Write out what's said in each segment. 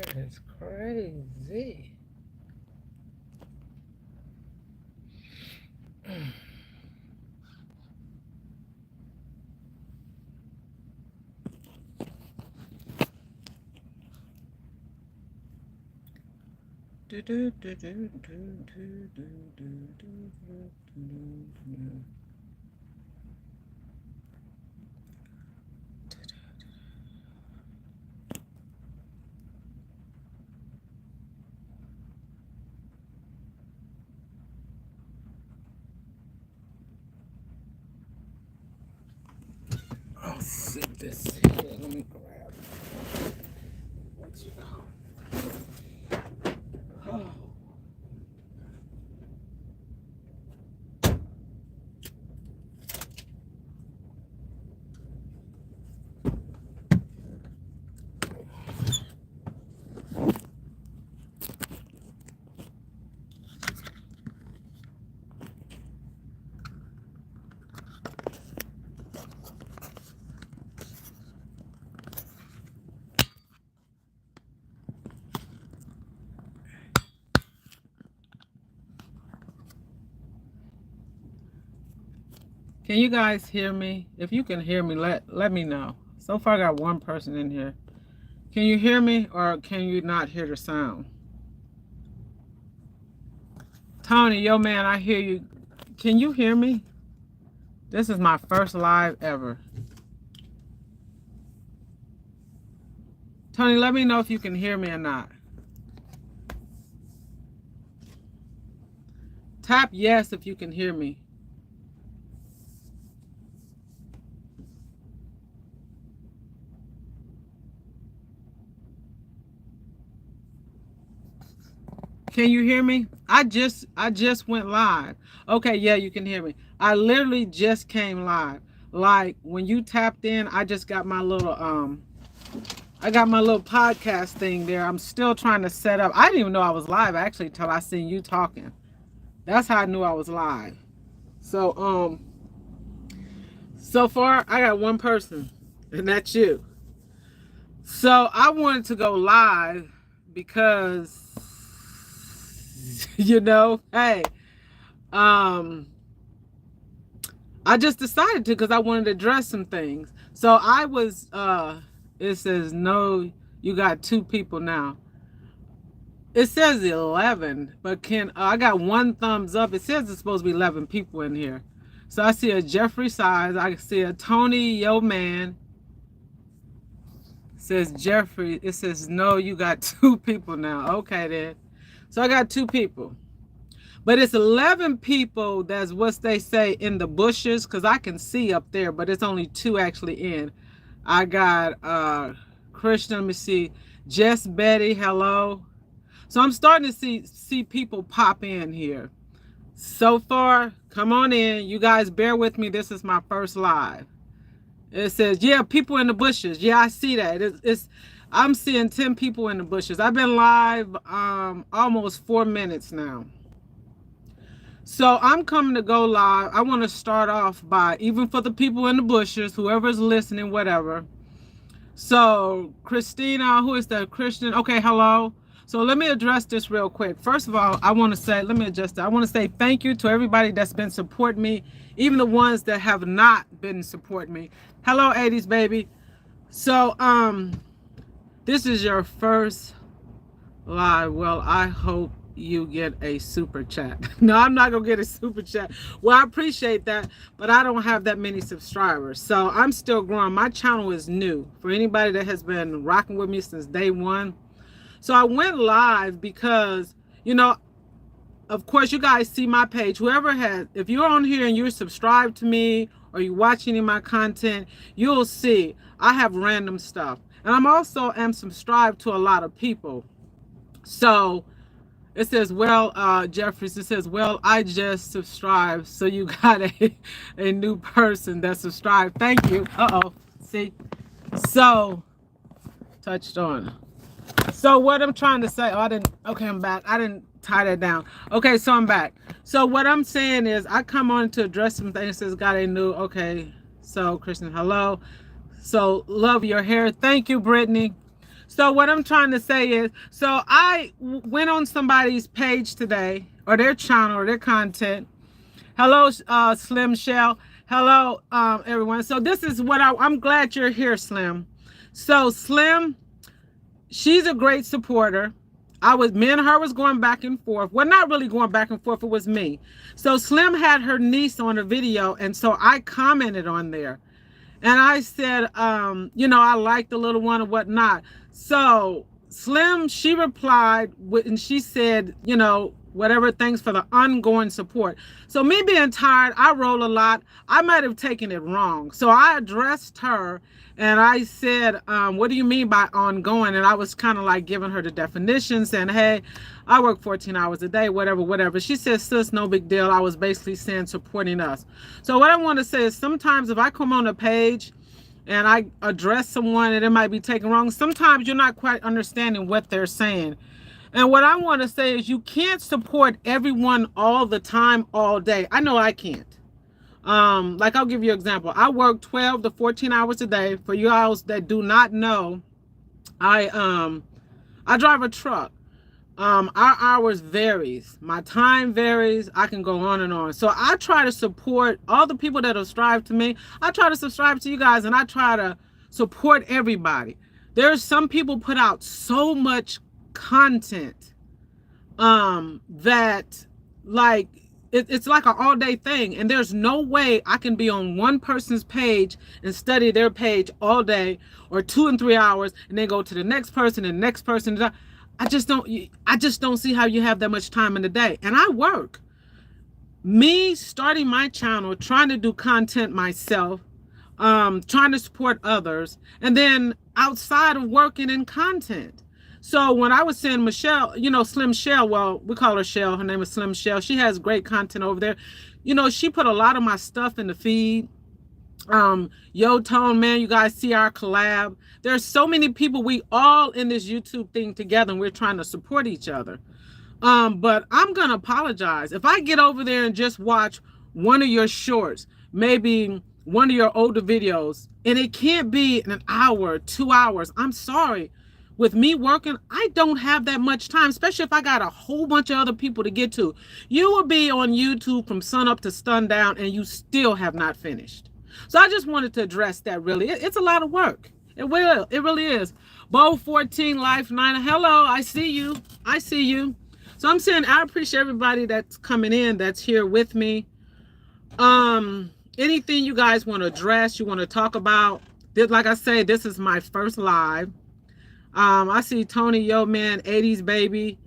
That is crazy. Do, do, do, do, do, do, do, do, do, do, do. I'll sit this here. Let me grab what you call. Oh. Can you guys hear me? If you can hear me, let me know. So far, I got one person in here. Can you hear me, or can you not hear the sound? Tony, yo man, I hear you. Can you hear me? This is my first live ever. Tony, let me know if you can hear me or not. Tap yes if you can hear me. Can you hear me? I just went live. Okay, yeah, you can hear me. I literally just came live. Like when you tapped in, I just got my little podcast thing there. I'm still trying to set up. I didn't even know I was live actually till I seen you talking. That's how I knew I was live. So so far I got one person, and that's you. So I wanted to go live because hey, I just decided to because I wanted to address some things. So I was it says no, you got 2 people now. It says 11, but I got 1 thumbs up. It says it's supposed to be 11 people in here. So I see a Jeffrey Size. I see a Tony Yo Man. It says Jeffrey. It says no, you got 2 people now. Okay then. So I got 2 people. But it's 11 people, that's what they say, in the bushes, because I can see up there, but it's only 2 actually in. I got Christian, let me see, Jess Betty, hello. So I'm starting to see people pop in here. So far, come on in. You guys bear with me. This is my first live. It says, yeah, people in the bushes. Yeah, I see that. I'm seeing 10 people in the bushes. I've been live almost 4 minutes now. So I'm coming to go live. I want to start off by, even for the people in the bushes, whoever's listening, whatever. So Christina, who is that? Christian? Okay, hello. So let me address this real quick. First of all, I want to say, let me adjust that. I want to say thank you to everybody that's been supporting me, even the ones that have not been supporting me. Hello, 80s baby. So this is your first live. Well, I hope you get a super chat. No, I'm not gonna get a super chat. Well, I appreciate that, but I don't have that many subscribers, so I'm still growing. My channel is new for anybody that has been rocking with me since day 1. So I went live because, of course, you guys see my page. Whoever has, if you're on here and you're subscribed to me or you watch any of my content, you'll see I have random stuff, and I'm also subscribed to a lot of people. So it says, well, Jeffries, it says, well, I just subscribed. So you got a new person that subscribed. Thank you. Uh-oh. See? So, touched on. So what I'm trying to say, okay, I'm back. I didn't tie that down. Okay, so I'm back. So what I'm saying is I come on to address some things. It says, got a new, okay. So, Kristen, hello. So, love your hair. Thank you, Brittany. So what I'm trying to say is, so I went on somebody's page today, or their channel, or their content. Hello, Slim Shell. Hello, everyone. So this is what I'm glad you're here, Slim. So Slim, she's a great supporter. Me and her was going back and forth. Well, not really going back and forth. It was me. So Slim had her niece on a video, and so I commented on there. And I said, I like the little one and whatnot. So Slim, she replied and she said, whatever, thanks for the ongoing support. So me being tired, I roll a lot. I might have taken it wrong. So I addressed her and I said, what do you mean by ongoing? And I was kind of like giving her the definition, saying, hey, I work 14 hours a day, whatever. She said, sis, no big deal. I was basically saying supporting us. So what I want to say is sometimes if I come on a page and I address someone and it might be taken wrong, sometimes you're not quite understanding what they're saying. And what I want to say is you can't support everyone all the time, all day. I know I can't. Like I'll give you an example. I work 12 to 14 hours a day. For you all that do not know, I drive a truck. Our hours varies. My time varies. I can go on and on. So I try to support all the people that subscribe to me. I try to subscribe to you guys, and I try to support everybody. There's some people put out so much content that like it's like an all-day thing, and there's no way I can be on one person's page and study their page all day, or 2 and 3 hours, and then go to the next person and next person. I just don't see how you have that much time in the day. And I work. Me starting my channel, trying to do content myself, trying to support others, and then outside of working in content. So when I was saying Michelle, Slim Shell, well, we call her Shell. Her name is Slim Shell. She has great content over there. She put a lot of my stuff in the feed. Yo Tone, man, you guys see our collab. There's so many people. We all in this YouTube thing together, and we're trying to support each other. But I'm gonna apologize if I get over there and just watch one of your shorts, maybe one of your older videos, and it can't be an hour, 2 hours. I'm sorry. With me working, I don't have that much time, especially if I got a whole bunch of other people to get to. You will be on YouTube from sun up to sundown, and you still have not finished. So I just wanted to address that. Really, it's a lot of work. It really is. Bo 14 Life 9. Hello, I see you. So I'm saying I appreciate everybody that's coming in, that's here with me. Anything you guys want to address, you want to talk about? Like I say, this is my first live. I see Tony, yo man, 80s baby.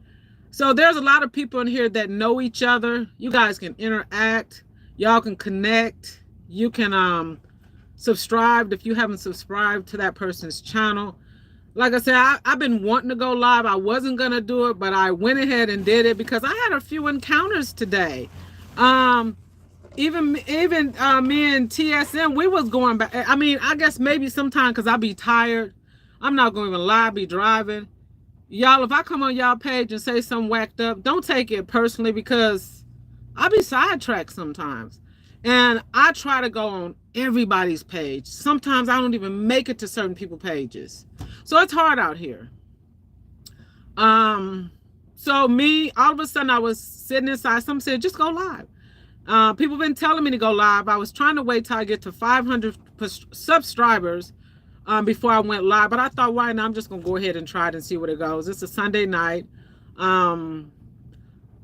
So there's a lot of people in here that know each other. You guys can interact. Y'all can connect. You can subscribe if you haven't subscribed to that person's channel. Like I said, I've been wanting to go live. I wasn't gonna do it, but I went ahead and did it because I had a few encounters today. Even me and TSM, we was going back. I mean, I guess maybe sometime because I be tired. I'm not going to even lie, I be driving. Y'all, if I come on y'all page and say something whacked up, don't take it personally because I be sidetracked sometimes. And I try to go on everybody's page. Sometimes I don't even make it to certain people's pages. So it's hard out here. So me, all of a sudden I was sitting inside. Some said, just go live. People been telling me to go live. I was trying to wait till I get to 500 subscribers before I went live, but I thought, why not? I'm just gonna go ahead and try it and see what it goes. It's a Sunday night. I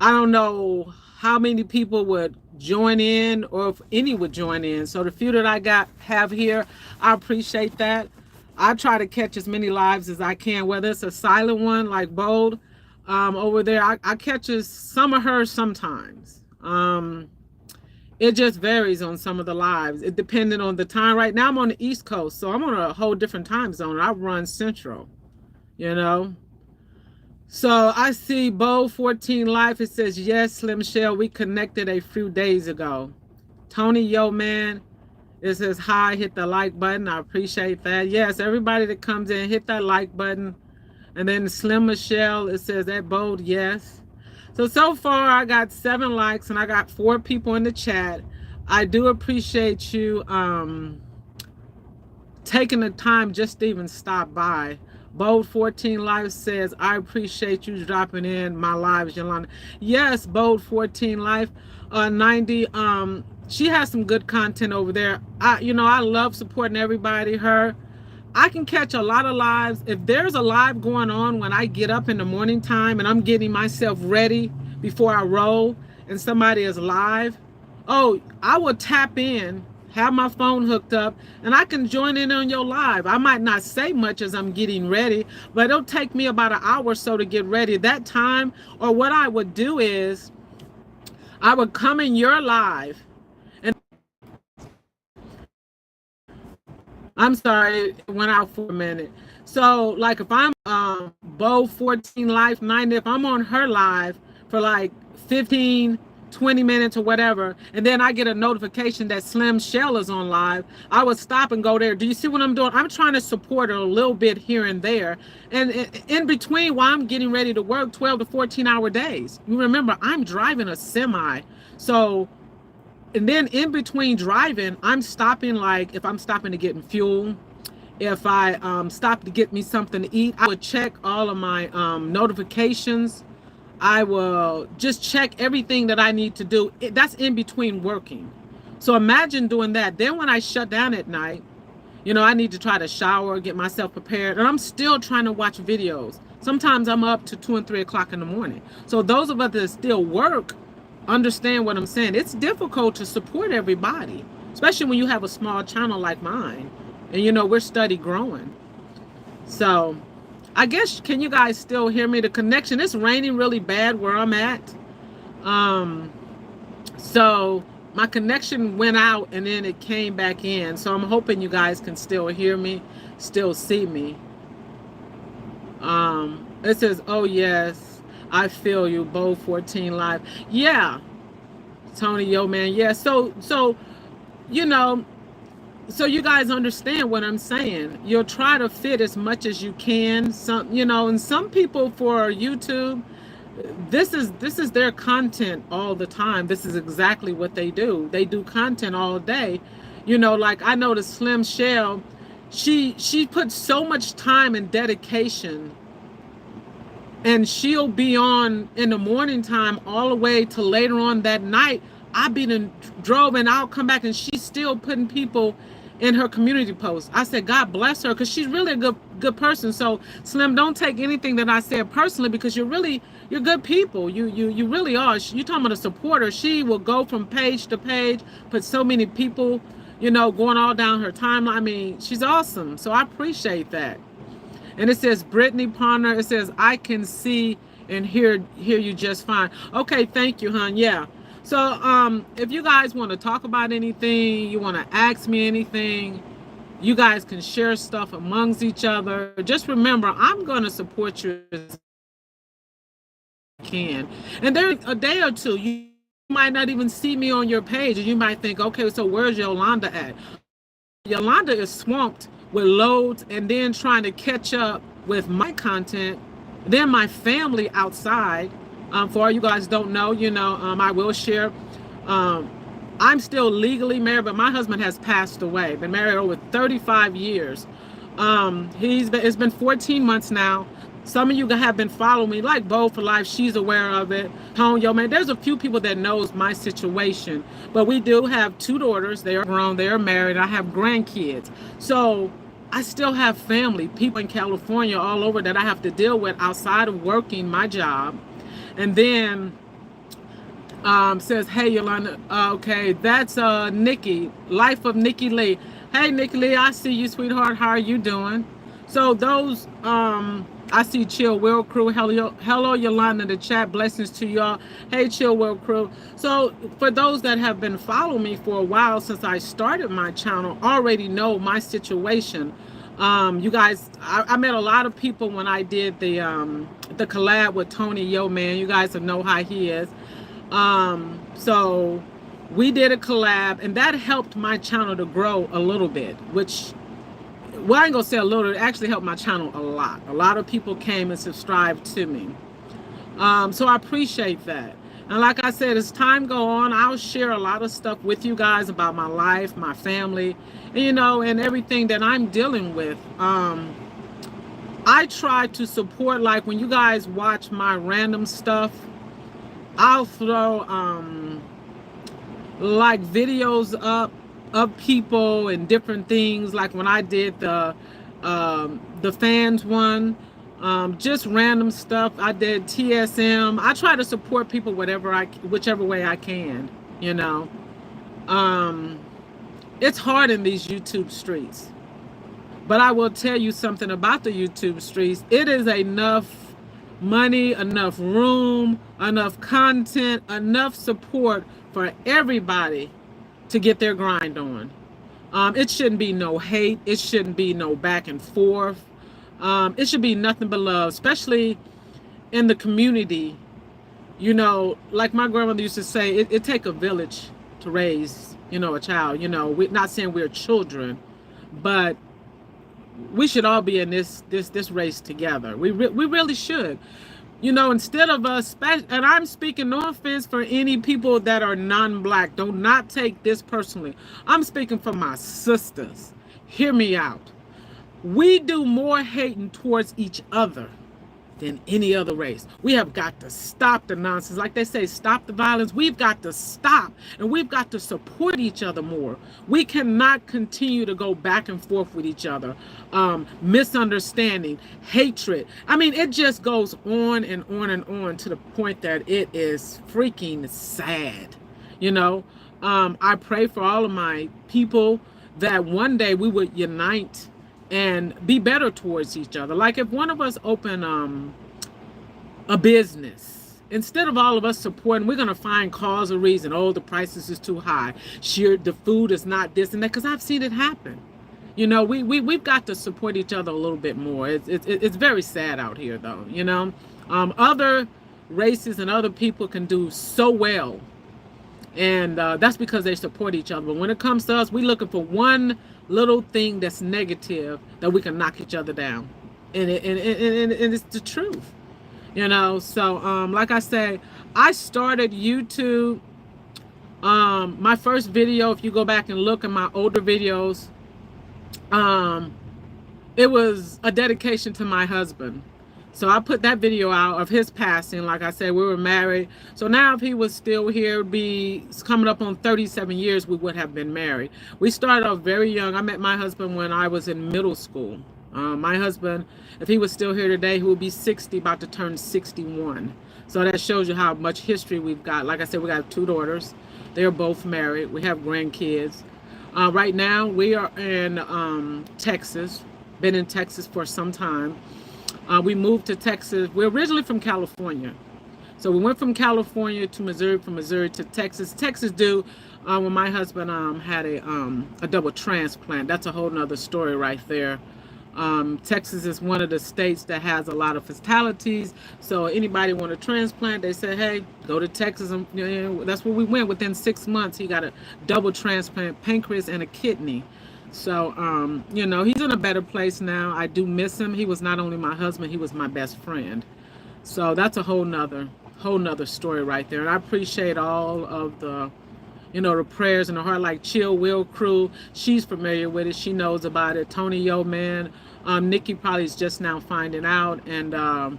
don't know how many people would join in or if any would join in. So the few that I have here, I appreciate that. I try to catch as many lives as I can, whether it's a silent one like Bold over there. I catch some of hers sometimes. It just varies on some of the lives. It depending on the time. Right now I'm on the East Coast, so I'm on a whole different time zone. I run Central, So I see Bo 14 Life. It says, yes, Slim Shell, we connected a few days ago. Tony, yo, man, it says, hi, hit the like button. I appreciate that. Yes, everybody that comes in, hit that like button. And then Slim Michelle, it says, that Bold, yes. So far I got 7 likes and I got 4 people in the chat. I do appreciate you taking the time just to even stop by. Bold 14 Life says, I appreciate you dropping in my lives, Yolanda. Yes, Bold 14 Life, 90. She has some good content over there. I love supporting everybody. I can catch a lot of lives. If there's a live going on when I get up in the morning time and I'm getting myself ready before I roll and somebody is live, oh, I will tap in, have my phone hooked up, and I can join in on your live. I might not say much as I'm getting ready, but it'll take me about an hour or so to get ready that time. Or what I would do is I would come in your live. I'm sorry, it went out for a minute. So, like, if I'm Bo 14 Life 90, if I'm on her live for like 15, 20 minutes or whatever, and then I get a notification that Slim Shell is on live, I would stop and go there. Do you see what I'm doing? I'm trying to support her a little bit here and there. And in between, while I'm getting ready to work 12 to 14-hour days, you remember, I'm driving a semi. So, and then in between driving, I'm stopping, like if I'm stopping to get fuel, if I stop to get me something to eat, I would check all of my notifications. I will just check everything that I need to do. That's in between working. So imagine doing that. Then when I shut down at night, I need to try to shower, get myself prepared, and I'm still trying to watch videos. Sometimes I'm up to 2 and 3 o'clock in the morning. So those of us that still work, understand what I'm saying. It's difficult to support everybody, especially when you have a small channel like mine, and we're steady growing. So I guess, can you guys still hear me? The connection, it's raining really bad where I'm at. So my connection went out and then it came back in. So I'm hoping you guys can still hear me, still see me. It says, oh yes, I feel you, Bo 14 Live. Yeah, Tony, yo, man. Yeah, so you guys understand what I'm saying. You'll try to fit as much as you can. And some people for YouTube, this is their content all the time. This is exactly what they do. They do content all day. Like I know the Slim Shell, she puts so much time and dedication, and she'll be on in the morning time all the way to later on that night. I've been in drove and I'll come back and she's still putting people in her community posts. I said, God bless her, because she's really a good person. So Slim, don't take anything that I said personally, because you're good people. You really are. You talking about a supporter. She will go from page to page, put so many people, going all down her timeline. I mean, she's awesome. So I appreciate that. And it says, Brittany Ponder, it says, I can see and hear you just fine. Okay, thank you, hon. Yeah. So if you guys want to talk about anything, you want to ask me anything, you guys can share stuff amongst each other. Just remember, I'm going to support you as I can. And there's a day or two, you might not even see me on your page, and you might think, okay, so where's Yolanda at? Yolanda is swamped with loads, and then trying to catch up with my content, then my family outside. For all you guys don't know, I will share. I'm still legally married, but my husband has passed away. Been married over 35 years. It's been 14 months now. Some of you have been following me, like Bo for Life. She's aware of it. Tone, yo, man, there's a few people that knows my situation, but we do have 2 daughters. They are grown. They are married. I have grandkids. So I still have family, people in California, all over, that I have to deal with outside of working my job. And then says, hey, Yolanda, okay, that's Nikki, Life of Nikki Lee. Hey, Nikki Lee, I see you, sweetheart. How are you doing? So those, I see Chill Will Crew. Hello, Yolanda in the chat. Blessings to y'all. Hey, Chill Will Crew. So for those that have been following me for a while since I started my channel, already know my situation. You guys, I met a lot of people when I did the collab with Tony Yo, man. You guys know how he is. So we did a collab, and that helped my channel to grow a little bit, which, well, I ain't gonna say a little, it actually helped my channel a lot. A lot of people came and subscribed to me. So I appreciate that. And like I said, as time go on, I'll share a lot of stuff with you guys about my life, my family, and everything that I'm dealing with. I I try to support, like when you guys watch my random stuff, I'll throw like videos up of people and different things, like when I did the fans one, just random stuff. I did TSM. I try to support people whichever way I can, you know. It's hard in these YouTube streets, but I will tell you something about the YouTube streets. It is enough money, enough room, enough content, enough support for everybody to get their grind on. It shouldn't be no hate. It shouldn't be no back and forth. It should be nothing but love, especially in the community. You know, like my grandmother used to say, it take a village to raise, you know, a child. You know, we're not saying we're children, but we should all be in this race together. We really should. You know, instead of us, and I'm speaking, no offense for any people that are non-black, do not take this personally. I'm speaking for my sisters. Hear me out. We do more hating towards each other than any other race. We have got to stop the nonsense. Like they say, stop the violence. We've got to stop, and we've got to support each other more. We cannot continue to go back and forth with each other. Misunderstanding, hatred. I mean, it just goes on and on and on to the point that it is freaking sad. You know, I pray for all of my people that one day we would unite and be better towards each other. Like if one of us open a business, instead of all of us supporting, we're gonna find cause or reason. Oh, the prices is too high. Sure, the food is not this and that. Because I've seen it happen. You know, we've got to support each other a little bit more. It's very sad out here, though. You know, other races and other people can do so well, and that's because they support each other. But when it comes to us, we're looking for one little thing that's negative that we can knock each other down, and it's the truth, you know. So like I say, I started YouTube. My first video, if you go back and look at my older videos, it was a dedication to my husband. So I put that video out of his passing. Like I said, we were married. So now if he was still here, it'd be coming up on 37 years we would have been married. We started off very young. I met my husband when I was in middle school. My husband, if he was still here today, he would be 60, about to turn 61. So that shows you how much history we've got. Like I said, we got 2 daughters. They're both married. We have grandkids. Right now, we are in Texas. Been in Texas for some time. We moved to Texas. We're originally from California. So we went from California to Missouri, from Missouri to Texas. Texas due when my husband had a double transplant. That's a whole nother story right there. Texas is one of the states that has a lot of fatalities. So anybody want a transplant, they say, hey, go to Texas. And, you know, that's where we went. Within 6 months, he got a double transplant, pancreas and a kidney. So, you know, he's in a better place now. I do miss him. He was not only my husband, he was my best friend. So that's a whole nother story right there. And I appreciate all of the, you know, the prayers and the heart, like Chill Will Crew. She's familiar with it. She knows about it. Tony Yo Man. Nikki probably is just now finding out. And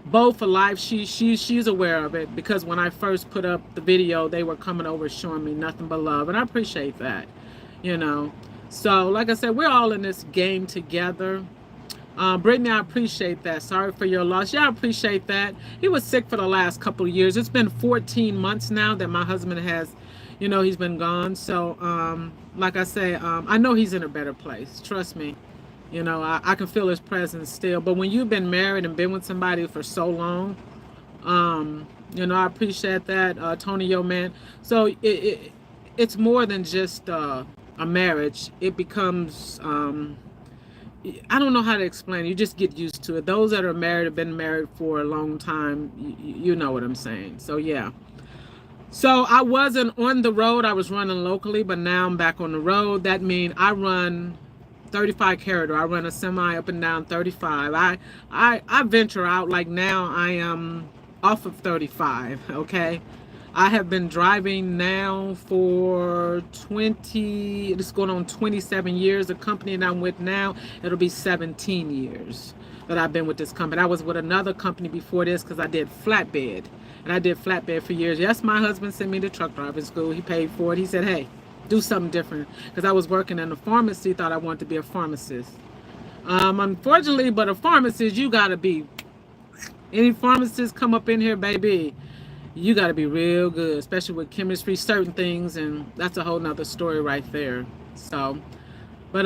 both alive. She's aware of it, because when I first put up the video, they were coming over showing me nothing but love. And I appreciate that, you know. So, like I said, we're all in this game together. Brittany, I appreciate that. Sorry for your loss. Yeah, I appreciate that. He was sick for the last couple of years. It's been 14 months now that my husband has, you know, he's been gone. So, like I say, I know he's in a better place. Trust me. You know, I can feel his presence still. But when you've been married and been with somebody for so long, you know, I appreciate that, Tony Yo Man. So, it's more than just a marriage. It becomes I don't know how to explain it. You just get used to it. Those that are married, have been married for a long time, you know what I'm saying. So yeah, so I wasn't on the road. I was running locally, but now I'm back on the road. That means I run 35 corridor. I run a semi up and down 35. I venture out. Like now I am off of 35. Okay, I have been driving now for it's going on 27 years. The company that I'm with now, it'll be 17 years. that I've been with this company. I was with another company before this because I did flatbed. And I did flatbed for years. Yes, my husband sent me to truck driving school. He paid for it. He said, hey, do something different. Because I was working in a pharmacy, thought I wanted to be a pharmacist. Unfortunately, but a pharmacist, you got to be, any pharmacists come up in here, baby, you got to be real good, especially with chemistry, certain things. And that's a whole nother story right there. So, but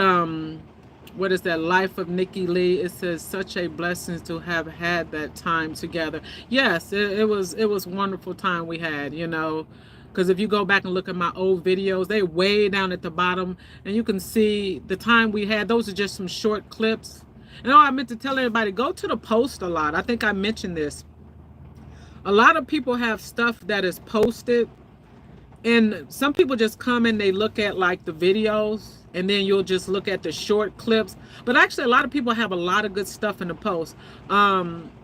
what is that, Life of Nikki Lee? It says such a blessing to have had that time together. Yes, it was wonderful time we had, you know, because if you go back and look at my old videos, they way down at the bottom, and you can see the time we had. Those are just some short clips. And I meant to tell everybody, go to the post a lot. I think I mentioned this. A lot of people have stuff that is posted, and some people just come and they look at like the videos, and then you'll just look at the short clips. But actually, a lot of people have a lot of good stuff in the post.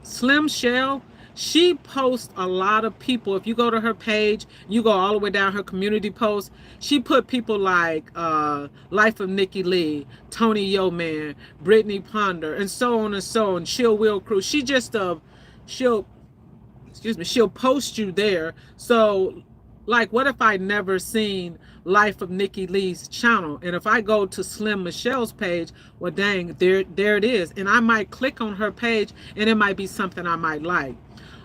Slim Shell, she posts a lot of people. If you go to her page, you go all the way down her community post, she put people like Life of Nikki Lee, Tony Yeoman, Brittany Ponder, and so on and so on. Chill Will Crew. She just she'll post you there. So like, what if I never seen Life of Nikki Lee's channel? And if I go to Slim Michelle's page, well, dang, there it is. And I might click on her page, and it might be something I might like.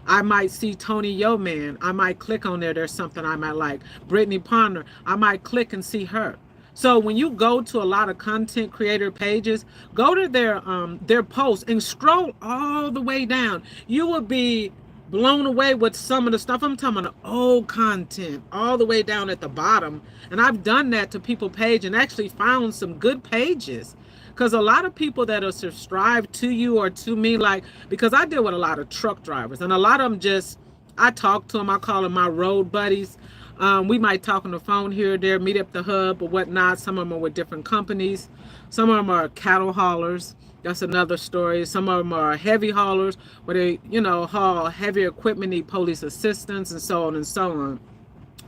I might see Tony Yeoman. I might click on there. There's something I might like. Brittany Ponder. I might click and see her. So when you go to a lot of content creator pages, go to their posts and scroll all the way down. You will be blown away with some of the stuff. I'm talking about old content all the way down at the bottom. And I've done that to people page and actually found some good pages. Because a lot of people that are subscribed to you or to me, like, because I deal with a lot of truck drivers, and a lot of them just, I talk to them, I call them my road buddies. We might talk on the phone here or there, meet up the hub or whatnot. Some of them are with different companies. Some of them are cattle haulers. That's another story. Some of them are heavy haulers where they, you know, haul heavy equipment, need police assistance, and so on and so on.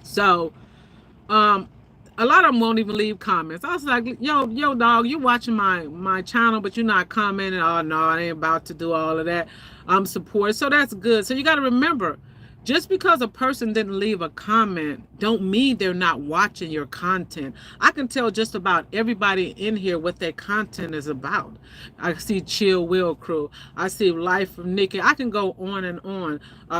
So, a lot of them won't even leave comments. I was like, yo, dog, you watching my channel, but you're not commenting. Oh, no, I ain't about to do all of that. I'm support. So that's good. So you got to remember, just because a person didn't leave a comment don't mean they're not watching your content. I can tell just about everybody in here what their content is about. I see Chill Will Crew. I see Life of Nikki. I can go on and on.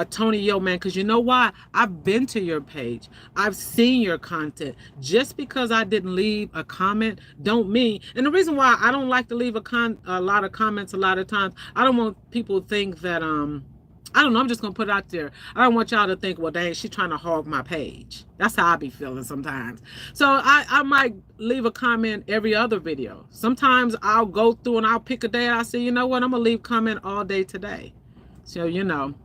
Tony Yeoman, because you know why? I've been to your page. I've seen your content. Just because I didn't leave a comment don't mean. And the reason why I don't like to leave a lot of comments a lot of times, I don't want people to think that I don't know, I'm just going to put it out there. I don't want y'all to think, well, dang, she's trying to hog my page. That's how I be feeling sometimes. So I might leave a comment every other video. Sometimes I'll go through and I'll pick a day and I'll say, you know what, I'm going to leave a comment all day today. So, you know.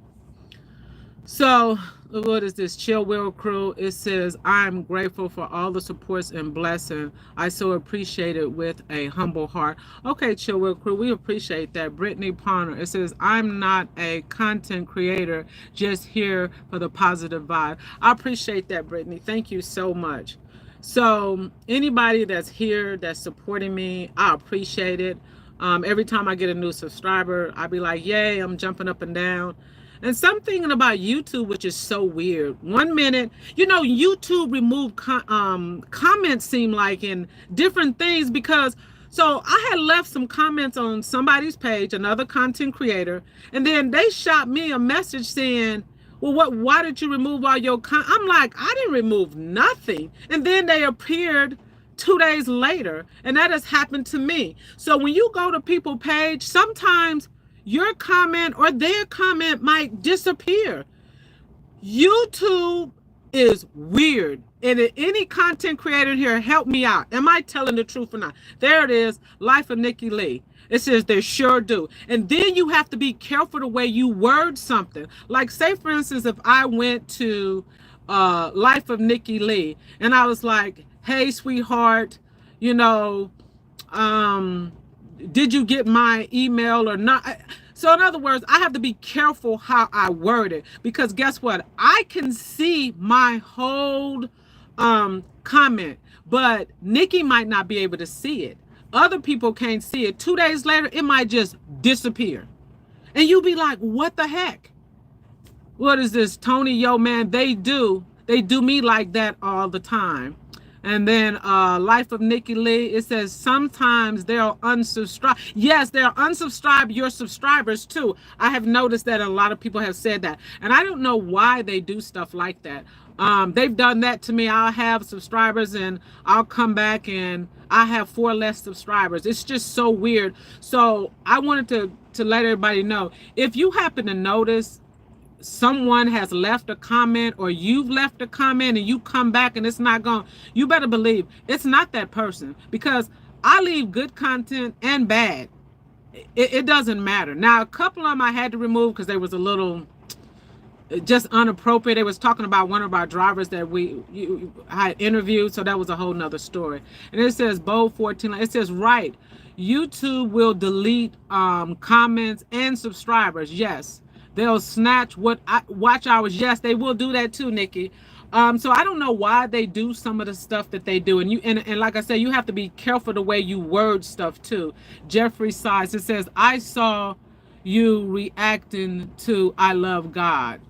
So, what is this? Chill Will Crew. It says, I'm grateful for all the supports and blessing. I so appreciate it with a humble heart. Okay, Chill Will Crew, we appreciate that. Brittany Ponder. It says, I'm not a content creator, just here for the positive vibe. I appreciate that, Brittany. Thank you so much. So, anybody that's here that's supporting me, I appreciate it. Every time I get a new subscriber, I'll be like, yay, I'm jumping up and down. And something about YouTube, which is so weird. 1 minute, you know, YouTube removed comments, seem like, in different things, because, so I had left some comments on somebody's page, another content creator, and then they shot me a message saying, well, why did you remove all your I'm like, I didn't remove nothing. And then they appeared 2 days later, and that has happened to me. So when you go to people's page, sometimes your comment or their comment might disappear. YouTube is weird. And any content creator here, help me out. Am I telling the truth or not? There it is, Life of Nikki Lee. It says they sure do. And then you have to be careful the way you word something. Like, say, for instance, if I went to Life of Nikki Lee and I was like, hey, sweetheart, you know, did you get my email or not? So in other words, I have to be careful how I word it, because guess what? I can see my whole comment, but Nikki might not be able to see it. Other people can't see it. 2 days later, it might just disappear. And you be like, what the heck? What is this? Tony, yo, man, they do me like that all the time. And then Life of Nikki Lee, it says sometimes they'll unsubscribe. Yes, they'll unsubscribe your subscribers too. I have noticed that a lot of people have said that. And I don't know why they do stuff like that. They've done that to me. I'll have subscribers and I'll come back and I have 4 less subscribers. It's just so weird. So I wanted to let everybody know, if you happen to notice someone has left a comment or you've left a comment and you come back and it's not gone, you better believe it's not that person, because I leave good content and bad. It doesn't matter. Now, a couple of them I had to remove because they was a little just inappropriate. They was talking about one of our drivers that I interviewed, so that was a whole nother story. And it says Bold 14, it says, right, YouTube will delete comments and subscribers. Yes, they'll snatch watch hours. Yes, they will do that too, Nikki. So I don't know why they do some of the stuff that they do. And like I said, you have to be careful the way you word stuff too. Jeffrey Size, it says, I saw you reacting to I Love God.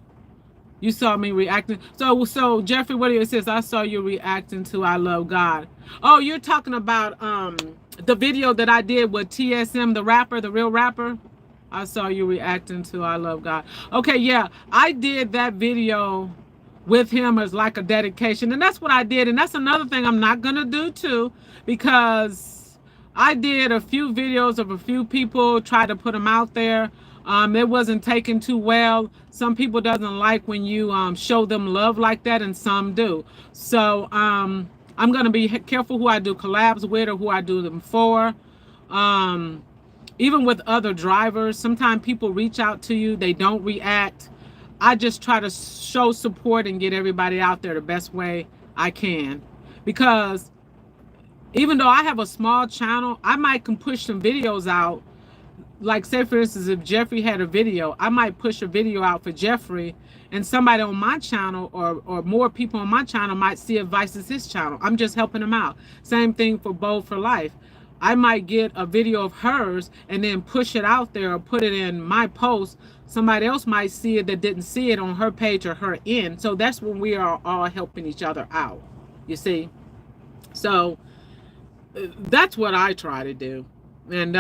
You saw me reacting. So Jeffrey, what it says, I saw you reacting to I Love God. Oh, you're talking about the video that I did with TSM, the rapper, the real rapper. I saw you reacting to I Love God. Okay, yeah, I did that video with him as like a dedication, and that's what I did. And that's another thing I'm not gonna do too, because I did a few videos of a few people, tried to put them out there. It wasn't taken too well. Some people doesn't like when you show them love like that, and some do. So I'm gonna be careful who I do collabs with or who I do them for. Even with other drivers, sometimes people reach out to you, they don't react. I just try to show support and get everybody out there the best way I can. Because even though I have a small channel, I might can push some videos out. Like, say for instance, if Jeffrey had a video, I might push a video out for Jeffrey, and somebody on my channel or more people on my channel might see it versus his channel. I'm just helping them out. Same thing for Bold for Life. I might get a video of hers and then push it out there or put it in my post. Somebody else might see it that didn't see it on her page or her end. So that's when we are all helping each other out, you see. So that's what I try to do. And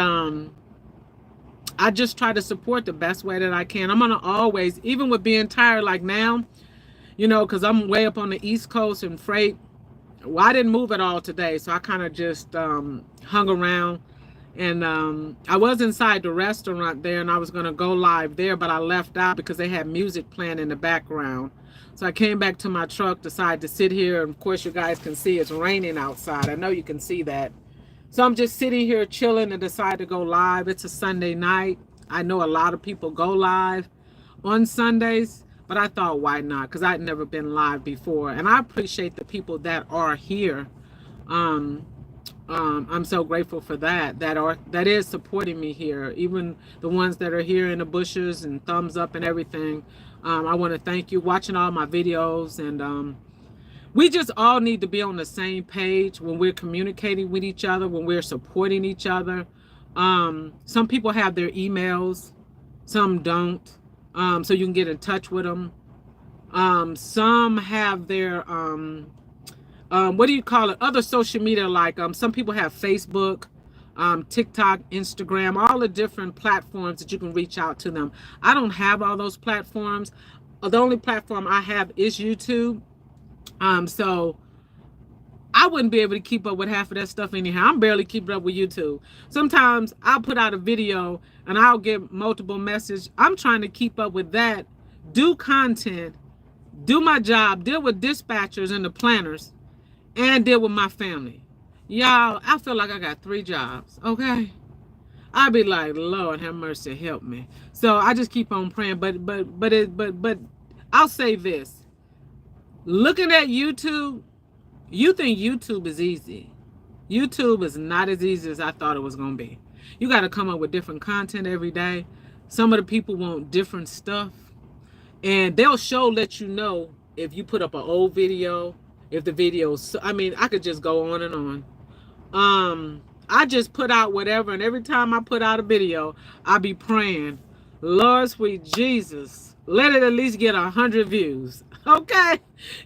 I just try to support the best way that I can. I'm going to always, even with being tired like now, you know, because I'm way up on the East Coast and freight. Well, I didn't move at all today, so I kind of just hung around. And I was inside the restaurant there, and I was going to go live there, but I left out because they had music playing in the background. So I came back to my truck, decided to sit here, and of course you guys can see it's raining outside. I know you can see that. So I'm just sitting here chilling and decide to go live. It's a Sunday night. I know a lot of people go live on Sundays, but I thought, why not? Because I'd never been live before. And I appreciate the people that are here. I'm so grateful for that is supporting me here. Even the ones that are here in the bushes and thumbs up and everything. I want to thank you watching all my videos. And we just all need to be on the same page when we're communicating with each other, when we're supporting each other. Some people have their emails, some don't. So you can get in touch with them. Some have their, what do you call it? Other social media, like some people have Facebook, TikTok, Instagram, all the different platforms that you can reach out to them. I don't have all those platforms. The only platform I have is YouTube. So I wouldn't be able to keep up with half of that stuff anyhow. I'm barely keeping up with YouTube. Sometimes I'll put out a video and I'll get multiple messages. I'm trying to keep up with that, do content, do my job, deal with dispatchers and the planners, and deal with my family. Y'all, I feel like I got 3 jobs, okay? I'd be like, Lord have mercy, help me. So I just keep on praying. But I'll say this. Looking at YouTube, you think YouTube is easy. YouTube is not as easy as I thought it was going to be. You got to come up with different content every day. Some of the people want different stuff. And they'll let you know if you put up an old video, if the video's, I mean, I could just go on and on. I just put out whatever, and every time I put out a video, I be praying, Lord sweet Jesus, let it at least get 100 views. Okay?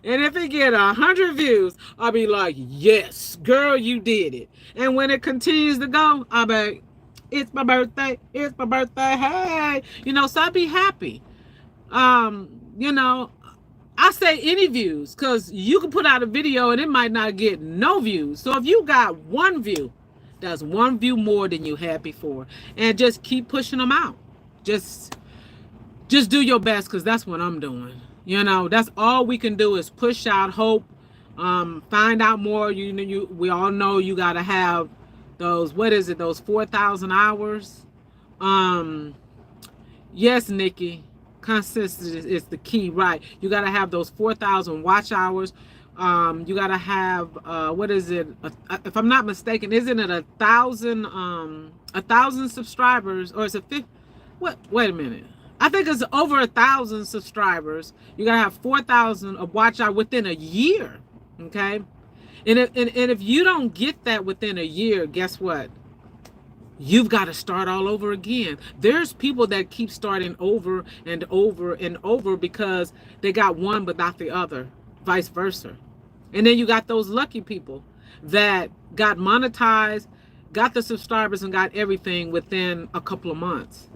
And if it get 100 views, I'll be like, yes, girl, you did it. And when it continues to go, I'll be, it's my birthday, it's my birthday, hey. You know, so I'll be happy. You know, I say any views, because you can put out a video and it might not get no views. So if you got one view, that's one view more than you had before. And just keep pushing them out. Just do your best, because that's what I'm doing. You know, that's all we can do is push out hope, find out more. We all know you got to have those, what is it, those 4,000 hours. Yes, Nikki, consistency is the key, right? You got to have those 4,000 watch hours. You got to have what is it, if I'm not mistaken, isn't it 1,000 subscribers, or is it 50? What, wait a minute, I think it's over 1,000 subscribers. You gotta have 4,000 of watch out within a year. Okay, and if you don't get that within a year, guess what? You've got to start all over again. There's people that keep starting over and over and over because they got one but not the other, vice versa. And then you got those lucky people that got monetized, got the subscribers, and got everything within a couple of months.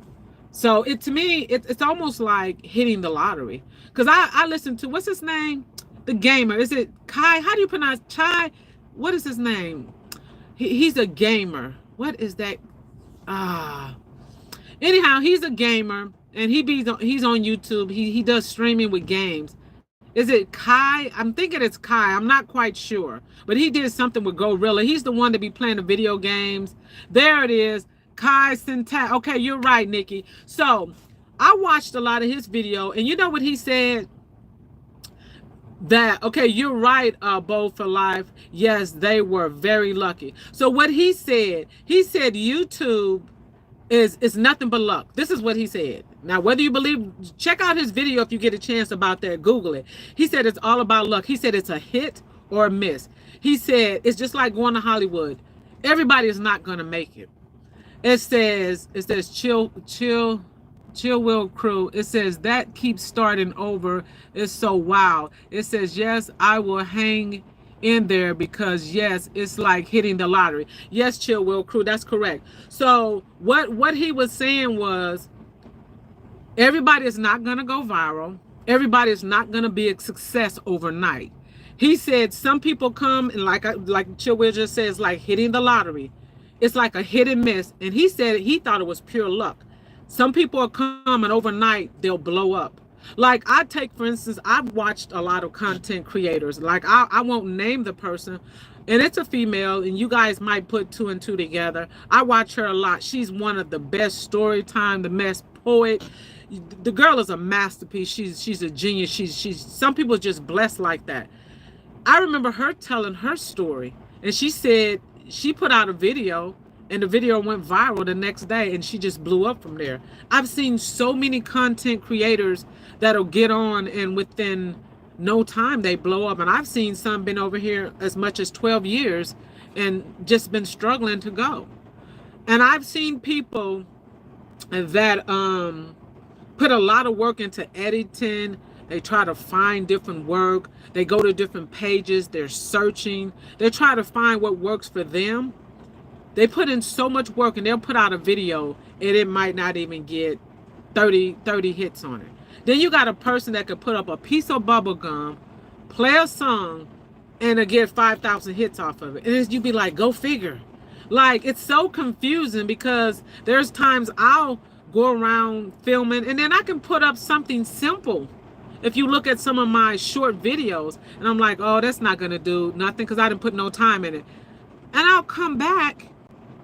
So to me, it's almost like hitting the lottery. Because I listened to, what's his name? The gamer. Is it Kai? How do you pronounce Chai? What is his name? He's a gamer. What is that? Anyhow, he's a gamer, and he's on YouTube. He does streaming with games. Is it Kai? I'm thinking it's Kai. I'm not quite sure. But he did something with Gorilla. He's the one to be playing the video games. There it is. Kai Cenat. Okay, you're right, Nikki. So I watched a lot of his video, and you know what he said? That, okay, you're right, Bold for Life. Yes, they were very lucky. So what he said YouTube is nothing but luck. This is what he said. Now, whether you believe, check out his video if you get a chance about that. Google it. He said it's all about luck. He said it's a hit or a miss. He said it's just like going to Hollywood. Everybody is not going to make it. It says chill Will Crew. It says that keeps starting over. It's so wow. It says, yes, I will hang in there because yes, it's like hitting the lottery. Yes, Chill Will Crew, that's correct. So what he was saying was, everybody is not gonna go viral. Everybody is not gonna be a success overnight. He said some people come and like Chill Will just says, like hitting the lottery. It's like a hit and miss. And he said he thought it was pure luck. Some people are coming overnight, they'll blow up. Like I take, for instance, I've watched a lot of content creators. Like I won't name the person, and it's a female, and you guys might put two and two together. I watch her a lot. She's one of the best story time, the best poet. The girl is a masterpiece. She's a genius. She's some people are just blessed like that. I remember her telling her story, and she said she put out a video, and the video went viral the next day, and she just blew up from there. I've seen so many content creators that'll get on, and within no time they blow up. And I've seen some been over here as much as 12 years and just been struggling to go. And I've seen people that put a lot of work into editing. They try to find different work. They go to different pages. They're searching. They try to find what works for them. They put in so much work, and they'll put out a video and it might not even get 30 hits on it. Then you got a person that could put up a piece of bubble gum, play a song, and get 5,000 hits off of it. And you'd be like, go figure. Like, it's so confusing because there's times I'll go around filming and then I can put up something simple. If you look at some of my short videos and I'm like, oh, that's not going to do nothing because I didn't put no time in it. And I'll come back.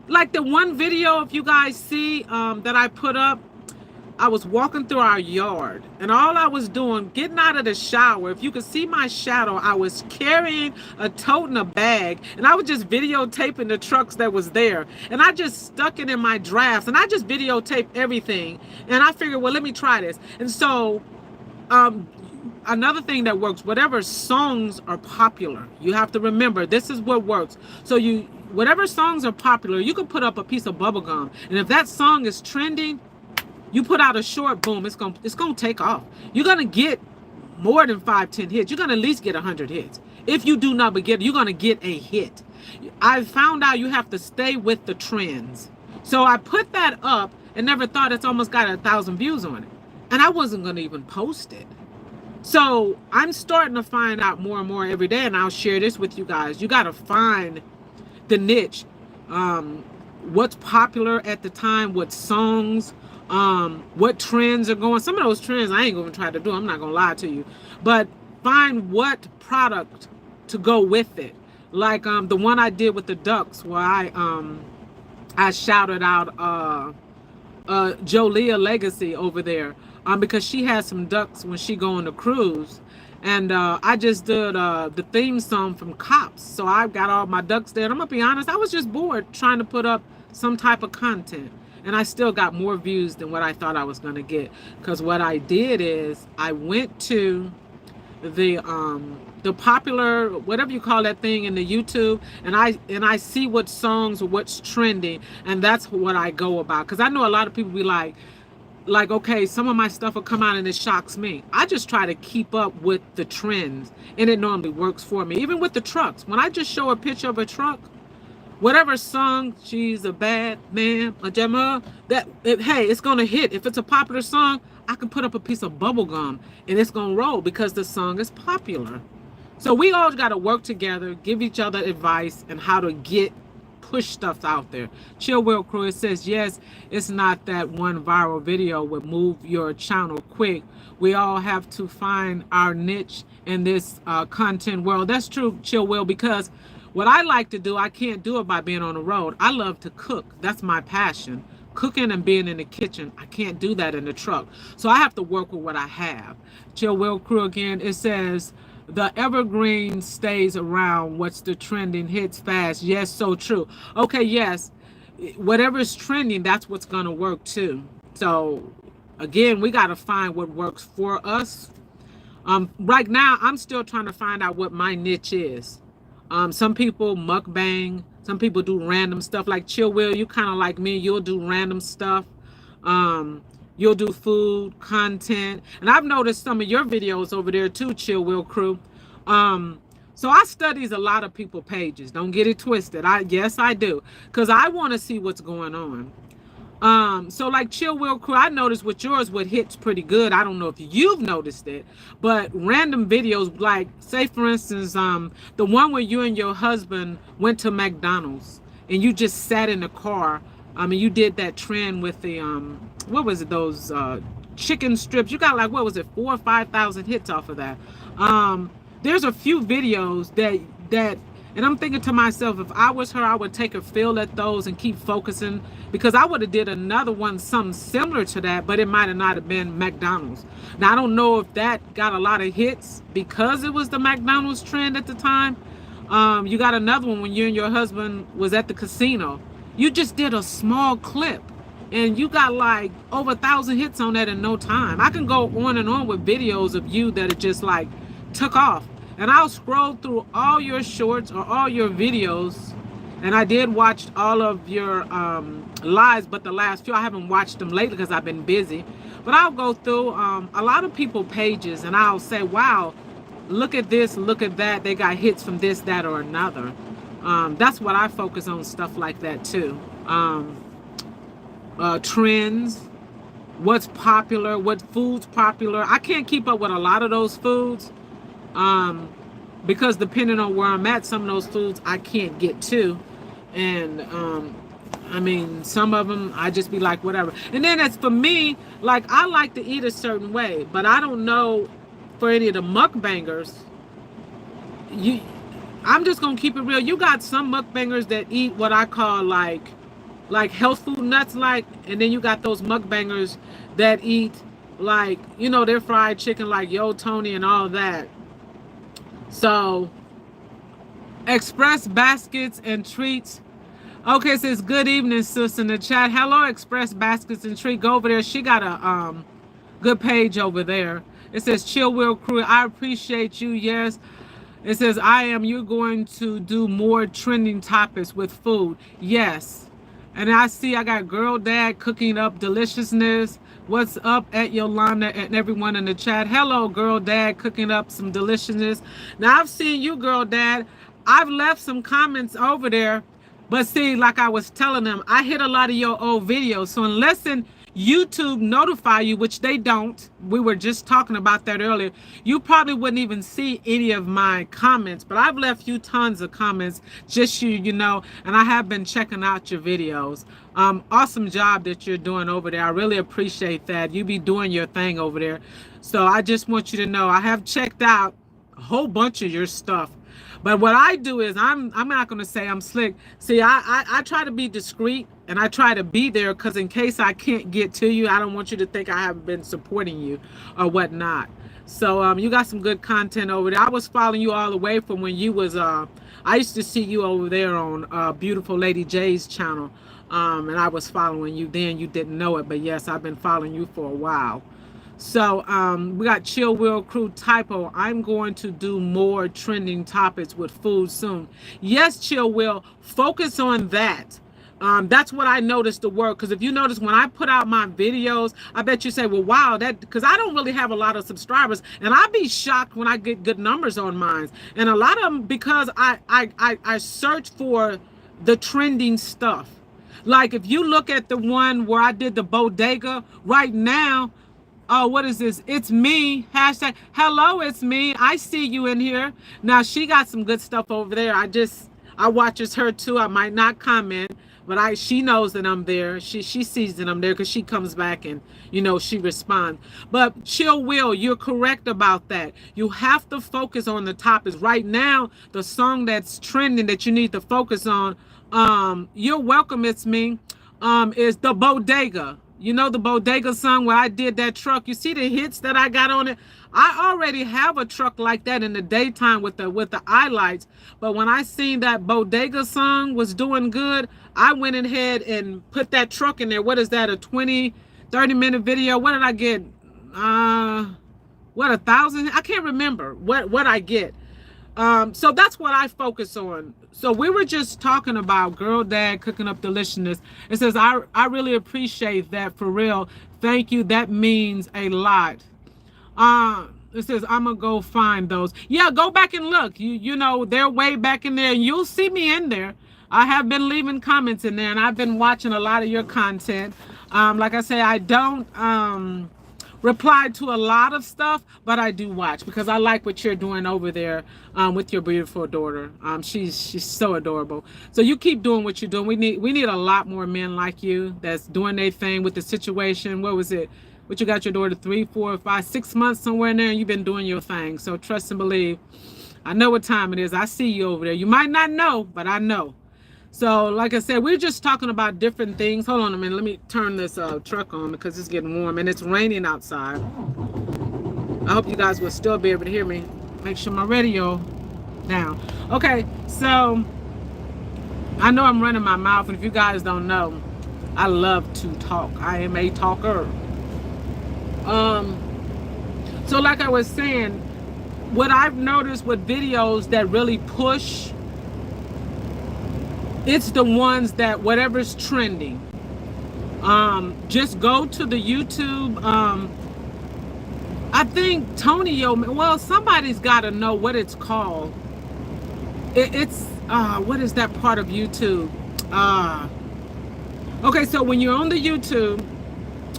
Like the one video, if you guys see that I put up, I was walking through our yard and all I was doing, getting out of the shower. If you could see my shadow, I was carrying a tote and a bag, and I was just videotaping the trucks that was there. And I just stuck it in my drafts, and I just videotaped everything. And I figured, well, let me try this. And so another thing that works, whatever songs are popular, you have to remember this is what works. So whatever songs are popular, you can put up a piece of bubble gum, and if that song is trending, you put out a short, boom, it's gonna take off. You're gonna get more than 5-10 hits. You're gonna at least get 100 hits. If you do not get, you're gonna get a hit. I found out you have to stay with the trends. So I put that up and never thought it's almost got 1,000 views on it, and I wasn't gonna even post it. So I'm starting to find out more and more every day, and I'll share this with you guys. You gotta find the niche, what's popular at the time, what songs, what trends are going. Some of those trends I ain't gonna try to do, I'm not gonna lie to you, but find what product to go with it. Like the one I did with the ducks, where I shouted out Jolia Legacy over there, because she had some ducks when she go on the cruise. And I just did the theme song from Cops. So I got all my ducks there. And I'm going to be honest, I was just bored trying to put up some type of content. And I still got more views than what I thought I was going to get. Because what I did is I went to the popular, whatever you call that thing in the YouTube, and I see what songs or what's trending. And that's what I go about. Because I know a lot of people be like, okay, some of my stuff will come out and it shocks me. I just try to keep up with the trends, and it normally works for me. Even with the trucks, when I just show a picture of a truck, whatever song, she's a bad man, a gemma, hey, it's gonna hit. If it's a popular song, I can put up a piece of bubble gum and it's gonna roll because the song is popular. So we all gotta work together, give each other advice and how to push stuff out there. Chill Will Crew, it says, yes, it's not that one viral video would move your channel quick. We all have to find our niche in this content world. That's true, Chill Will, because what I like to do, I can't do it by being on the road. I love to cook. That's my passion. Cooking and being in the kitchen. I can't do that in the truck. So I have to work with what I have. Chill Will Crew again, it says, the evergreen stays around. What's the trending hits fast. Yes, so true. Okay, yes. Whatever is trending, that's what's going to work too. So again, we got to find what works for us. Right now, I'm still trying to find out what my niche is. Some people mukbang. Some people do random stuff. Like Chill Will, you kind of like me. You'll do random stuff. You'll do food content, and I've noticed some of your videos over there too, Chill Will Crew. So I studies a lot of people pages. Don't get it twisted. Yes, I do, because I want to see what's going on. So like Chill Will Crew, I noticed with yours what hits pretty good. I don't know if you've noticed it, but random videos, like say for instance, the one where you and your husband went to McDonald's and you just sat in the car. I mean, you did that trend with the what was it, those chicken strips. You got like, what was it, 4,000 or 5,000 hits off of that. There's a few videos that and I'm thinking to myself, if I was her, I would take a feel at those and keep focusing, because I would have did another one, something similar to that, but it might have not have been McDonald's. Now I don't know if that got a lot of hits because it was the McDonald's trend at the time. You got another one when you and your husband was at the casino. You just did a small clip and you got like over 1,000 hits on that in no time. I can go on and on with videos of you that it just like took off. And I'll scroll through all your shorts or all your videos. And I did watch all of your lives, but the last few, I haven't watched them lately because I've been busy. But I'll go through a lot of people pages and I'll say, wow, look at this, look at that. They got hits from this, that, or another. That's what I focus on, stuff like that too. Trends, what's popular, what food's popular. I can't keep up with a lot of those foods because depending on where I'm at, some of those foods I can't get to. And I mean, some of them I just be like, whatever. And then as for me, like I like to eat a certain way, but I don't know for any of the mukbangers. I'm just gonna keep it real. You got some mukbangers that eat what I call like health food nuts, like, and then you got those mukbangers that eat like, you know, their fried chicken like Yo Tony and all that. So Express Baskets and Treats. Okay, it says good evening, sis, in the chat. Hello, Express Baskets and Treats. Go over there. She got a good page over there. It says Chill Will Crew. I appreciate you. Yes. It says, you're going to do more trending topics with food. Yes. And I see I got Girl Dad cooking up deliciousness. What's up at Yolanda and everyone in the chat? Hello, Girl Dad cooking up some deliciousness. Now I've seen you, Girl Dad. I've left some comments over there. But see, like I was telling them, I hit a lot of your old videos. So unless YouTube notify you, which they don't, we were just talking about that earlier, you probably wouldn't even see any of my comments. But I've left you tons of comments, just you know, and I have been checking out your videos. Awesome job that you're doing over there. I really appreciate that. You be doing your thing over there. So I just want you to know I have checked out a whole bunch of your stuff. But what I do is I'm not going to say I'm slick. See, I try to be discreet, and I try to be there because in case I can't get to you, I don't want you to think I haven't been supporting you or whatnot. So you got some good content over there. I was following you all the way from when you was I used to see you over there on Beautiful Lady J's channel, and I was following you then. You didn't know it, but yes, I've been following you for a while. So we got Chill Will Crew Typo. I'm going to do more trending topics with food soon. Yes, Chill Will, focus on that. That's what I noticed the word, because if you notice when I put out my videos, I bet you say, well, wow, that, because I don't really have a lot of subscribers, and I'd be shocked when I get good numbers on mine. And a lot of them because I search for the trending stuff. Like if you look at the one where I did the bodega right now, oh, what is this? It's me. Hashtag, hello, it's me. I see you in here. Now, she got some good stuff over there. I watches her too. I might not comment, but she knows that I'm there. She sees that I'm there because she comes back and, you know, she responds. But Chill Will, you're correct about that. You have to focus on the topics. Right now, the song that's trending that you need to focus on, you're welcome, it's me, is the bodega. You know the bodega song where I did that truck. You see the hits that I got on it. I already have a truck like that in the daytime with the highlights. But when I seen that bodega song was doing good, I went ahead and put that truck in there. What is that? A 20, 30-minute video? What did I get? What, 1,000? I can't remember what I get. So that's what I focus on. So we were just talking about Girl Dad cooking up deliciousness. It says, I really appreciate that, for real. Thank you. That means a lot. It says, I'm gonna go find those. Yeah, go back and look. You know, they're way back in there, and you'll see me in there. I have been leaving comments in there, and I've been watching a lot of your content. Like I say, I don't reply to a lot of stuff, but I do watch because I like what you're doing over there with your beautiful daughter. She's so adorable. So you keep doing what you're doing. We need a lot more men like you that's doing their thing with the situation. What was it? What you got your daughter 3, 4, 5, 6 months somewhere in there, and you've been doing your thing. So trust and believe. I know what time it is. I see you over there. You might not know, but I know. So, like I said, we're just talking about different things. Hold on a minute. Let me turn this truck on because it's getting warm and it's raining outside. I hope you guys will still be able to hear me. Make sure my radio down. Okay, so I know I'm running my mouth, and if you guys don't know, I love to talk. I am a talker. So like I was saying, what I've noticed with videos that really push, it's the ones that whatever's trending. Just go to the YouTube. I think Tonio, well, somebody's got to know what it's called. It's what is that part of YouTube? Okay, so when you're on the YouTube,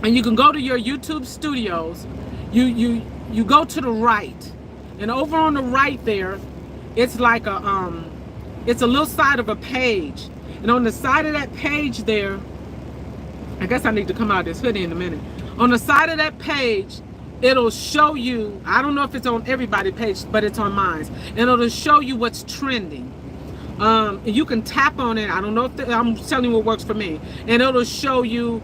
and you can go to your YouTube studios, you go to the right, and over on the right there, it's like it's a little side of a page, and on the side of that page there, I guess I need to come out of this hoodie in a minute. On the side of that page, it'll show you, I don't know if it's on everybody's page, but it's on mine, and it'll show you what's trending. And you can tap on it. I don't know if I'm telling you what works for me, and it'll show you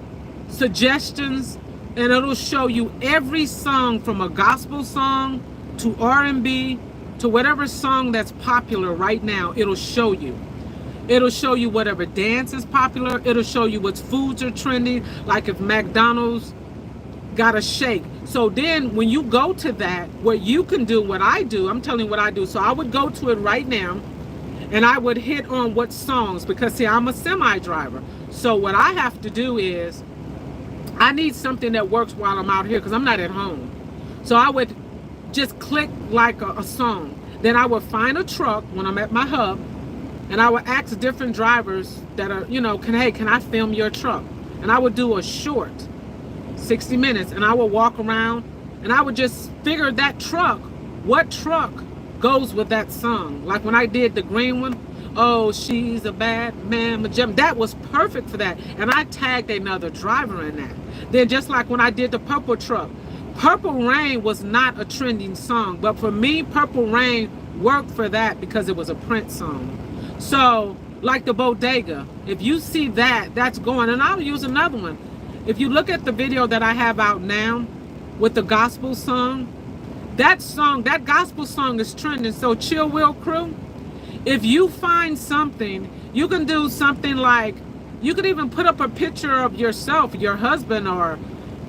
suggestions, and it'll show you every song from a gospel song to R&B to whatever song that's popular right now. It'll show you whatever dance is popular. It'll show you what foods are trending, like if McDonald's gotta shake. So then when you go to that, what you can do, what I do, I'm telling you what I do. So I would go to it right now, and I would hit on what songs, because see, I'm a semi driver. So what I have to do is, I need something that works while I'm out here, because I'm not at home. So I would just click like a song. Then I would find a truck when I'm at my hub, and I would ask different drivers that are, you know, can I film your truck? And I would do a short 60 minutes, and I would walk around, and I would just figure that truck, what truck goes with that song. Like when I did the green one, oh, she's a bad man, that was perfect for that. And I tagged another driver in that. Then just like when I did the purple truck, Purple Rain was not a trending song, but for me, Purple Rain worked for that because it was a Prince song. So like the Bodega, if you see that, that's going. And I'll use another one. If you look at the video that I have out now with the gospel song, that gospel song is trending. So Chill Will Crew, if you find something, you can do something like, you could even put up a picture of yourself, your husband, or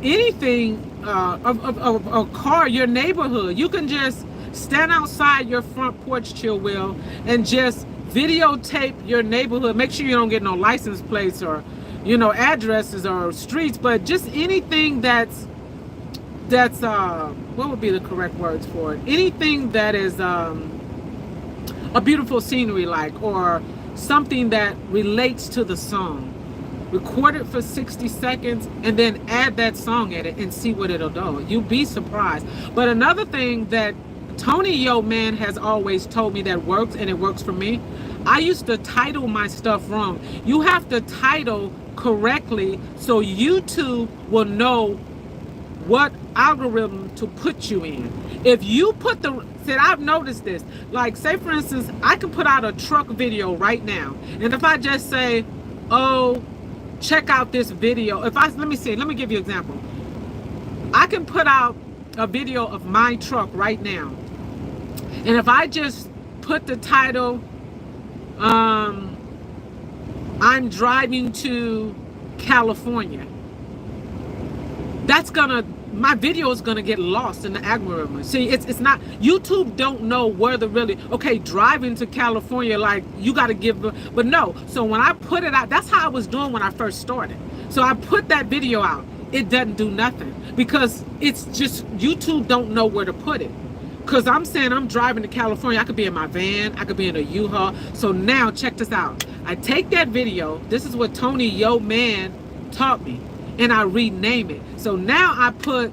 anything, of a car, your neighborhood. You can just stand outside your front porch, Chill Will, and just videotape your neighborhood. Make sure you don't get no license plates or, you know, addresses or streets, but just anything that's what would be the correct words for it? Anything that is a beautiful scenery, like, or something that relates to the song. Record it for 60 seconds and then add that song in it and see what it'll do. You'll be surprised. But another thing that Tony Yo Man has always told me that works, and it works for me, I used to title my stuff wrong. You have to title correctly so YouTube will know what algorithm to put you in. If you put I've noticed this, like, say for instance, I can put out a truck video right now, and if I just say, oh, check out this video, let me give you an example. I can put out a video of my truck right now, and if I just put the title, I'm driving to California, my video is gonna get lost in the algorithm. See, it's not, YouTube don't know where driving to California, like, you gotta but no. So when I put it out, that's how I was doing when I first started. So I put that video out, it doesn't do nothing, because it's just, YouTube don't know where to put it. Because I'm saying I'm driving to California, I could be in my van, I could be in a U-Haul. So now check this out. I take that video, this is what Tony Yo Man taught me, and I rename it. So now I put,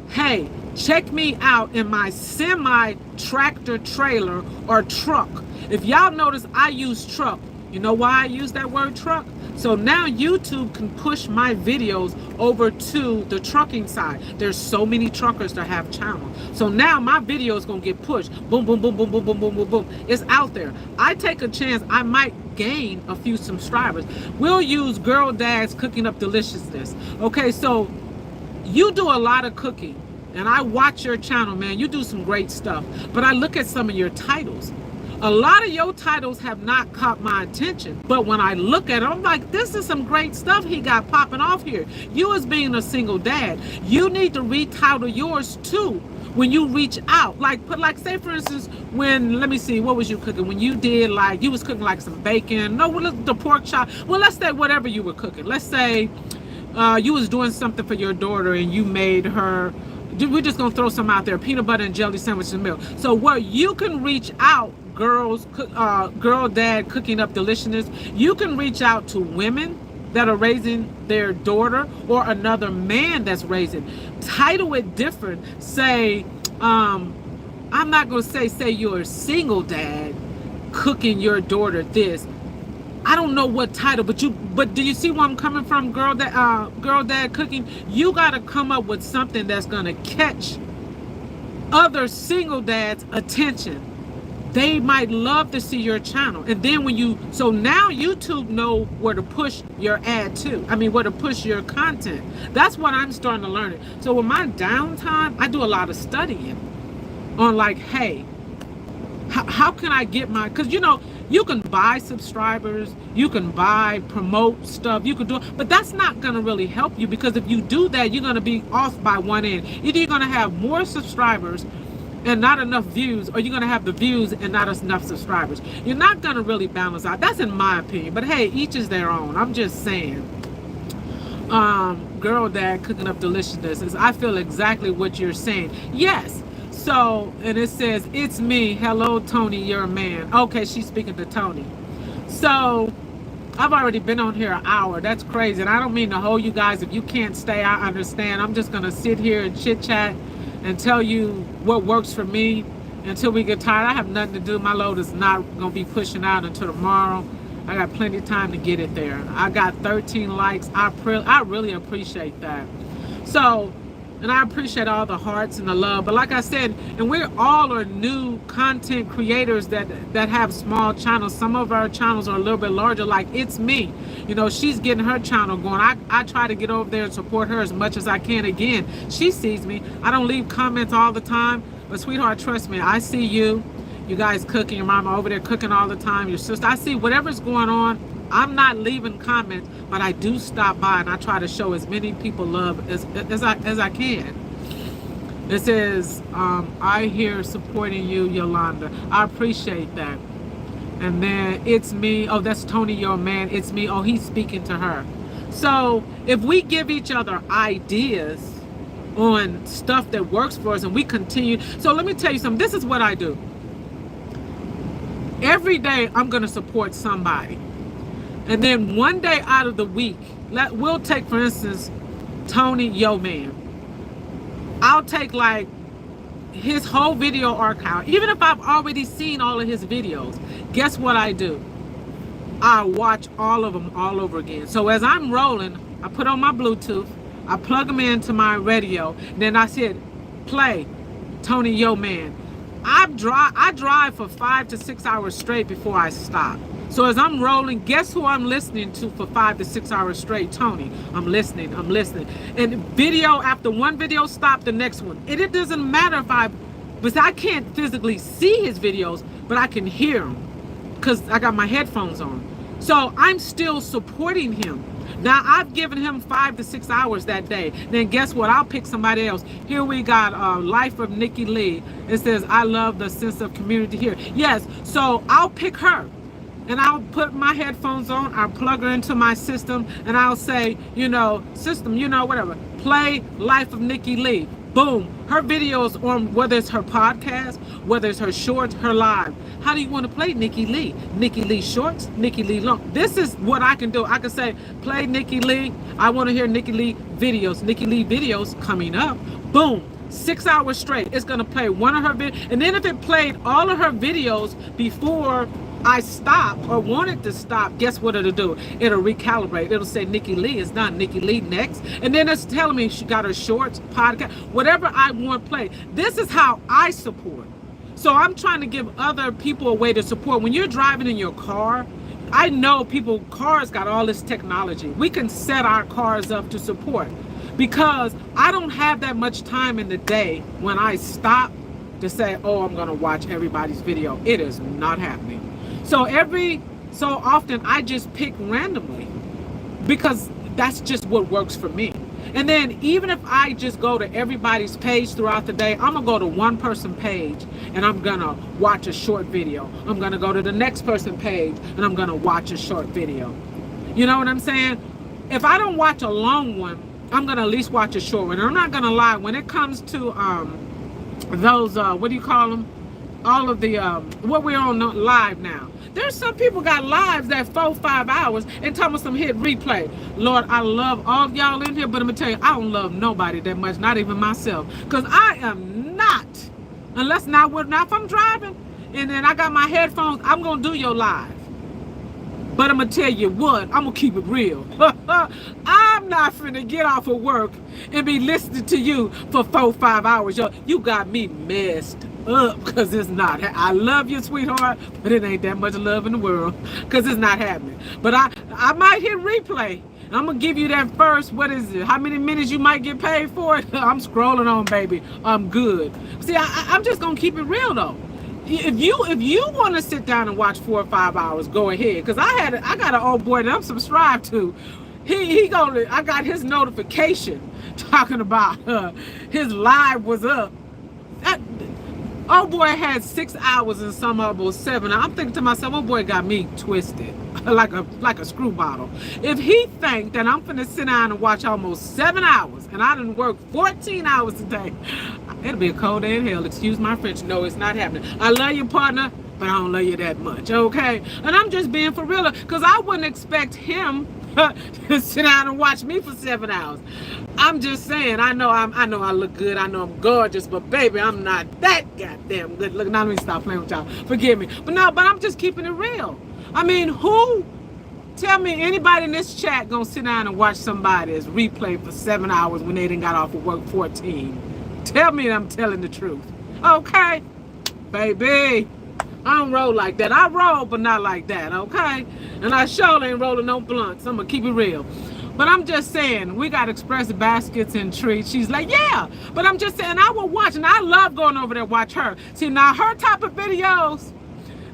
hey, check me out in my semi tractor trailer or truck. If y'all notice, I use truck. You know why I use that word truck? So now YouTube can push my videos over to the trucking side. There's so many truckers that have channels. So now my video is gonna get pushed. Boom, boom, boom, boom, boom, boom, boom, boom, boom. It's out there. I take a chance, I might gain a few subscribers. We'll use Girl Dad's Cooking Up Deliciousness. Okay, so you do a lot of cooking, and I watch your channel, man. You do some great stuff, but I look at some of your titles. A lot of your titles have not caught my attention, but when I look at it, I'm like, this is some great stuff he got popping off here. You, as being a single dad, you need to retitle yours too when you reach out. Like, say for instance, when, let me see, what was you cooking? When you did, like, you was cooking like some bacon, the pork chop. Well, let's say whatever you were cooking. Let's say you was doing something for your daughter and you made her, we're just gonna throw some out there, peanut butter and jelly sandwich and milk. So where you can reach out, Girl Dad Cooking Up Deliciousness, you can reach out to women that are raising their daughter, or another man that's raising. Title it different. Say, I'm not gonna say you're a single dad cooking your daughter this. I don't know what title, but do you see where I'm coming from? Girl Dad Cooking. You gotta come up with something that's gonna catch other single dads' attention. They might love to see your channel. And then so now YouTube know where to push your ad to. Where to push your content. That's what I'm starting to learn. So with my downtime, I do a lot of studying on, like, hey, how can I get my, because you can buy subscribers, you can buy promote stuff, you can do it, but that's not going to really help you, because if you do that, you're going to be off by one end. Either you're going to have more subscribers and not enough views, or you're going to have the views and not enough subscribers. You're not going to really balance out. That's in my opinion, but hey, each is their own. I'm just saying. Girl Dad cooking up deliciousness, I feel exactly what you're saying. Yes. So, and it says, it's me. Hello, Tony, you're a man. Okay, she's speaking to Tony. So, I've already been on here an hour. That's crazy. And I don't mean to hold you guys. If you can't stay, I understand. I'm just going to sit here and chit chat and tell you what works for me until we get tired. I have nothing to do. My load is not going to be pushing out until tomorrow. I got plenty of time to get it there. I got 13 likes. I really appreciate that. So, and I appreciate all the hearts and the love. But like I said, and we're all are new content creators that have small channels. Some of our channels are a little bit larger, like It's Me. She's getting her channel going. I try to get over there and support her as much as I can. Again, she sees me. I don't leave comments all the time, but sweetheart, trust me, I see you. You guys cooking, your mama over there cooking all the time, your sister. I see whatever's going on. I'm not leaving comments, but I do stop by and I try to show as many people love as I can. It says, I hear supporting you, Yolanda. I appreciate that. And then It's Me. Oh, that's Tony, your man. It's me. Oh, he's speaking to her. So if we give each other ideas on stuff that works for us and we continue. So let me tell you something. This is what I do. Every day I'm going to support somebody. And then one day out of the week, we'll take, for instance, Tony Yo Man. I'll take like his whole video archive. Even if I've already seen all of his videos, guess what I do? I watch all of them all over again. So as I'm rolling, I put on my Bluetooth, I plug them into my radio, then I said, play Tony Yo Man. I drive for 5 to 6 hours straight before I stop. So as I'm rolling, guess who I'm listening to for 5 to 6 hours straight? Tony. I'm listening. And video after one video, stop the next one. And it doesn't matter because I can't physically see his videos, but I can hear them because I got my headphones on. So I'm still supporting him. Now I've given him 5 to 6 hours that day. Then guess what? I'll pick somebody else. Here we got Life of Nikki Lee. It says, I love the sense of community here. Yes, so I'll pick her. And I'll put my headphones on, I'll plug her into my system, and I'll say, system, whatever, play Life of Nikki Lee. Boom. Her videos on, whether it's her podcast, whether it's her shorts, her live. How do you want to play Nikki Lee? Nikki Lee shorts, Nikki Lee long. This is what I can do. I can say, play Nikki Lee. I want to hear Nikki Lee videos. Nikki Lee videos coming up. Boom. 6 hours straight. It's going to play one of her videos. And then if it played all of her videos before I stop or wanted to stop, guess what it'll do? It'll recalibrate. It'll say Nikki Lee is not Nikki Lee next. And then it's telling me she got her shorts, podcast, whatever I want play. This is how I support. So I'm trying to give other people a way to support. When you're driving in your car, I know cars got all this technology. We can set our cars up to support because I don't have that much time in the day when I stop to say, oh, I'm going to watch everybody's video. It is not happening. So so often I just pick randomly because that's just what works for me. And then even if I just go to everybody's page throughout the day, I'm going to go to one person page and I'm going to watch a short video. I'm going to go to the next person page and I'm going to watch a short video. You know what I'm saying? If I don't watch a long one, I'm going to at least watch a short one. And I'm not going to lie, when it comes to those, what do you call them? All of the, what we're on live now. There's some people got lives that 4-5 hours and talking about some hit replay. Lord, I love all of y'all in here, but I'm going to tell you, I don't love nobody that much, not even myself. Because I am not, unless now if I'm driving and then I got my headphones, I'm going to do your live. But I'm going to tell you what, I'm going to keep it real. I'm not finna get off of work and be listening to you for 4-5 hours. Yo, you got me messed up because it's not. I love you, sweetheart, but it ain't that much love in the world because it's not happening. But I might hit replay. I'm going to give you that first, what is it? How many minutes you might get paid for it? I'm scrolling on, baby. I'm good. See, I'm just going to keep it real, though. if you want to sit down and watch 4 or 5 hours, go ahead. Cause I got an old boy that I'm subscribed to. I got his notification talking about his live was up. That old boy had 6 hours and some almost 7. I'm thinking to myself, old boy got me twisted like a screw bottle. If he think that I'm finna sit down and watch almost 7 hours and I done work 14 hours a day, it'll be a cold day in hell. Excuse my French. No, it's not happening. I love you, partner, but I don't love you that much, okay? And I'm just being for real, because I wouldn't expect him to sit down and watch me for 7 hours. I'm just saying, I know I look good, I know I'm gorgeous, but baby, I'm not that goddamn good. Look, now let me stop playing with y'all. Forgive me. But I'm just keeping it real. I mean, tell me anybody in this chat gonna sit down and watch somebody's replay for 7 hours when they done got off of work 14? Tell me I'm telling the truth. Okay? Baby, I don't roll like that. I roll, but not like that, okay? And I sure ain't rolling no blunts. I'm gonna keep it real. But I'm just saying, we got express baskets and treats. She's like, yeah. But I'm just saying, I will watch, and I love going over there and watch her. See, now her type of videos,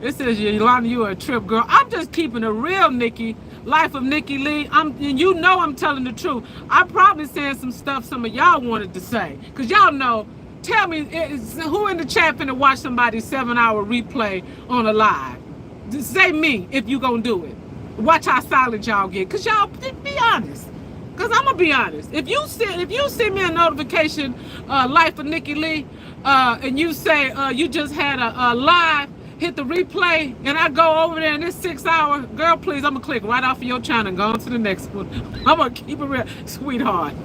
it says, Yolanda, you are a trip girl. I'm just keeping it real, Nikki. Life of Nikki Lee. And you know I'm telling the truth. I'm probably saying some stuff some of y'all wanted to say. Because y'all know, tell me, who in the chat finna watch somebody's 7-hour replay on a live? Just say me if you gonna do it. Watch how silent y'all get. Because y'all, be honest. Because I'm going to be honest. If you send me a notification, Life of Nikki Lee, and you say you just had a live, hit the replay, and I go over there and it's 6 hours, girl, please, I'm going to click right off of your channel and go on to the next one. I'm going to keep it real. Sweetheart,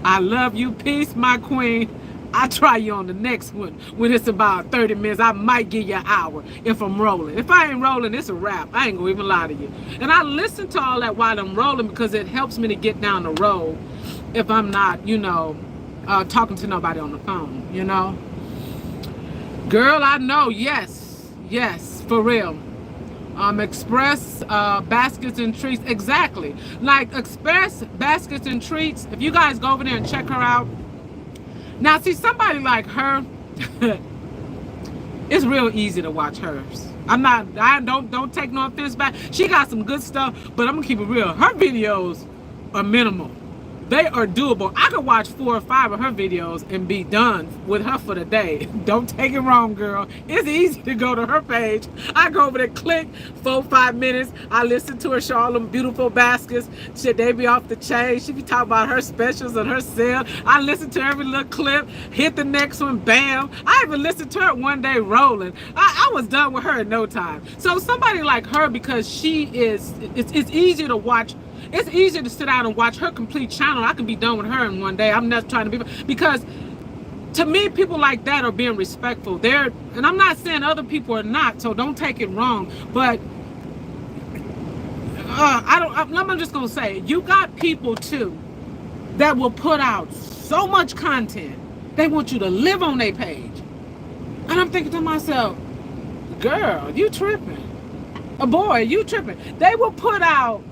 I love you. Peace, my queen. I'll try you on the next one when it's about 30 minutes. I might give you an hour if I'm rolling. If I ain't rolling, it's a wrap. I ain't gonna even lie to you. And I listen to all that while I'm rolling because it helps me to get down the road if I'm not, talking to nobody on the phone, Girl, I know, yes, for real. Express baskets and treats, exactly. Like Express baskets and treats, if you guys go over there and check her out. Now, see, somebody like her, it's real easy to watch hers. Don't take no offense back. She got some good stuff, but I'm gonna keep it real. Her videos are minimal. They are doable. I could watch 4 or 5 of her videos and be done with her for the day. Don't take it wrong, girl. It's easy to go to her page. I go over there, click, 4 5 minutes. I listen to her show all them beautiful baskets. Shit, they be off the chain. She be talking about her specials and her sale. I listen to every little clip, hit the next one, bam. I even listened to her one day rolling. I was done with her in no time. So somebody like her, because it's easier to watch. It's easier to sit down and watch her complete channel. I can be done with her in one day. I'm not trying to be, because to me, people like that are being respectful. And I'm not saying other people are not, so don't take it wrong. But I'm just gonna say, you got people too that will put out so much content. They want you to live on their page, and I'm thinking to myself, girl, you tripping? Boy, you tripping? They will put out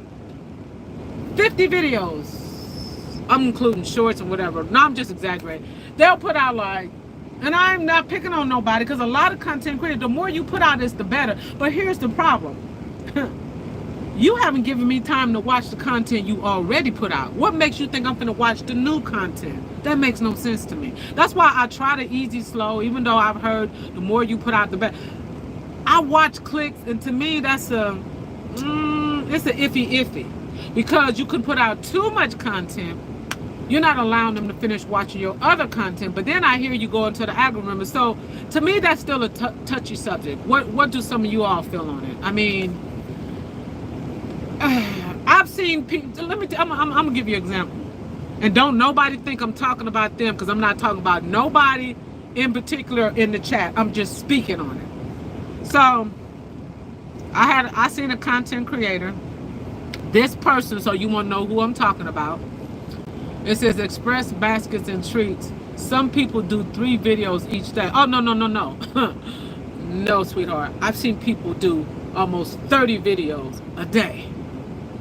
50 videos. I'm including shorts and whatever. No, I'm just exaggerating. They'll put out and I'm not picking on nobody, because a lot of content creators, the more you put out is the better. But here's the problem. You haven't given me time to watch the content you already put out. What makes you think I'm gonna watch the new content? That makes no sense to me. That's why I try to easy slow, even though I've heard the more you put out the better. I watch clicks, and to me that's it's an iffy. Because you could put out too much content, you're not allowing them to finish watching your other content. But then I hear you go into the algorithm. So to me, that's still a touchy subject. What do some of you all feel on it? I mean, I've seen people. I'm gonna give you an example, and don't nobody think I'm talking about them, because I'm not talking about nobody in particular in the chat. I'm just speaking on it. So I seen a content creator. This person, so you want to know who I'm talking about. It says Express baskets and treats. Some people do 3 videos each day. Oh, no. No, sweetheart. I've seen people do almost 30 videos a day.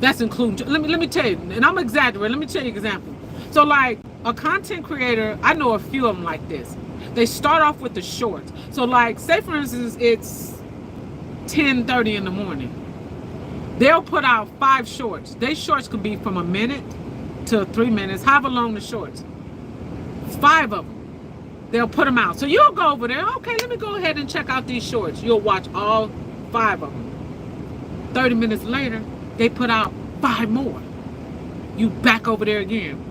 That's including, let me tell you, and I'm exaggerating. Let me tell you an example. So like a content creator, I know a few of them like this. They start off with the shorts. So like, say for instance, it's 10:30 in the morning. They'll put out 5 shorts. They shorts could be from a minute to 3 minutes, however long the shorts. 5 of them. They'll put them out. So you'll go over there, okay, let me go ahead and check out these shorts. You'll watch all 5 of them. 30 minutes later, they put out 5 more. You back over there again.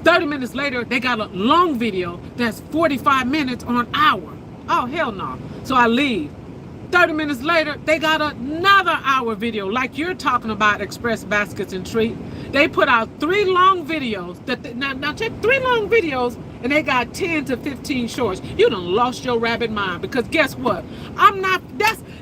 30 minutes later, they got a long video that's 45 minutes or an hour. Oh, hell no. So I leave. 30 minutes later, they got another hour video, like you're talking about, Express Baskets and Treat. They put out 3 long videos. Now check 3 long videos, and they got 10 to 15 shorts. You done lost your rabbit mind, because guess what?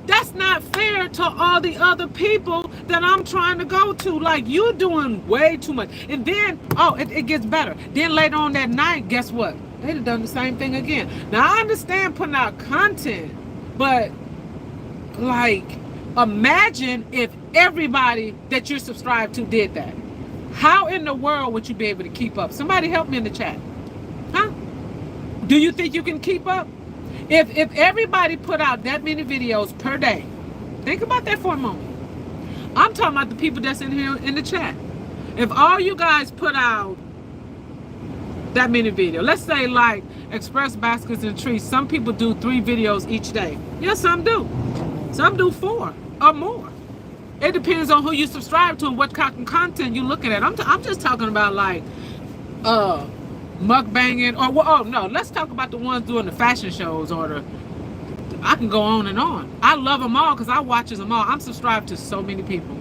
That's not fair to all the other people that I'm trying to go to. Like, you're doing way too much. And then, it gets better. Then later on that night, guess what? They'd have done the same thing again. Now, I understand putting out content, but like, imagine if everybody that you're subscribed to did that. How in the world would you be able to keep up? Somebody help me in the chat. Huh? Do you think you can keep up? If everybody put out that many videos per day, think about that for a moment. I'm talking about the people that's in here in the chat. If all you guys put out that many videos, let's say like Express Baskets and Trees, some people do 3 videos each day. Yeah, some do. Some do 4 or more. It depends on who you subscribe to and what kind of content you're looking at. I'm just talking about like mukbanging, or no, let's talk about the ones doing the fashion shows, or I can go on and on. I love them all because I watch them all. I'm subscribed to so many people.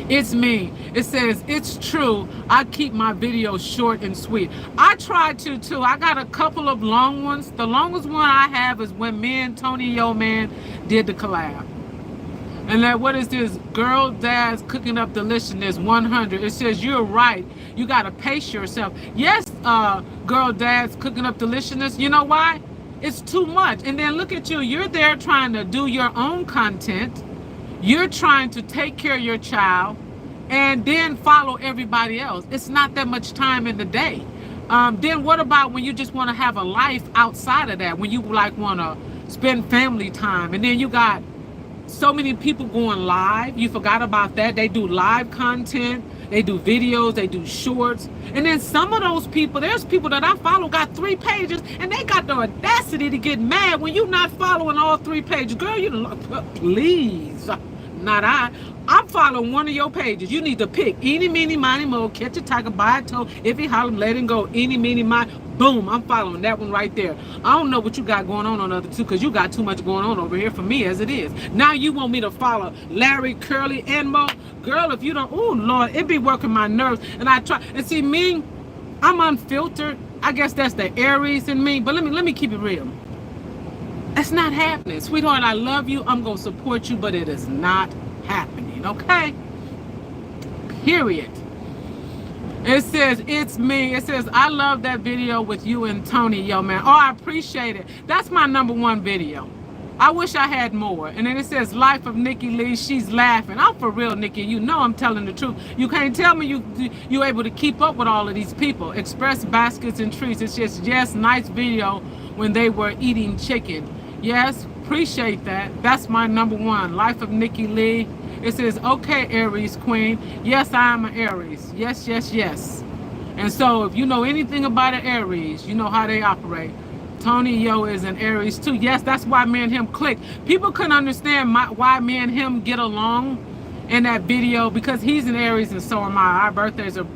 It's me. It says, it's true, I keep my videos short and sweet. I try to too. I got a couple of long ones. The longest one I have is when me and Tony Yo Man did the collab. And that, what is this? Girl Dad's Cooking Up Deliciousness 100. It says, you're right. You got to pace yourself. Yes, Girl Dad's Cooking Up Deliciousness. You know why? It's too much. And then look at you. You're there trying to do your own content. You're trying to take care of your child and then follow everybody else. It's not that much time in the day. Then what about when you just want to have a life outside of that? When you like want to spend family time, and then you got so many people going live. You forgot about that. They do live content, they do videos, they do shorts. And then some of those people, there's people that I follow got 3 pages, and they got the audacity to get mad when you're not following all 3 pages. Girl, you please, not I. I'm following one of your pages. You need to pick eeny, meeny, miny, mo, catch a tiger, buy a toe, if he holler, let him go, eeny, meeny, miny. Boom, I'm following that one right there. I don't know what you got going on the other 2, because you got too much going on over here for me as it is. Now you want me to follow Larry, Curly, and Mo? Girl, if you don't, oh Lord, it be working my nerves. And I try, and see me, I'm unfiltered. I guess that's the Aries in me, but let me keep it real. That's not happening. Sweetheart, I love you. I'm going to support you, but it is not happening, okay? Period. It says, it's me. It says, I love that video with you and Tony, yo, man. Oh, I appreciate it. That's my #1 video. I wish I had more. And then it says, Life of Nikki Lee. She's laughing. I'm for real, Nikki. You know I'm telling the truth. You can't tell me you able to keep up with all of these people. Express Baskets and Trees. It's just, yes, nice video when they were eating chicken. Yes, appreciate that. That's my #1. Life of Nikki Lee. It says, okay, Aries Queen. Yes, I am an Aries. Yes, yes, yes. And so if you know anything about an Aries, you know how they operate. Tony Yo is an Aries too. Yes, that's why me and him click. People couldn't understand why me and him get along in that video, because he's an Aries and so am I. Our birthdays are,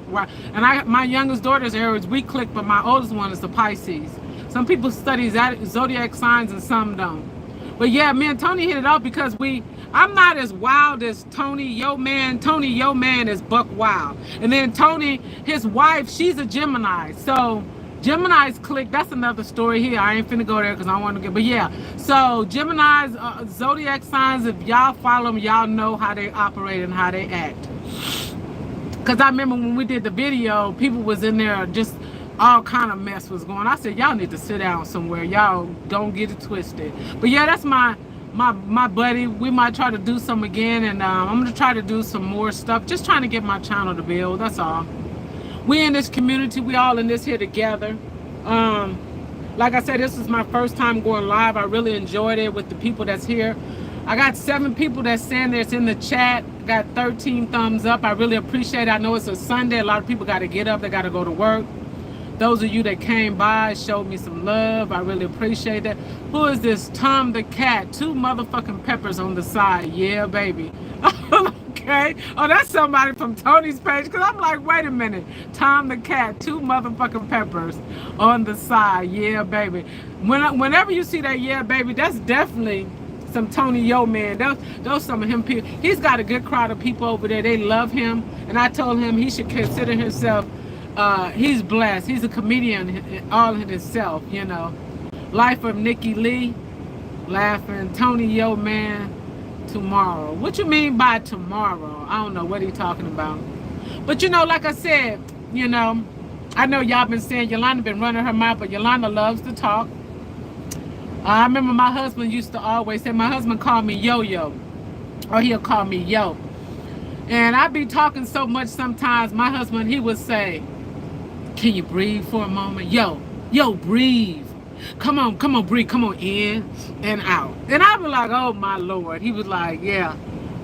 and my youngest daughter's Aries. We click, but my oldest one is the Pisces. Some people study zodiac signs and some don't. But yeah, me and Tony hit it off because I'm not as wild as Tony Yo Man. Tony Yo Man is buck wild. And then Tony, his wife, she's a Gemini. So Gemini's click, that's another story here. I ain't finna go there because I want to get, but yeah. So Gemini's zodiac signs, if y'all follow them, y'all know how they operate and how they act. Because I remember when we did the video, people was in there just all kind of mess was going on. I said, y'all need to sit down somewhere. Y'all don't get it twisted. But yeah, that's my buddy. We might try to do some again, and I'm gonna try to do some more stuff, just trying to get my channel to build. That's all. We in this community, we all in this here together. Like I said, this is my first time going live. I really enjoyed it with the people that's here. I got 7 people that's saying there's in the chat. Got 13 thumbs up. I really appreciate it. I know it's a Sunday. A lot of people got to get up. They got to go to work. Those of you that came by, showed me some love. I really appreciate that. Who is this? Tom the Cat. 2 motherfucking peppers on the side. Yeah, baby. Okay. Oh, that's somebody from Tony's page. Because I'm like, wait a minute. Tom the Cat. 2 motherfucking peppers on the side. Yeah, baby. Whenever you see that, yeah, baby, that's definitely some Tony Yo, man. Those some of him people. He's got a good crowd of people over there. They love him. And I told him he should consider himself, he's blessed. He's a comedian all in himself, you know. Life of Nikki Lee. Laughing. Tony Yo, man. Tomorrow. What you mean by tomorrow? I don't know what he's talking about. But you know, like I said, you know, I know y'all been saying Yolanda been running her mouth, but Yolanda loves to talk. I remember my husband used to always say, my husband called me Yo-Yo, or he'll call me Yo. And I'd be talking so much sometimes, my husband, he would say, can you breathe for a moment? Yo, breathe. Come on, breathe. Come on, in and out. And I'd be like, oh, my Lord. He was like, yeah.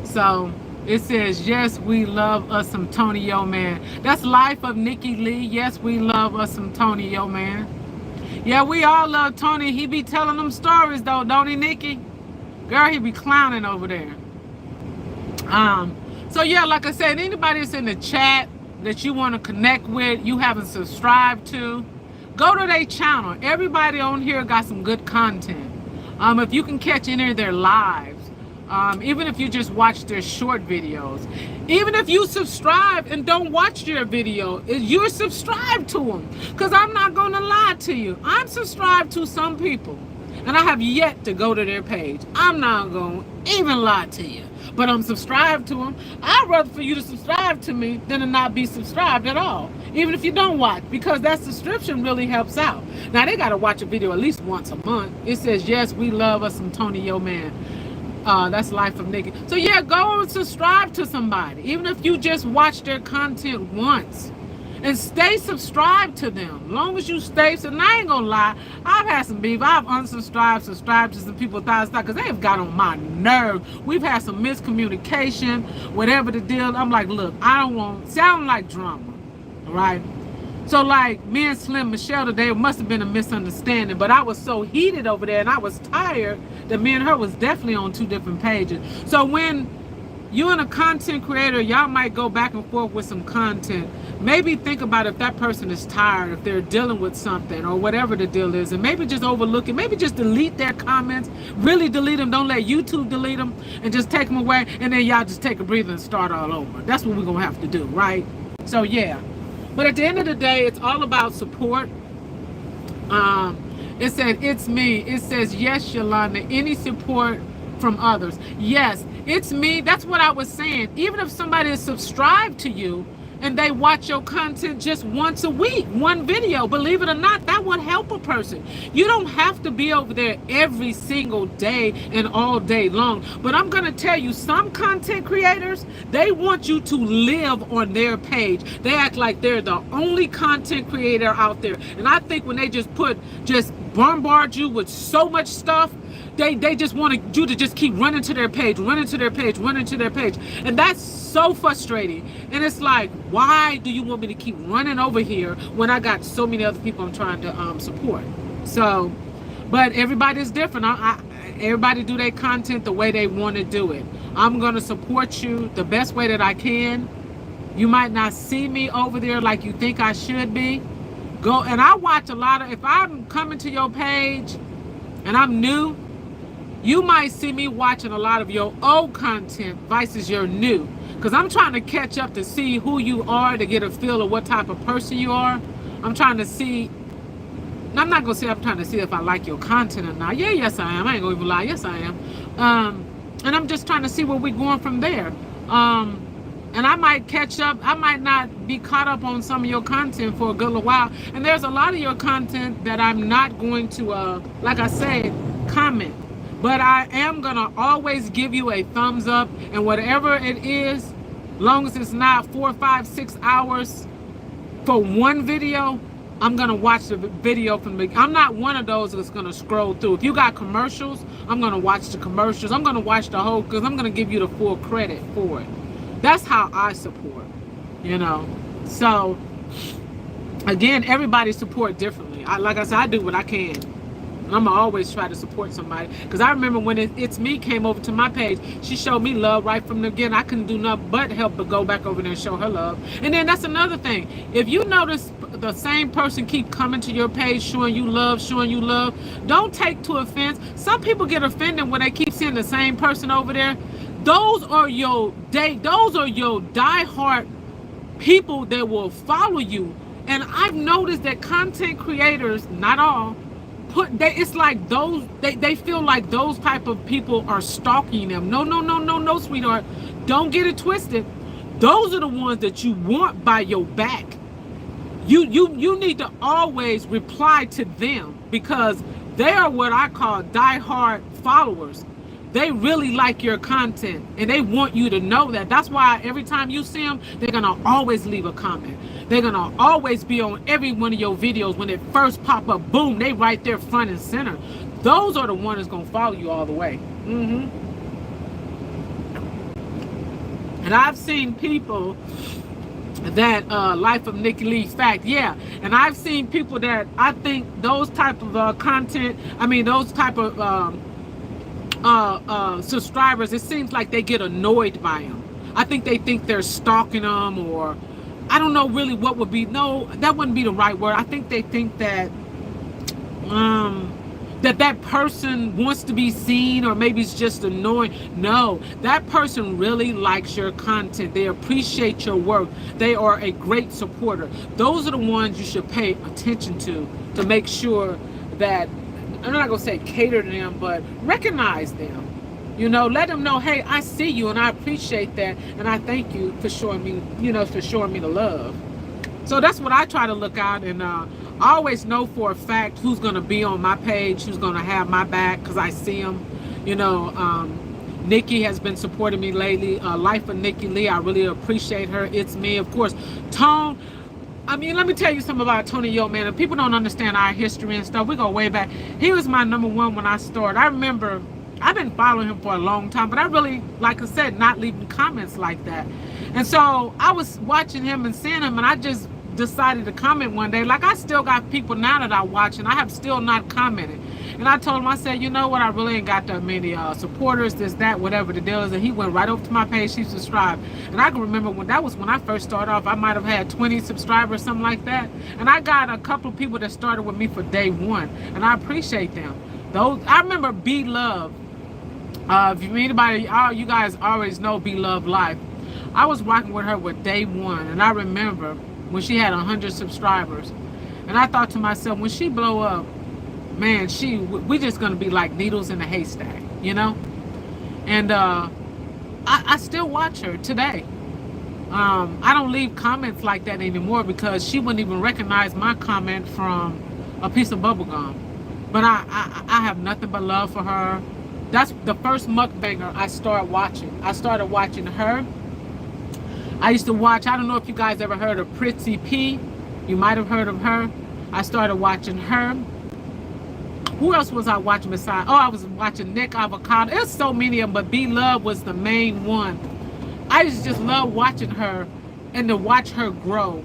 So it says, yes, we love us some Tony Yo, man. That's Life of Nikki Lee. Yes, we love us some Tony Yo, man. Yeah, we all love Tony. He be telling them stories, though, don't he, Nikki? Girl, he be clowning over there. So, yeah, like I said, anybody that's in the chat that you want to connect with, you haven't subscribed to, go to their channel. Everybody on here got some good content. If you can catch any of their lives, even if you just watch their short videos, even if you subscribe and don't watch their video, you're subscribed to them. Because I'm not going to lie to you. I'm subscribed to some people, and I have yet to go to their page. I'm not going to even lie to you. But I'm subscribed to them. I'd rather for you to subscribe to me than to not be subscribed at all. Even if you don't watch, because that subscription really helps out. Now, they got to watch a video at least once a month. It says, yes, we love us some Tony Yo, man. That's Life of Nikki. So, yeah, go and subscribe to somebody. Even if you just watch their content once. And stay subscribed to them. Long as you stay. So, and I ain't going to lie. I've had some beef. I've unsubscribed, subscribed to some people because they have got on my nerve. We've had some miscommunication, whatever the deal. I'm like, look, I don't like drama. Right? So, like, me and Slim Michelle today, it must have been a misunderstanding. But I was so heated over there and I was tired that me and her was definitely on 2 different pages. So, when you and a content creator, y'all might go back and forth with some content. Maybe think about if that person is tired, if they're dealing with something or whatever the deal is, and maybe just overlook it. Maybe just delete their comments, really delete them. Don't let YouTube delete them and just take them away. And then y'all just take a breather and start all over. That's what we're going to have to do, right? So, yeah. But at the end of the day, it's all about support. It said, it's me. It says, yes, Yolanda, any support from others. Yes, it's me. That's what I was saying. Even if somebody is subscribed to you and they watch your content just once a week, one video, believe it or not, that would help a person. You don't have to be over there every single day and all day long. But I'm going to tell you, some content creators, they want you to live on their page. They act like they're the only content creator out there. And I think when they just bombard you with so much stuff, they just want you to just keep running to their page. And that's so frustrating. And it's like, why do you want me to keep running over here when I got so many other people I'm trying to support? So, but everybody's different. Everybody do their content the way they want to do it. I'm going to support you the best way that I can. You might not see me over there like you think I should be. Go, and I watch a lot of, if I'm coming to your page and I'm new, you might see me watching a lot of your old content versus your new. Because I'm trying to catch up to see who you are, to get a feel of what type of person you are. I'm trying to see, I'm not going to say I'm trying to see if I like your content or not. Yeah, yes I am. I ain't going to even lie. Yes I am. And I'm just trying to see where we're going from there. And I might catch up. I might not be caught up on some of your content for a good little while. And there's a lot of your content that I'm not going to, like I said, comment. But I am going to always give you a thumbs up. And whatever it is, long as it's not 4, 5, 6 hours for one video, I'm gonna watch the video from the. I'm not one of those that's gonna scroll through. If you got commercials, I'm gonna watch the commercials. I'm gonna watch the whole, because I'm gonna give you the full credit for it. That's how I support, you know. So again, everybody support differently. Like I said, I do what I can. And I'm gonna always try to support somebody, because I remember when It's Me came over to my page, she showed me love right from the beginning. I couldn't do nothing but help but go back over there and show her love. And then that's another thing. If you notice the same person keep coming to your page showing you love, don't take to offense. Some people get offended when they keep seeing the same person over there. Those are your diehard people that will follow you. And I've noticed that content creators, not all, it's like they feel like those type of people are stalking them. No, sweetheart, don't get it twisted. Those are the ones that you want by your back. You need to always reply to them, because they are what I call diehard followers. They really like your content, and they want you to know that. That's why every time you see them, they're gonna always leave a comment. They're gonna always be on every one of your videos. When it first pop up, boom, they right there front and center. Those are the ones that's gonna follow you all the way. And I've seen people that Life of Nikki Lee fact, yeah. And I've seen people that I think those type of content, those type of subscribers, it seems like they get annoyed by them. I think they think they're stalking them, or I don't know really what would be. No, that wouldn't be the right word. I think they think that that person wants to be seen, or maybe it's just annoying. No, that person really likes your content. They appreciate your work. They are a great supporter. Those are the ones you should pay attention to make sure that, I'm not gonna say cater to them, but recognize them. Let them know, hey, I see you and I appreciate that, and I thank you for showing me, the love. So that's what I try to look out, and I always know for a fact who's gonna be on my page, who's gonna have my back, because I see them. Nikki has been supporting me lately. Life of Nikki Lee, I really appreciate her. It's Me, of course. Tone. Let me tell you something about Tony Yo, man. If people don't understand our history and stuff, we go way back. He was my number one when I started. I remember, I've been following him for a long time, but I really, like I said, not leaving comments like that. And so I was watching him and seeing him, and I just decided to comment one day. Like, I still got people now that I watch, and I have still not commented. And I told him, I said, you know what, I really ain't got that many supporters, this, that, whatever the deal is. And he went right over to my page, he subscribed. And I can remember when I first started off, I might have had 20 subscribers, something like that. And I got a couple of people that started with me for day one, and I appreciate them. I remember B Love. If anybody, you guys always know B Love Life. I was working with her with day one, and I remember when she had 100 subscribers. And I thought to myself, when she blow up, man, we just gonna be like needles in a haystack, And I still watch her today. I don't leave comments like that anymore, because she wouldn't even recognize my comment from a piece of bubble gum. But I have nothing but love for her. That's the first mukbanger I started watching. I started watching her. I used to watch, I don't know if you guys ever heard of Pritzy P. You might have heard of her. I started watching her. Who else was I watching besides? Oh, I was watching Nick Avocado. There's so many of them, but B Love was the main one. I used to just love watching her and to watch her grow.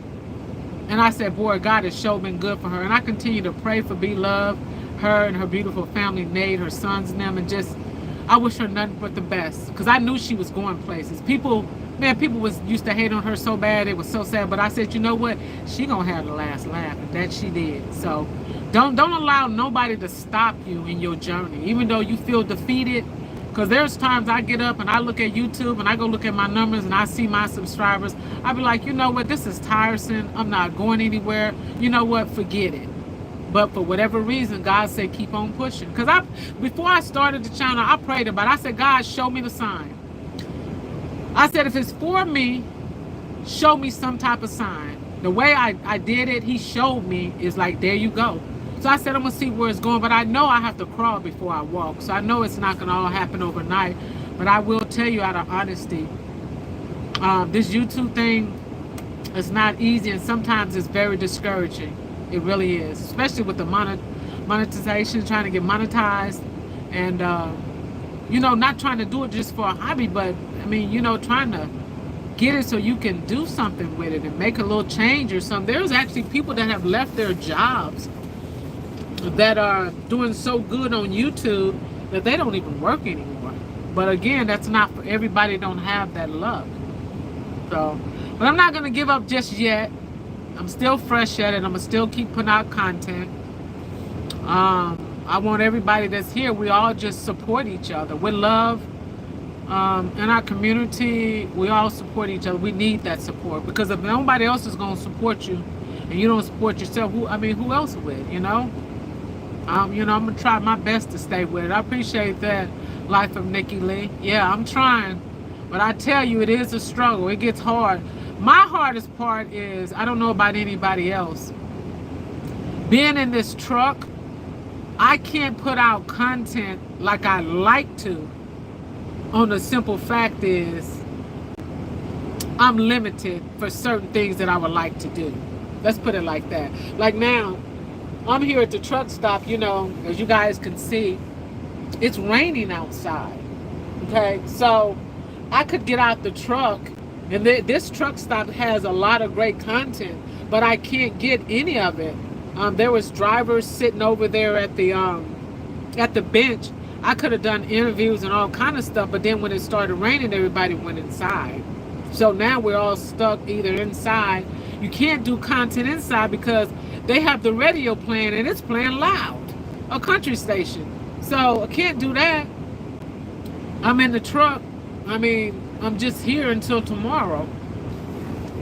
And I said, boy, God has sure been good for her. And I continue to pray for B Love, her and her beautiful family, Nate, her sons and them, and just, I wish her nothing but the best, because I knew she was going places. People used to hate on her so bad, it was so sad, but I said, you know what, she gonna have the last laugh, and that she did. So don't allow nobody to stop you in your journey, even though you feel defeated, because there's times I get up and I look at YouTube and I go look at my numbers and I see my subscribers. I be like, you know what, this is tiresome, I'm not going anywhere, you know what, forget it. But for whatever reason, God said, keep on pushing. Because before I started the channel, I prayed about it. I said, God, show me the sign. I said, if it's for me, show me some type of sign. The way I did it, he showed me, is like, there you go. So I said, I'm going to see where it's going. But I know I have to crawl before I walk. So I know it's not going to all happen overnight. But I will tell you out of honesty, this YouTube thing is not easy. And sometimes it's very discouraging. It really is, especially with the monetization, trying to get monetized, and not trying to do it just for a hobby, but I mean, trying to get it so you can do something with it and make a little change or something. There's actually people that have left their jobs that are doing so good on YouTube that they don't even work anymore. But again, that's not for everybody. Don't have that luck. So, but I'm not gonna give up just yet. I'm still fresh at it. I'm gonna still keep putting out content. I want everybody that's here, we all just support each other with love. In our community, we all support each other. We need that support, because if nobody else is going to support you and you don't support yourself, who else would, I'm going to try my best to stay with it. I appreciate that, Life of Nikki Lee. Yeah, I'm trying, but I tell you, it is a struggle. It gets hard. My hardest part is, I don't know about anybody else, being in this truck, I can't put out content like I like to. On the simple fact is, I'm limited for certain things that I would like to do. Let's put it like that. Like now, I'm here at the truck stop, as you guys can see, it's raining outside. Okay, so I could get out the truck, and this truck stop has a lot of great content, but I can't get any of it. There was drivers sitting over there at the bench. I could have done interviews and all kind of stuff, but then when it started raining, everybody went inside. So now we're all stuck either inside. You can't do content inside because they have the radio playing and it's playing loud, a country station. So I can't do that. I'm in the truck. I'm just here until tomorrow.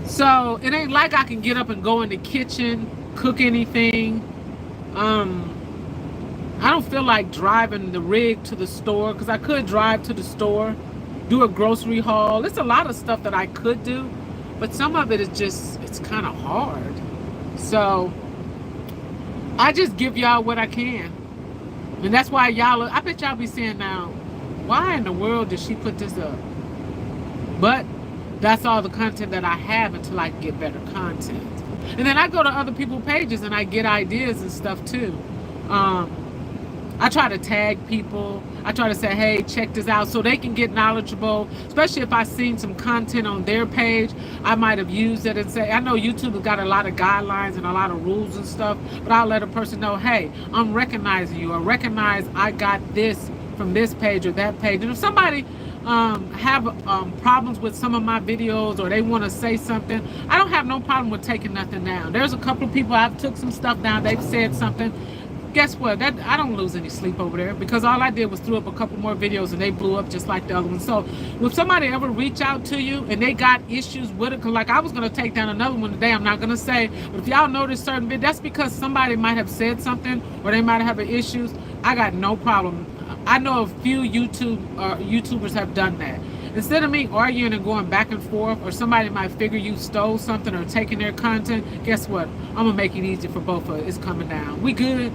So it ain't like I can get up and go in the kitchen, cook anything. I don't feel like driving the rig to the store, because I could drive to the store, do a grocery haul. It's a lot of stuff that I could do, but some of it is just, it's kind of hard. So I just give y'all what I can. And that's why y'all, I bet y'all be saying now, why in the world did she put this up? But that's all the content that I have until I can get better content. And then I go to other people's pages and I get ideas and stuff too. I try to tag people. I try to say, hey, check this out, so they can get knowledgeable, especially if I've seen some content on their page. I might have used it and say, I know YouTube has got a lot of guidelines and a lot of rules and stuff, but I'll let a person know, hey, I'm recognizing you, or recognize I got this from this page or that page. And if somebody have problems with some of my videos, or they want to say something, I don't have no problem with taking nothing down. There's a couple of people I've took some stuff down, they've said something. Guess what? That I don't lose any sleep over there, because all I did was threw up a couple more videos and they blew up just like the other ones. So if somebody ever reach out to you and they got issues with it, cause like I was gonna take down another one today, I'm not gonna say, but if y'all notice certain videos, that's because somebody might have said something or they might have issues. I got no problem. I know a few YouTubers have done that. Instead of me arguing and going back and forth, or somebody might figure you stole something or taking their content, guess what? I'm gonna make it easy for both of us. It's coming down. We good,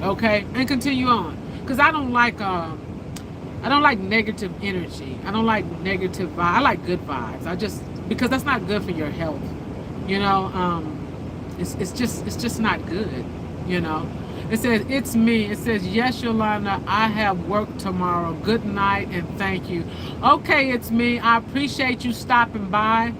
okay? And continue on. Cause I don't like negative energy. I don't like negative vibes. I like good vibes. Because that's not good for your health. It's just not good, It says, it's me. It says, yes, Yolanda, I have work tomorrow. Good night and thank you. Okay, it's me. I appreciate you stopping by.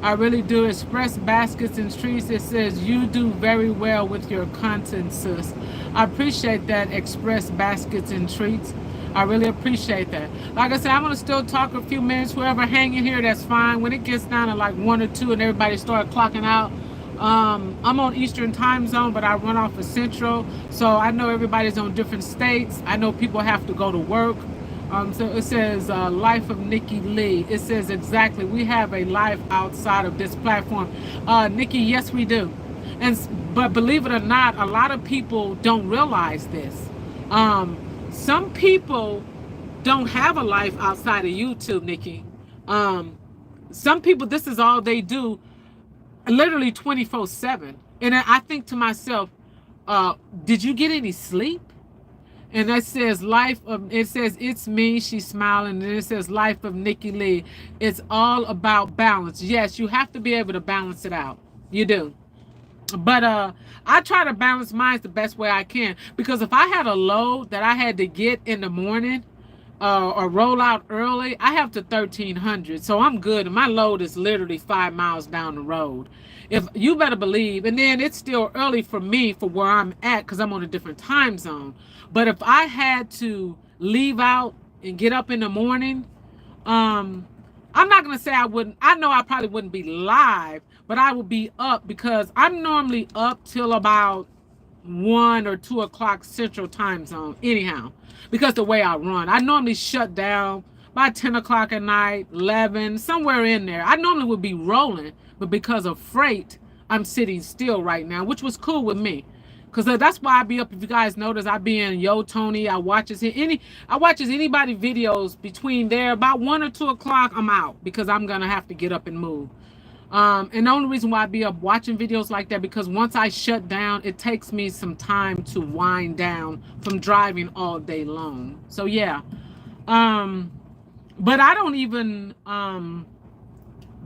I really do. Express Baskets and Treats. It says, you do very well with your content, sis. I appreciate that, Express Baskets and Treats. I really appreciate that. Like I said, I'm going to still talk a few minutes. Whoever hanging here, that's fine. When it gets down to like 1 or 2 and everybody start clocking out, I'm on Eastern time zone, but I run off of Central, so I know everybody's on different states. I know people have to go to work. So it says Life of Nikki Lee. It says exactly, we have a life outside of this platform. Nikki, yes we do. But believe it or not, a lot of people don't realize this. Some people don't have a life outside of YouTube, Nikki. Some people, this is all they do, literally 24/7. And I think to myself, did you get any sleep? And that says it says, it's me, she's smiling, and it says Life of Nikki Lee. It's all about balance. Yes, you have to be able to balance it out. You do. But I try to balance mine the best way I can, because if I had a load that I had to get in the morning or roll out early, I have to 1300, so I'm good, and my load is literally 5 miles down the road. If you better believe, and then it's still early for me for where I'm at because I'm on a different time zone. But if I had to leave out and get up in the morning, um I'm not gonna say I wouldn't. I know I probably wouldn't be live, but I would be up because I'm normally up till about 1 or 2 o'clock Central Time Zone. Anyhow, because the way I run, I normally shut down by 10 o'clock at night, 11, somewhere in there. I normally would be rolling, but because of freight, I'm sitting still right now, which was cool with me. Cause that's why I be up. If you guys notice, I be in Yo Tony. I watches anybody videos between there about 1 or 2 o'clock. I'm out because I'm gonna have to get up and move. And the only reason why I be up watching videos like that, because once I shut down, it takes me some time to wind down from driving all day long. So yeah, but I don't even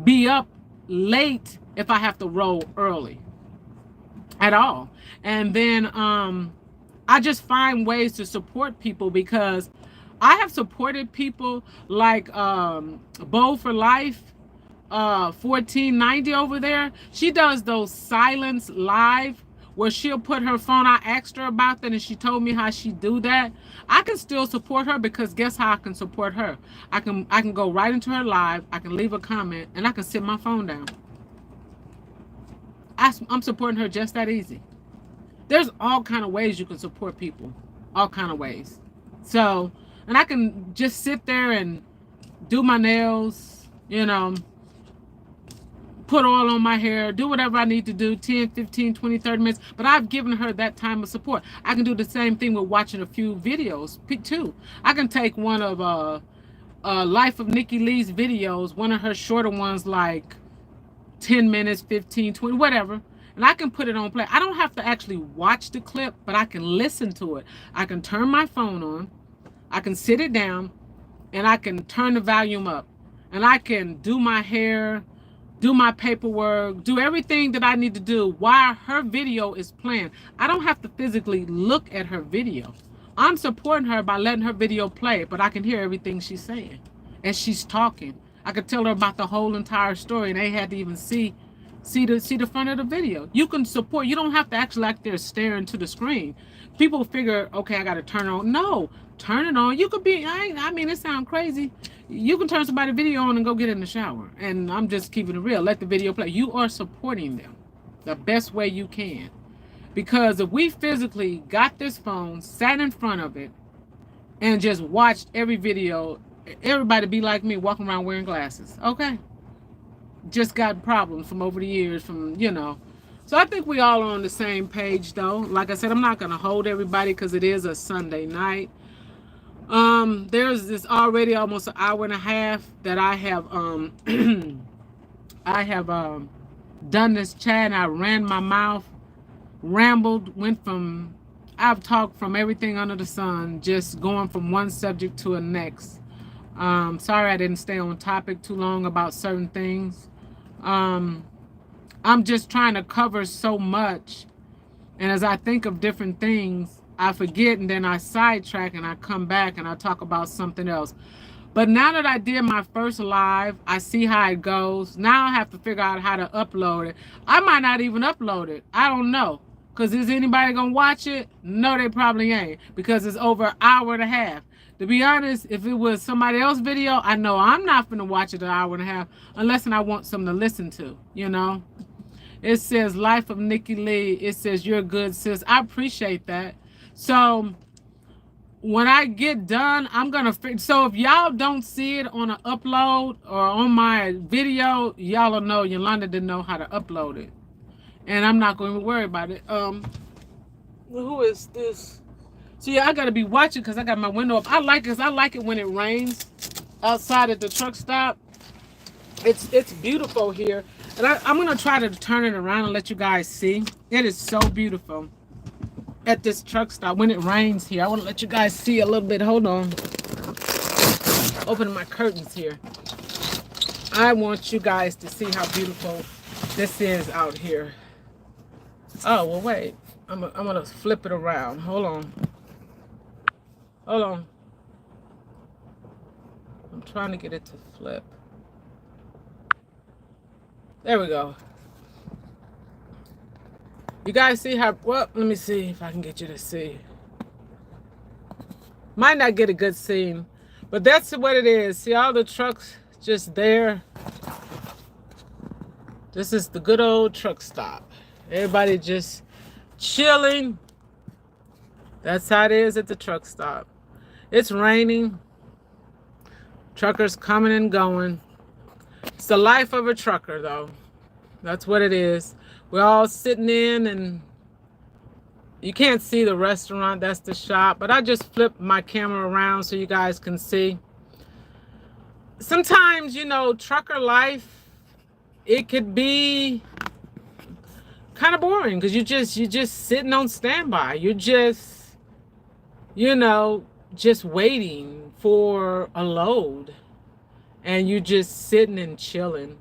be up late if I have to roll early at all. And then I just find ways to support people, because I have supported people like Bow for Life, 1490 over there. She does those silence live where she'll put her phone. I asked her about that and she told me how she do that. I can still support her, because guess how I can support her? I can go right into her live, I can leave a comment, and I can sit my phone down. I'm supporting her just that easy. There's all kind of ways you can support people, all kind of ways. So, and I can just sit there and do my nails, you know, put oil on my hair, do whatever I need to do, 10, 15, 20, 30 minutes. But I've given her that time of support. I can do the same thing with watching a few videos too. I can take one of Life of Nikki Lee's videos, one of her shorter ones, like 10 minutes, 15, 20, whatever. And I can put it on play. I don't have to actually watch the clip, but I can listen to it. I can turn my phone on, I can sit it down, and I can turn the volume up. And I can do my hair, do my paperwork, do everything that I need to do while her video is playing. I don't have to physically look at her video. I'm supporting her by letting her video play, but I can hear everything she's saying. And she's talking. I could tell her about the whole entire story, and they had to even see the front of the video. You can support. You don't have to actually like they're staring to the screen. People figure, okay, I got to turn it on. No, turn it on. You could be, I mean, it sounds crazy. You can turn somebody's video on and go get in the shower. And I'm just keeping it real. Let the video play. You are supporting them the best way you can. Because if we physically got this phone, sat in front of it, and just watched every video, everybody be like me, walking around wearing glasses. Okay? Just got problems from over the years, from, you know. So I think we all are on the same page, though. Like I said, I'm not going to hold everybody because it is a Sunday night. There's this already almost an hour and a half that I have I have done this chat, and I ran my mouth, rambled, I've talked from everything under the sun, just going from one subject to the next. Sorry I didn't stay on topic too long about certain things. I'm just trying to cover so much, and as I think of different things, I forget, and then I sidetrack, and I come back and I talk about something else. But now that I did my first live, I see how it goes. Now I have to figure out how to upload it. I might not even upload it. I don't know. Because is anybody going to watch it? No, they probably ain't. Because it's over an hour and a half. To be honest, if it was somebody else's video, I know I'm not going to watch it an hour and a half unless I want something to listen to, you know. It says, Life of Nikki Lee. It says, you're good, sis. I appreciate that. So when I get done, I'm going to... So if y'all don't see it on an upload or on my video, y'all will know Yolanda didn't know how to upload it. And I'm not going to worry about it. Who is this? So yeah, I got to be watching because I got my window up. I like it when it rains outside at the truck stop. It's beautiful here. And I'm going to try to turn it around and let you guys see. It is so beautiful at this truck stop when it rains here. I want to let you guys see a little bit. Hold on. Opening my curtains here. I want you guys to see how beautiful this is out here. Oh, well, wait. I'm gonna flip it around. Hold on. Hold on. I'm trying to get it to flip. There we go. You guys see how, well, let me see if I can get you to see. Might not get a good scene, but that's what it is. See all the trucks just there? This is the good old truck stop. Everybody just chilling. That's how it is at the truck stop. It's raining. Truckers coming and going. It's the life of a trucker, though. That's what it is. We're all sitting in, and you can't see the restaurant. That's the shop. But I just flipped my camera around so you guys can see. Sometimes, you know, trucker life, it could be kind of boring because you're just sitting on standby. You're just, you know, just waiting for a load, and you're just sitting and chilling.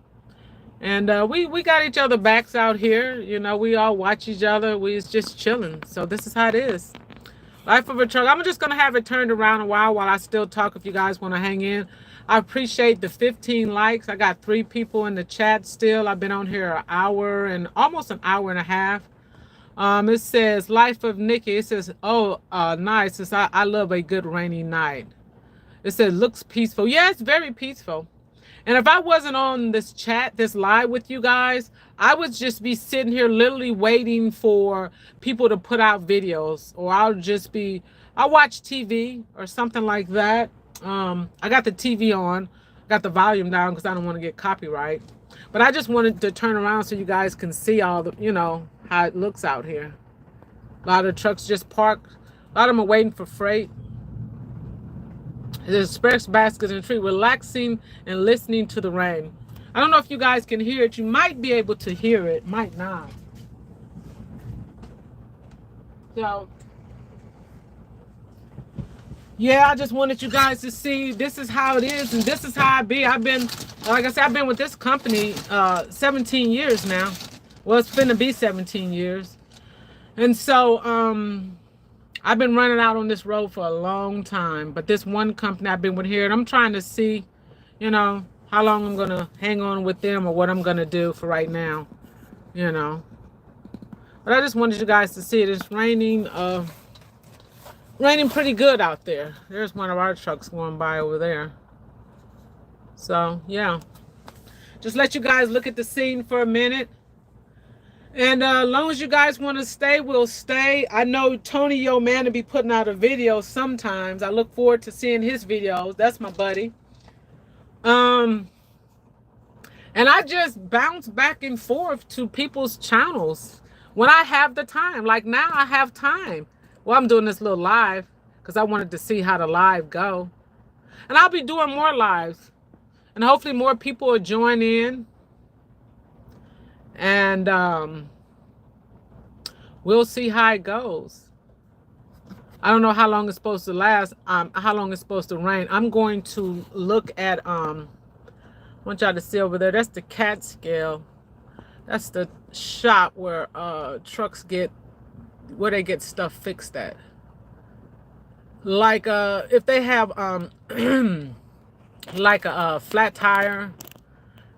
And we got each other backs out here. You know, we all watch each other. We just chilling. So this is how it is. Life of a truck. I'm just going to have it turned around a while I still talk if you guys want to hang in. I appreciate the 15 likes. I got 3 people in the chat still. I've been on here an hour and almost an hour and a half. It says, Life of Nikki. It says, oh, nice. It says, I love a good rainy night. It says, looks peaceful. Yeah, it's very peaceful. And if I wasn't on this chat, this live with you guys, I would just be sitting here literally waiting for people to put out videos, or I'll watch TV or something like that. I got the TV on, got the volume down because I don't want to get copyright. But I just wanted to turn around so you guys can see all the, you know, how it looks out here. A lot of trucks just parked. A lot of them are waiting for freight. There's express baskets and tree, relaxing and listening to the rain. I don't know if you guys can hear it. You might be able to hear it, might not. So, yeah, I just wanted you guys to see this is how it is, and this is how I be. I've been, like I said, I've been with this company 17 years now. Well, it's finna be 17 years. And so, I've been running out on this road for a long time, but this one company I've been with here, and I'm trying to see, you know, how long I'm going to hang on with them or what I'm going to do for right now, you know. But I just wanted you guys to see it. It's raining, raining pretty good out there. There's one of our trucks going by over there. So, yeah. Just let you guys look at the scene for a minute. And as long as you guys want to stay, we'll stay. I know Tony Yo Man to be putting out a video sometimes. I look forward to seeing his videos. That's my buddy. And I just bounce back and forth to people's channels when I have the time. Like now I have time. Well, I'm doing this little live because I wanted to see how the live go. And I'll be doing more lives. And hopefully more people will join in. And we'll see how it goes. I don't know how long it's supposed to last, how long it's supposed to rain. I'm going to look at, I want y'all to see over there, that's the Catskill. That's the shop where trucks get, where they get stuff fixed at. Like if they have like a flat tire,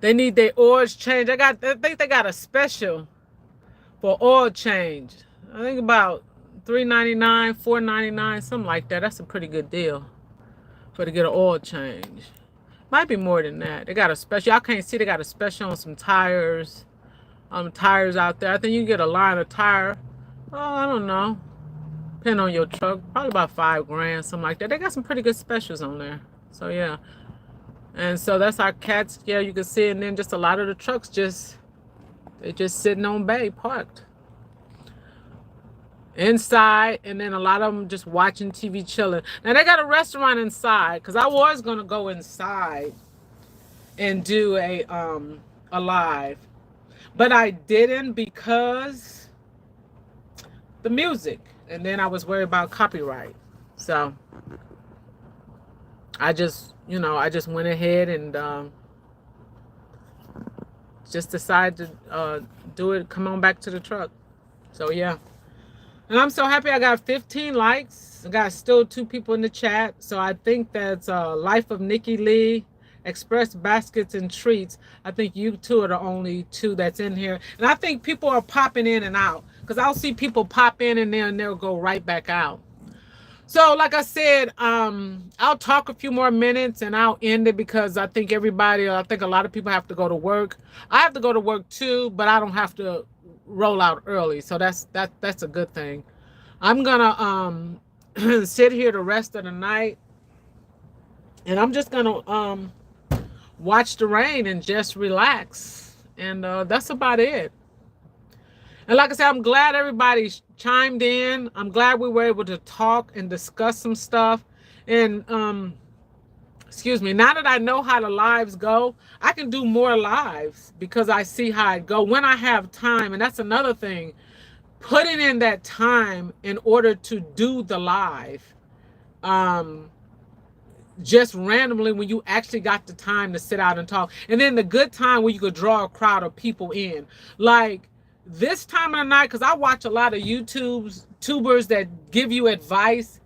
they need their oils changed. I think they got a special for oil change. I think about $3.99, $4.99, something like that. That's a pretty good deal for to get an oil change. Might be more than that. They got a special. I can't see. They got a special on some tires. Tires out there. I think you can get a line of tire. Oh, I don't know. Depending on your truck, probably about $5 grand, something like that. They got some pretty good specials on there. So yeah. And so that's our Catskill, you can see, and then just a lot of the trucks they just sitting on bay, parked inside, and then a lot of them just watching TV, chilling. Now they got a restaurant inside, because I was gonna go inside and do a live, but I didn't because the music, and then I was worried about copyright. So I just, you know, I just went ahead and just decided to do it, come on back to the truck. So yeah. And I'm so happy I got 15 likes. I got still 2 people in the chat. So I think that's Life of Nikki Lee, Express Baskets and Treats. I think you two are the only 2 that's in here. And I think people are popping in and out because I'll see people pop in and then they'll go right back out. So like I said, I'll talk a few more minutes and I'll end it because I think I think a lot of people have to go to work. I have to go to work too, but I don't have to roll out early. So that's a good thing. I'm gonna sit here the rest of the night and I'm just gonna watch the rain and just relax. And that's about it. And like I said, I'm glad everybody chimed in. I'm glad we were able to talk and discuss some stuff. And excuse me, now that I know how the lives go, I can do more lives because I see how it go when I have time. And that's another thing. Putting in that time in order to do the live. Just randomly when you actually got the time to sit out and talk. And then the good time where you could draw a crowd of people in. Like this time of the night, because I watch a lot of tubers that give you advice.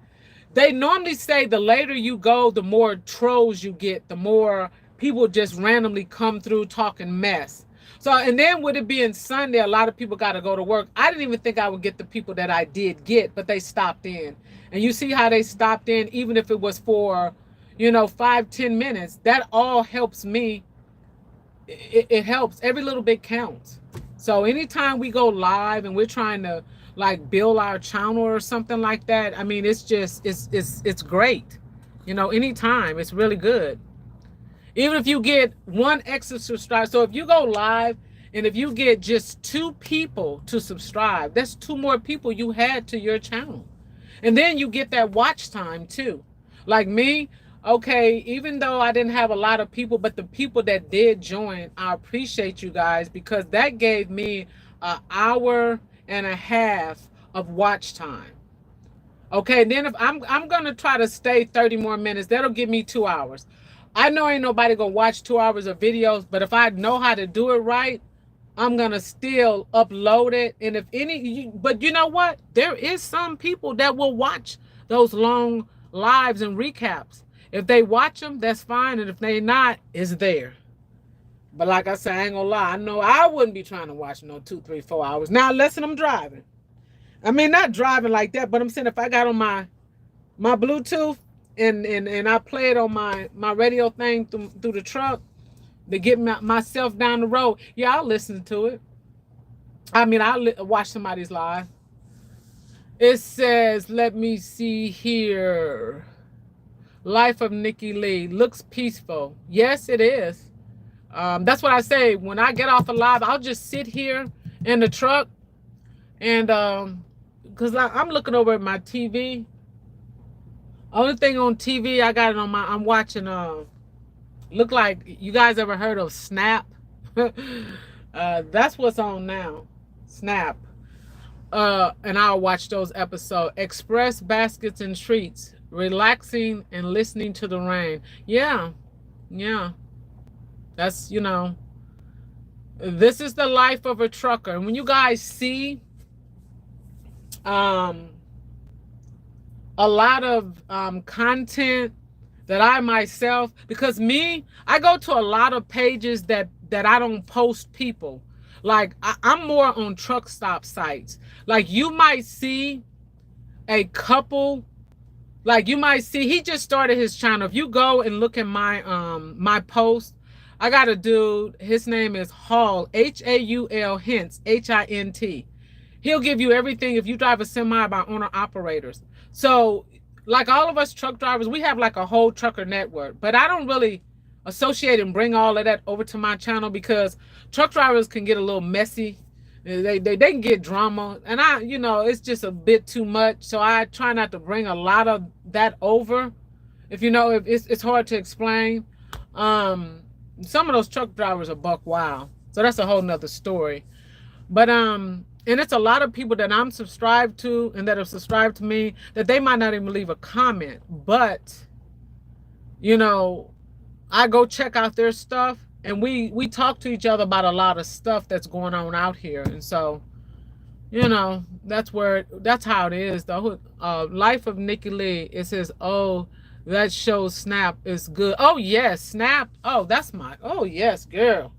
They normally say the later you go, the more trolls you get, the more people just randomly come through talking mess. So, and then with it being Sunday, a lot of people got to go to work. I didn't even think I would get the people that I did get, but they stopped in. And you see how they stopped in, even if it was for, 5-10 minutes, that all helps me. It helps. Every little bit counts. So anytime we go live and we're trying to like build our channel or something like that, I mean, it's great. Anytime it's really good. Even if you get one extra subscriber. So if you go live and if you get just 2 people to subscribe, that's 2 more people you had to your channel. And then you get that watch time too. Like me, okay, even though I didn't have a lot of people, but the people that did join, I appreciate you guys because that gave me an hour and a half of watch time. Okay, then if I'm gonna try to stay 30 more minutes, that'll give me 2 hours. I know ain't nobody gonna watch 2 hours of videos, but if I know how to do it right, I'm gonna still upload it. And if but you know what? There is some people that will watch those long lives and recaps. If they watch them, that's fine. And if they not, it's there. But like I said, I ain't gonna lie. I know I wouldn't be trying to watch no 2, 3, 4 hours. Now, unless I'm driving. I mean, not driving like that, but I'm saying if I got on my Bluetooth and I play it on my radio thing through the truck to get myself down the road, yeah, I'll listen to it. I mean, I'll watch somebody's live. It says, let me see here. Life of Nikki Lee looks peaceful. Yes, it is. That's what I say. When I get off a live, I'll just sit here in the truck and because I'm looking over at my TV. Only thing on TV I got it on I'm watching look like you guys ever heard of Snap? That's what's on now. Snap. And I'll watch those episodes. Express Baskets and Treats. Relaxing and listening to the rain. Yeah. That's this is the life of a trucker. And when you guys see a lot of content that I myself, because I go to a lot of pages that I don't post people. Like I'm more on truck stop sites. Like you might see a couple, like you might see he just started his channel. If you go and look at my post, I got a dude, his name is Hall, Haul, Hint, Hint. He'll give you everything if you drive a semi by owner operators. So like all of us truck drivers, we have like a whole trucker network, but I don't really associate and bring all of that over to my channel because truck drivers can get a little messy. They can get drama, and it's just a bit too much. So I try not to bring a lot of that over. If it's hard to explain. Some of those truck drivers are buck wild, so that's a whole nother story. But and it's a lot of people that I'm subscribed to and that have subscribed to me that they might not even leave a comment, but I go check out their stuff and we talk to each other about a lot of stuff that's going on out here. And so You know, that's how it is. The Life of Nikki Lee. It says, oh, that show Snap is good. Oh yes, Snap. Oh, oh yes, girl.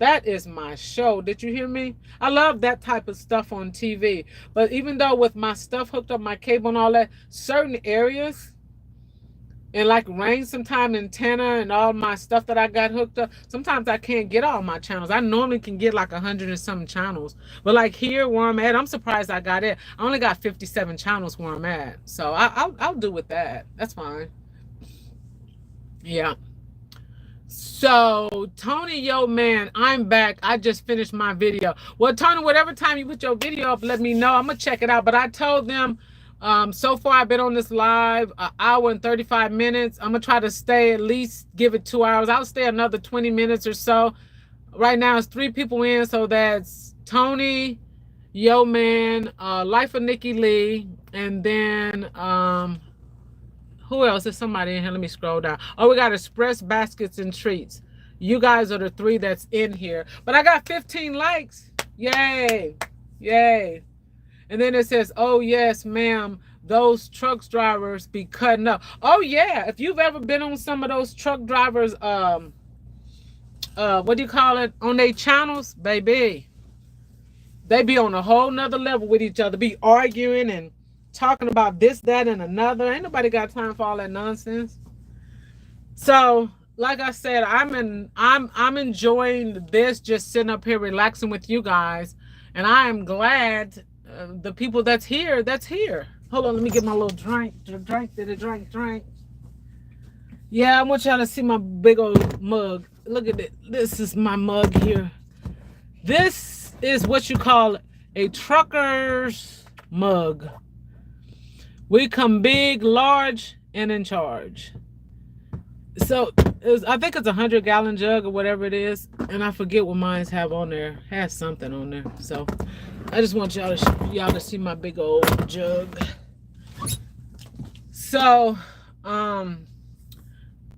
That is my show. Did you hear me? I love that type of stuff on TV. But even though with my stuff hooked up, my cable and all that, certain areas, and like rain sometime, antenna and all my stuff that I got hooked up, sometimes I can't get all my channels. I normally can get like 100 and some channels. But like here where I'm at, I'm surprised I got it. I only got 57 channels where I'm at. So I'll do with that. That's fine. Yeah. So Tony, yo man, I'm back. I just finished my video. Well, Tony, whatever time you put your video up, let me know. I'm gonna check it out. But I told them so far I've been on this live an hour and 35 minutes. I'm gonna try to stay at least give it 2 hours. I'll stay another 20 minutes or so. Right now it's 3 people in, so that's Tony, yo man, Life of Nikki Lee, and then who else? There's somebody in here. Let me scroll down. Oh, we got Express Baskets and Treats. You guys are the 3 that's in here. But I got 15 likes. Yay. Yay. And then it says, oh, yes, ma'am, those truck drivers be cutting up. Oh, yeah. If you've ever been on some of those truck drivers, what do you call it? On their channels, baby. They be on a whole nother level with each other. Be arguing and talking about this, that, and another. Ain't nobody got time for all that nonsense. So, like I said, I'm enjoying this, just sitting up here relaxing with you guys, and I am glad the people that's here. Hold on, let me get my little drink. Drink. Yeah, I want y'all to see my big old mug. Look at it. This is my mug here. This is what you call a trucker's mug. We come big, large, and in charge. So I think it's a 100-gallon jug or whatever it is, and I forget what mine have on there. Has something on there. So I just want y'all to see my big old jug. So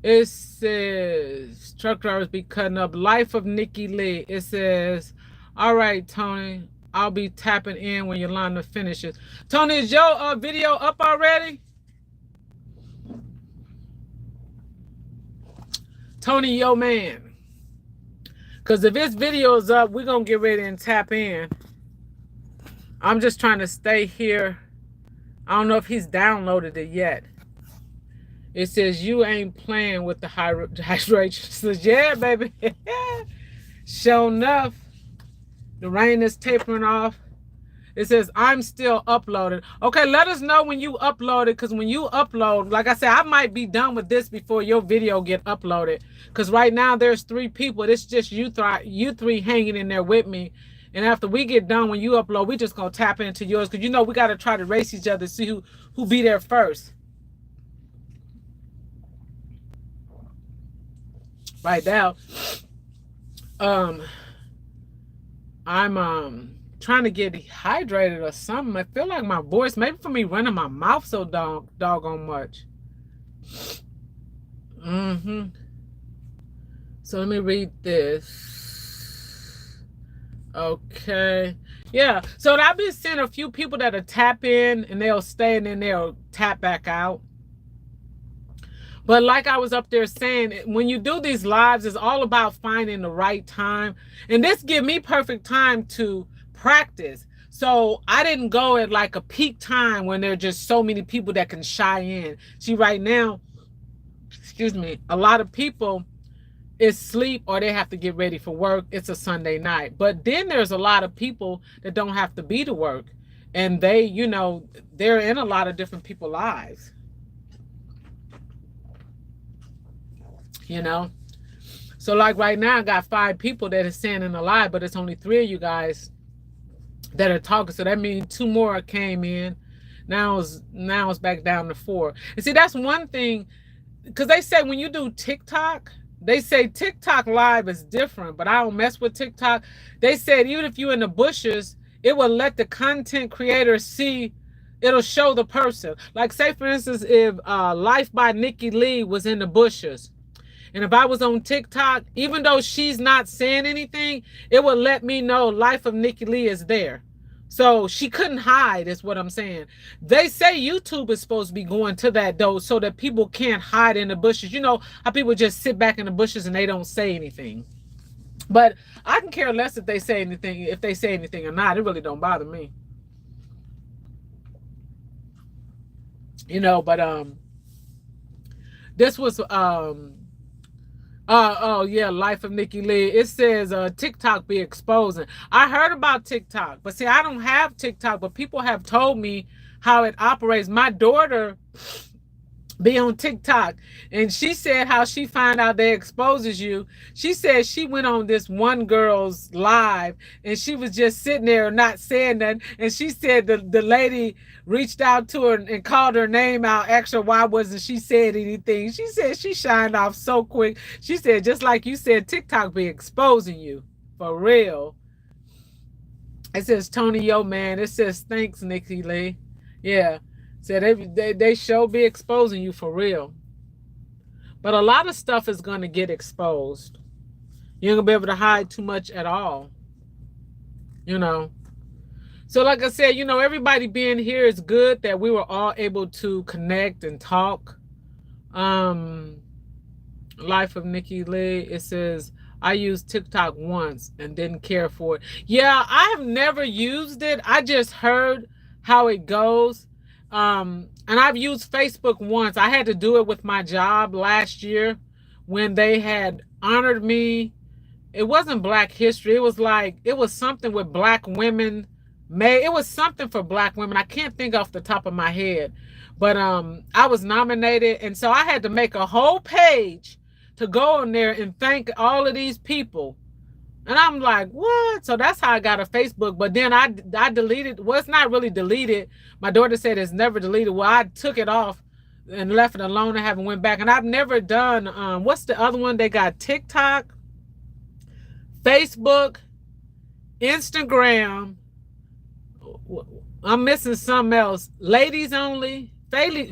it says truck drivers be cutting up. Life of Nikki Lee. It says, all right, Tony, I'll be tapping in when Yolanda finishes. Tony, is your video up already? Tony, yo man. Because if this video is up, we're going to get ready and tap in. I'm just trying to stay here. I don't know if he's downloaded it yet. It says, you ain't playing with the hydration. It says, yeah, baby. Sure enough. The rain is tapering off. It says, I'm still uploading. Okay, let us know when you upload it, because when you upload, like I said, I might be done with this before your video get uploaded. Because right now there's 3 people. It's just you three hanging in there with me. And after we get done, when you upload, we just going to tap into yours. Because, you know, we got to try to race each other, see who be there first. Right now, I'm trying to get dehydrated or something. I feel like my voice, maybe for me running my mouth so doggone much. So let me read this. Okay. Yeah. So I've been seeing a few people that'll tap in and they'll stay and then they'll tap back out. But like I was up there saying, when you do these lives, it's all about finding the right time. And this give me perfect time to practice. So I didn't go at like a peak time when there are just so many people that can shy in. See, right now, excuse me, a lot of people is sleep or they have to get ready for work. It's a Sunday night. But then there's a lot of people that don't have to be to work. And they, you know, they're in a lot of different people's lives. You know, so like right now I got 5 people that are saying in the live, but it's only 3 of you guys that are talking. So that means 2 more came in. Now it's back down to 4. And see, that's one thing, because they say when you do TikTok, they say TikTok live is different, but I don't mess with TikTok. They said even if you're in the bushes, it will let the content creator see. It'll show the person. Like say for instance, if Life by Nikki Lee was in the bushes. And if I was on TikTok, even though she's not saying anything, it would let me know Life of Nikki Lee is there. So she couldn't hide, is what I'm saying. They say YouTube is supposed to be going to that though, so that people can't hide in the bushes. You know how people just sit back in the bushes and they don't say anything. But I can care less if they say anything, or not. It really don't bother me. You know, but this was oh yeah, Life of Nikki Lee. It says TikTok be exposing. I heard about TikTok, but see, I don't have TikTok, but people have told me how it operates. My daughter be on TikTok, and she said how she find out they exposes you. She said she went on this one girl's live and she was just sitting there not saying nothing, and she said the lady reached out to her and called her name out, asked her why wasn't she said anything. She said she shined off so quick. She said, just like you said, TikTok be exposing you for real. It says Tony Yo man. It says thanks Nikki Lee. Yeah. Said they show be exposing you for real. But a lot of stuff is going to get exposed. You ain't going to be able to hide too much at all. You know. So like I said, you know, everybody being here is good that we were all able to connect and talk. Life of Nikki Lee. It says, I used TikTok once and didn't care for it. Yeah, I have never used it. I just heard how it goes. And I've used Facebook once. I had to do it with my job last year when they had honored me. It wasn't Black History. It was like, it was something with Black women. It was something for Black women. I can't think off the top of my head. But I was nominated. And so I had to make a whole page to go on there and thank all of these people. And I'm like, what? So that's how I got a Facebook. But then I deleted. Well, it's not really deleted. My daughter said it's never deleted. Well, I took it off and left it alone. I haven't went back. And I've never done, what's the other one? They got TikTok, Facebook, Instagram. I'm missing something else. Ladies only, fans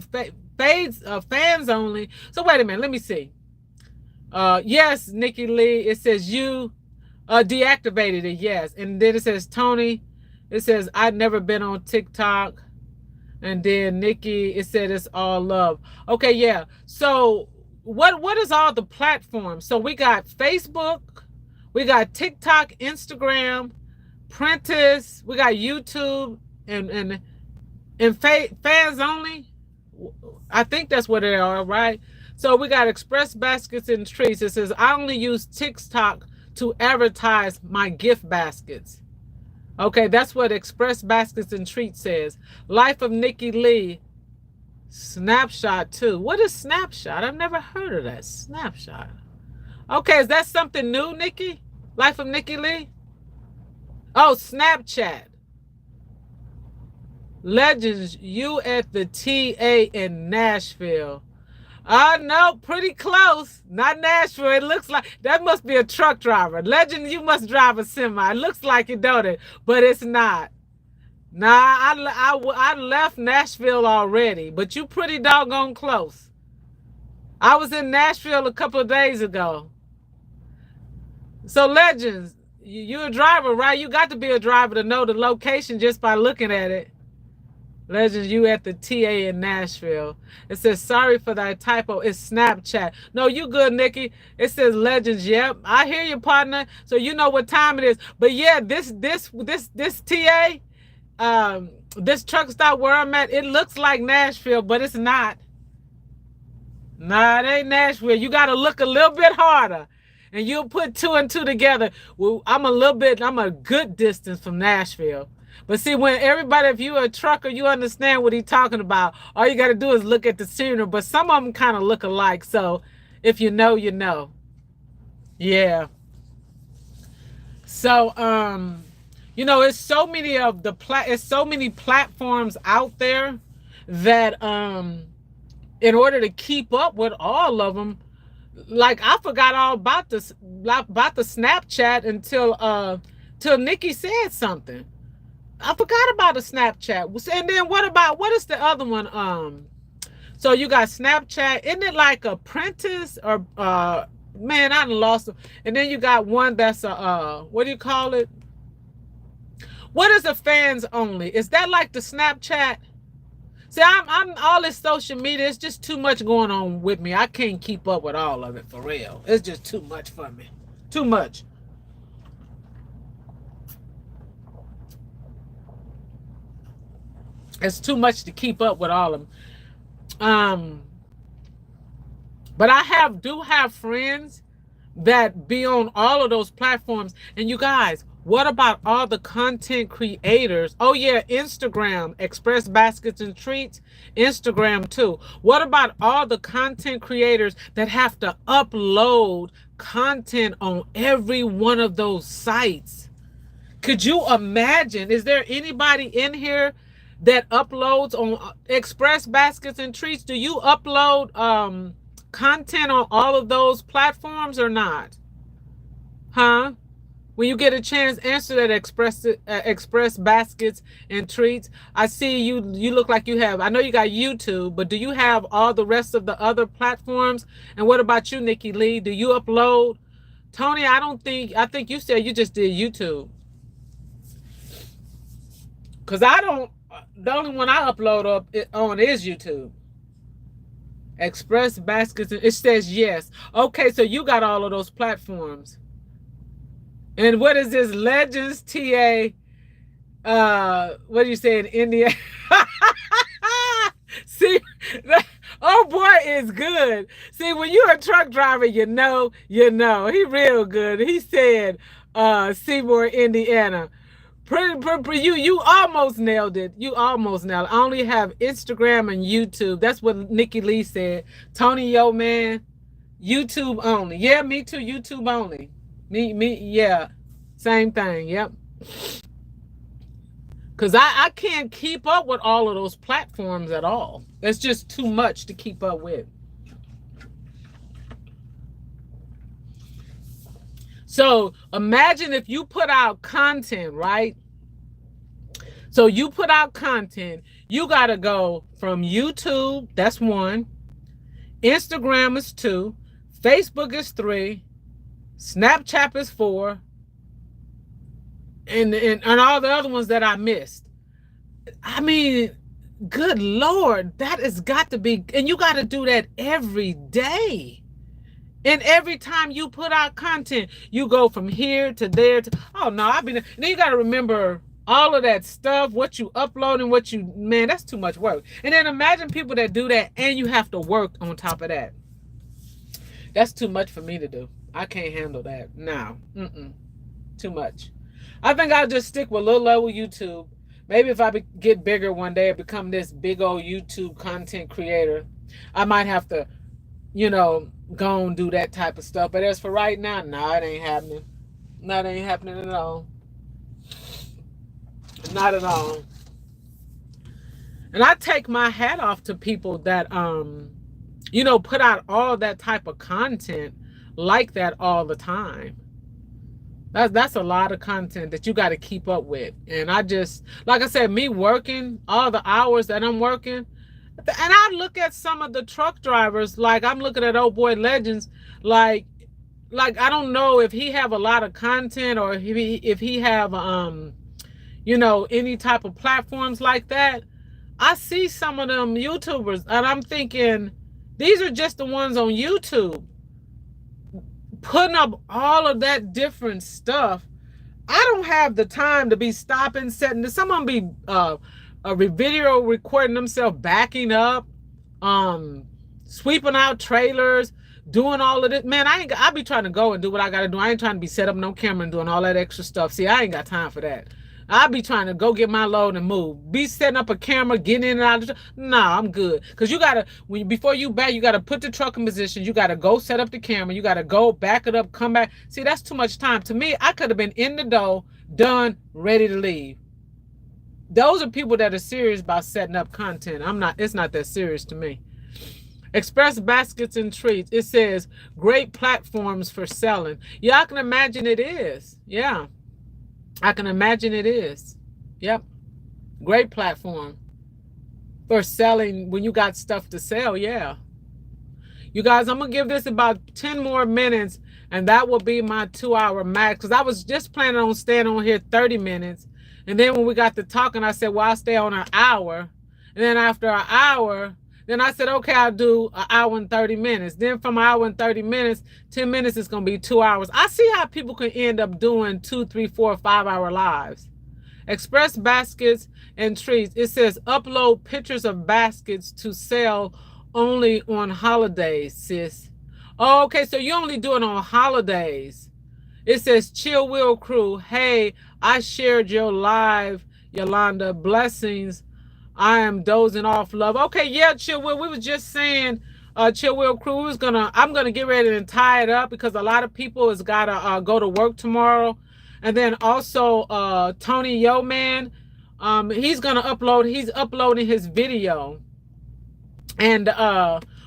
only. So wait a minute. Let me see. Yes, Nikki Lee. It says you deactivated it, yes. And then it says Tony. It says I've never been on TikTok. And then Nikki, it said it's all love. Okay, yeah. So what is all the platforms? So we got Facebook, we got TikTok, Instagram, Prentice, we got YouTube, and fans only. I think that's what they are, right? So we got Express Baskets and Treats. It says I only use TikTok to advertise my gift baskets. Okay, that's what Express Baskets and Treats says. Life of Nikki Lee. Snapshot too. What is Snapshot? I've never heard of that. Snapshot. Okay, is that something new, Nikki? Life of Nikki Lee? Oh, Snapchat. Legends, you at the TA in Nashville. No, pretty close. Not Nashville. It looks like that must be a truck driver. Legend, you must drive a semi. It looks like it, don't it? But it's not. Nah, I left Nashville already, but you pretty doggone close. I was in Nashville a couple of days ago. So Legends, you're a driver, right? You got to be a driver to know the location just by looking at it. Legends, you at the TA in Nashville. It says, sorry for that typo. It's Snapchat. No, you good, Nikki. It says Legends. Yep, I hear you, partner. So you know what time it is. But yeah, this TA, this truck stop where I'm at, it looks like Nashville, but it's not. Nah, it ain't Nashville. You got to look a little bit harder, and you'll put two and two together. Well, I'm a good distance from Nashville. But see, when everybody, if you're a trucker, you understand what he's talking about. All you got to do is look at the scenery. But some of them kind of look alike. So if you know, you know. Yeah. So, you know, it's so many of it's so many platforms out there that in order to keep up with all of them, like I forgot all about the Snapchat until Nikki said something. I forgot about the Snapchat. And then what is the other one? So you got Snapchat. Isn't it like Apprentice or man, I done lost it. And then you got one that's what do you call it? What is a fans only? Is that like the Snapchat? See, I'm all this social media. It's just too much going on with me. I can't keep up with all of it for real. It's just too much for me. Too much. It's too much to keep up with all of them. But I do have friends that be on all of those platforms. And you guys, what about all the content creators? Oh yeah, Instagram, Express Baskets and Treats, Instagram too. What about all the content creators that have to upload content on every one of those sites? Could you imagine? Is there anybody in here that uploads on Express Baskets and Treats? Do you upload content on all of those platforms or not? Huh? When you get a chance, answer that. Express Baskets and Treats. I see you look like you have, I know you got YouTube, but do you have all the rest of the other platforms? And what about you, Nikki Lee? Do you upload? Tony, I think you said you just did YouTube. Because I don't, the only one I upload on is YouTube. Express Baskets, it says yes. Okay, so you got all of those platforms. And what is this? Legends TA, what do you say in India? See, oh boy is good. See, when you're a truck driver, you know. He real good. He said, Seymour, Indiana. You almost nailed it. You almost nailed it. I only have Instagram and YouTube. That's what Nikki Lee said. Tony, yo, man, YouTube only. Yeah, me too. YouTube only. Yeah. Same thing. Yep. Because I can't keep up with all of those platforms at all. It's just too much to keep up with. So imagine if you put out content, right? So you put out content, you got to go from YouTube, that's 1. Instagram is 2. Facebook is 3. Snapchat is 4. And all the other ones that I missed. I mean, good Lord, that has got to be, and you got to do that every day. And every time you put out content, you go from here to there to, oh no, then you got to remember all of that stuff, what you upload and man, that's too much work. And then imagine people that do that and you have to work on top of that. That's too much for me to do. I can't handle that. No, too much. I think I'll just stick with low-level YouTube. Maybe if I get bigger one day and become this big old YouTube content creator, I might have to, go and do that type of stuff. But as for right now, no, it ain't happening. No, it ain't happening at all. Not at all. And I take my hat off to people that, put out all that type of content like that all the time. That's a lot of content that you got to keep up with. And I just, like I said, me working all the hours that I'm working, and I look at some of the truck drivers, like I'm looking at old boy Legends, like I don't know if he have a lot of content or if he have any type of platforms like that. I see some of them YouTubers and I'm thinking these are just the ones on YouTube putting up all of that different stuff. I don't have the time to be stopping, setting. Some of them be a video recording themselves backing up, sweeping out trailers, doing all of this. Man, I be trying to go and do what I gotta do. I ain't trying to be set up no camera and doing all that extra stuff. See, I ain't got time for that. I be trying to go get my load and move. Be setting up a camera, getting in and out of the truck. Nah, I'm good. Because you gotta, before you back, you gotta put the truck in position. You gotta go set up the camera. You gotta go back it up, come back. See, that's too much time. To me, I could have been in the door, done, ready to leave. Those are people that are serious about setting up content. It's not that serious to me. Express Baskets and Treats. It says great platforms for selling. Yeah, I can imagine it is. Yeah. I can imagine it is. Yep. Great platform for selling when you got stuff to sell. Yeah. You guys, I'm going to give this about 10 more minutes and that will be my 2-hour max. Because I was just planning on staying on here 30 minutes. And then when we got to talking, I said, well, I'll stay on an hour. And then after an hour, then I said, okay, I'll do an hour and 30 minutes. Then from an hour and 30 minutes, 10 minutes is going to be 2 hours. I see how people can end up doing 2, 3, 4, 5-hour lives. Express baskets and treats. It says upload pictures of baskets to sell only on holidays, sis. Oh, okay, so you only do it on holidays. It says Chill Will Crew. Hey, I shared your live, Yolanda. Blessings. I am dozing off, love. Okay, yeah, Chill Will. We was just saying, Chill Will Crew. I'm gonna get ready and tie it up because a lot of people has gotta go to work tomorrow. And then also Tony Yo Man, he's uploading his video. And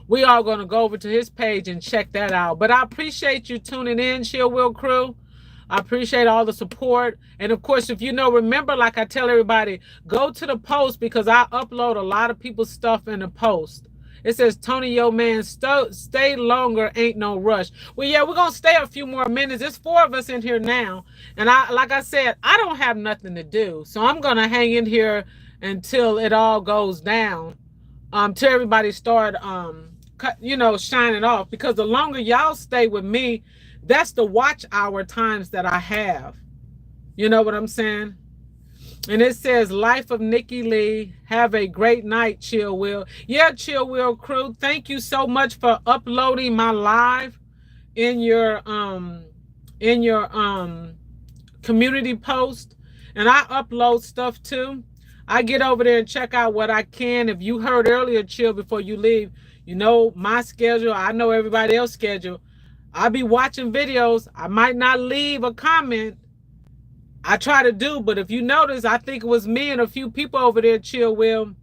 we are gonna go over to his page and check that out. But I appreciate you tuning in, Chill Will Crew. I appreciate all the support. And of course, if you know, remember, like I tell everybody, go to the post because I upload a lot of people's stuff in the post. It says, Tony Yo Man, stay longer, ain't no rush. Well, yeah, we're going to stay a few more minutes. There's 4 of us in here now. And like I said, I don't have nothing to do. So I'm going to hang in here until it all goes down. Till everybody start, shining off. Because the longer y'all stay with me, that's the watch hour times that I have. You know what I'm saying? And it says, Life of Nikki Lee. Have a great night, Chill Will. Yeah, Chill Will Crew. Thank you so much for uploading my live in your community post. And I upload stuff too. I get over there and check out what I can. If you heard earlier, Chill, before you leave, you know my schedule. I know everybody else's schedule. I'll be watching videos. I might not leave a comment. I try to do, but if you notice, I think it was me and a few people over there, Chill Will.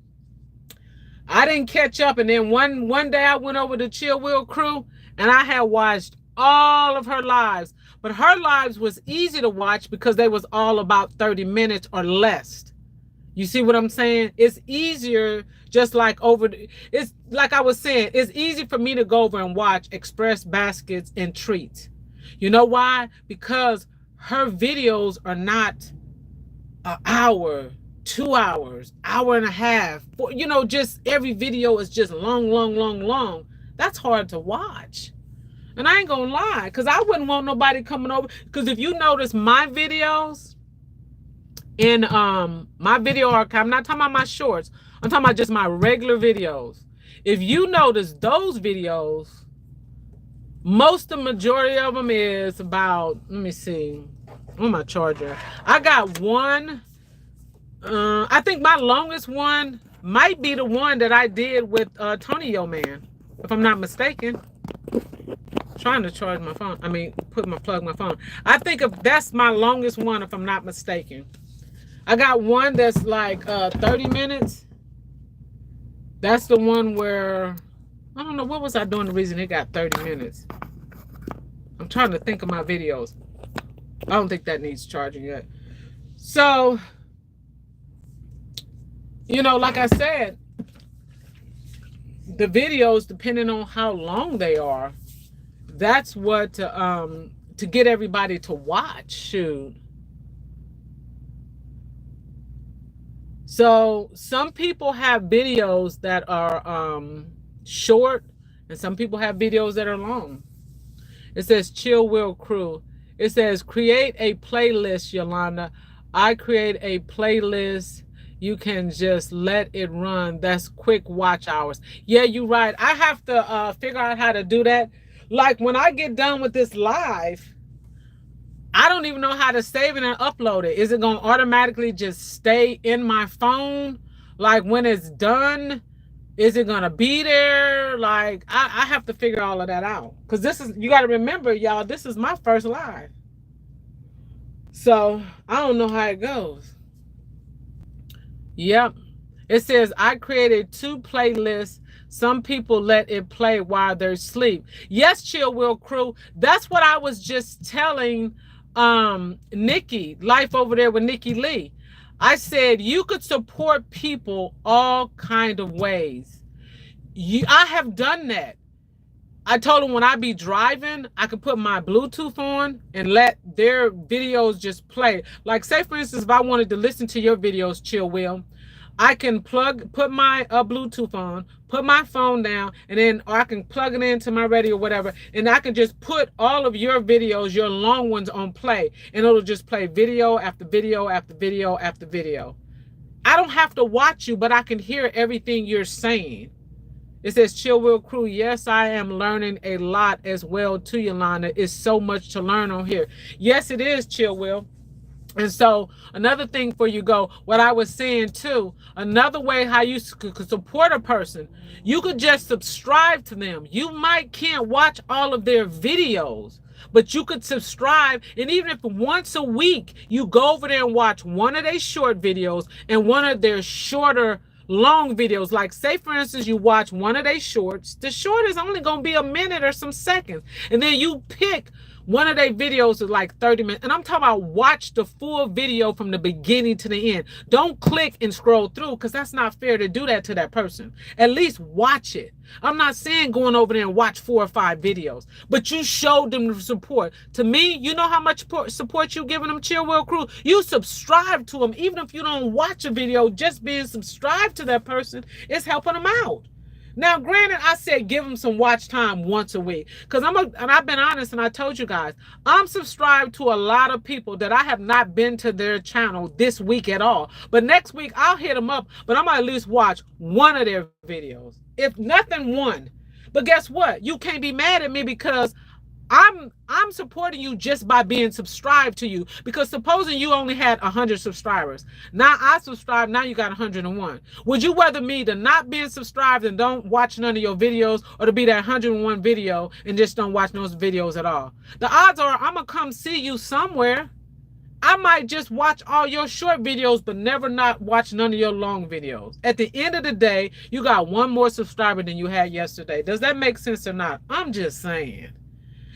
I didn't catch up, and then one day I went over to Chill Will Crew, and I had watched all of her lives. But her lives was easy to watch because they was all about 30 minutes or less. You see what I'm saying? It's easier, just like it's like I was saying, it's easy for me to go over and watch Express Baskets and Treats. You know why? Because her videos are not an hour, 2 hours, hour and a half. Just every video is just long. That's hard to watch. And I ain't gonna lie, because I wouldn't want nobody coming over. Because if you notice my videos in my video archive, I'm not talking about my shorts, I'm talking about just my regular videos. If you notice those videos, the majority of them is about, let me see, on my charger. I got one. I think my longest one might be the one that I did with Tony Yo Man, if I'm not mistaken. Trying to charge my phone. Plug my phone. I think if that's my longest one, if I'm not mistaken. I got one that's like 30 minutes. That's the one where, I don't know, what was I doing the reason it got 30 minutes? I'm trying to think of my videos. I don't think that needs charging yet. So, like I said, the videos, depending on how long they are, that's what to get everybody to watch. Shoot. So some people have videos that are short, and some people have videos that are long. It says Chill Will Crew. It says create a playlist, Yolanda. I create a playlist. You can just let it run. That's quick watch hours. Yeah, you're right. I have to figure out how to do that. Like when I get done with this live, I don't even know how to save it and upload it. Is it going to automatically just stay in my phone? Like when it's done, is it going to be there? Like I have to figure all of that out. Because you got to remember, y'all, this is my first live. So I don't know how it goes. Yep. It says I created 2 playlists. Some people let it play while they're asleep. Yes, Chill Will Crew. That's what I was just telling Nikki, life over there with Nikki Lee. I said you could support people all kind of ways. I have done that. I told them when I be driving, I could put my Bluetooth on and let their videos just play. Like, say for instance, if I wanted to listen to your videos, Chill Will, I can put my Bluetooth on, put my phone down, and then or I can plug it into my radio or whatever, and I can just put all of your videos, your long ones, on play, and it'll just play video after video after video after video. I don't have to watch you, but I can hear everything you're saying. It says, Chill Will Crew, yes, I am learning a lot as well too, Yolanda. It's so much to learn on here. Yes, it is, Chill Will. And so another thing for you go, what I was saying too, another way how you could support a person, you could just subscribe to them. You can't watch all of their videos, but you could subscribe. And even if once a week you go over there and watch one of their short videos and one of their shorter long videos, like say for instance you watch one of their shorts, the short is only going to be a minute or some seconds, and then you pick one of their videos is like 30 minutes. And I'm talking about watch the full video from the beginning to the end. Don't click and scroll through, because that's not fair to do that to that person. At least watch it. I'm not saying going over there and watch 4 or 5 videos, but you showed them the support. To me, you know how much support you giving them, Chill Will Crew? You subscribe to them. Even if you don't watch a video, just being subscribed to that person is helping them out. Now, granted, I said give them some watch time once a week, because and I've been honest, and I told you guys, I'm subscribed to a lot of people that I have not been to their channel this week at all. But next week, I'll hit them up, but I'm going to at least watch one of their videos. If nothing, one. But guess what? You can't be mad at me, because I'm supporting you just by being subscribed to you. Because supposing you only had 100 subscribers, now I subscribe, now you got 101. Would you rather me to not being subscribed and don't watch none of your videos, or to be that 101 video and just don't watch those videos at all? The odds are I'm gonna come see you somewhere. I might just watch all your short videos, but never not watch none of your long videos. At the end of the day, you got one more subscriber than you had yesterday. Does that make sense or not? I'm just saying.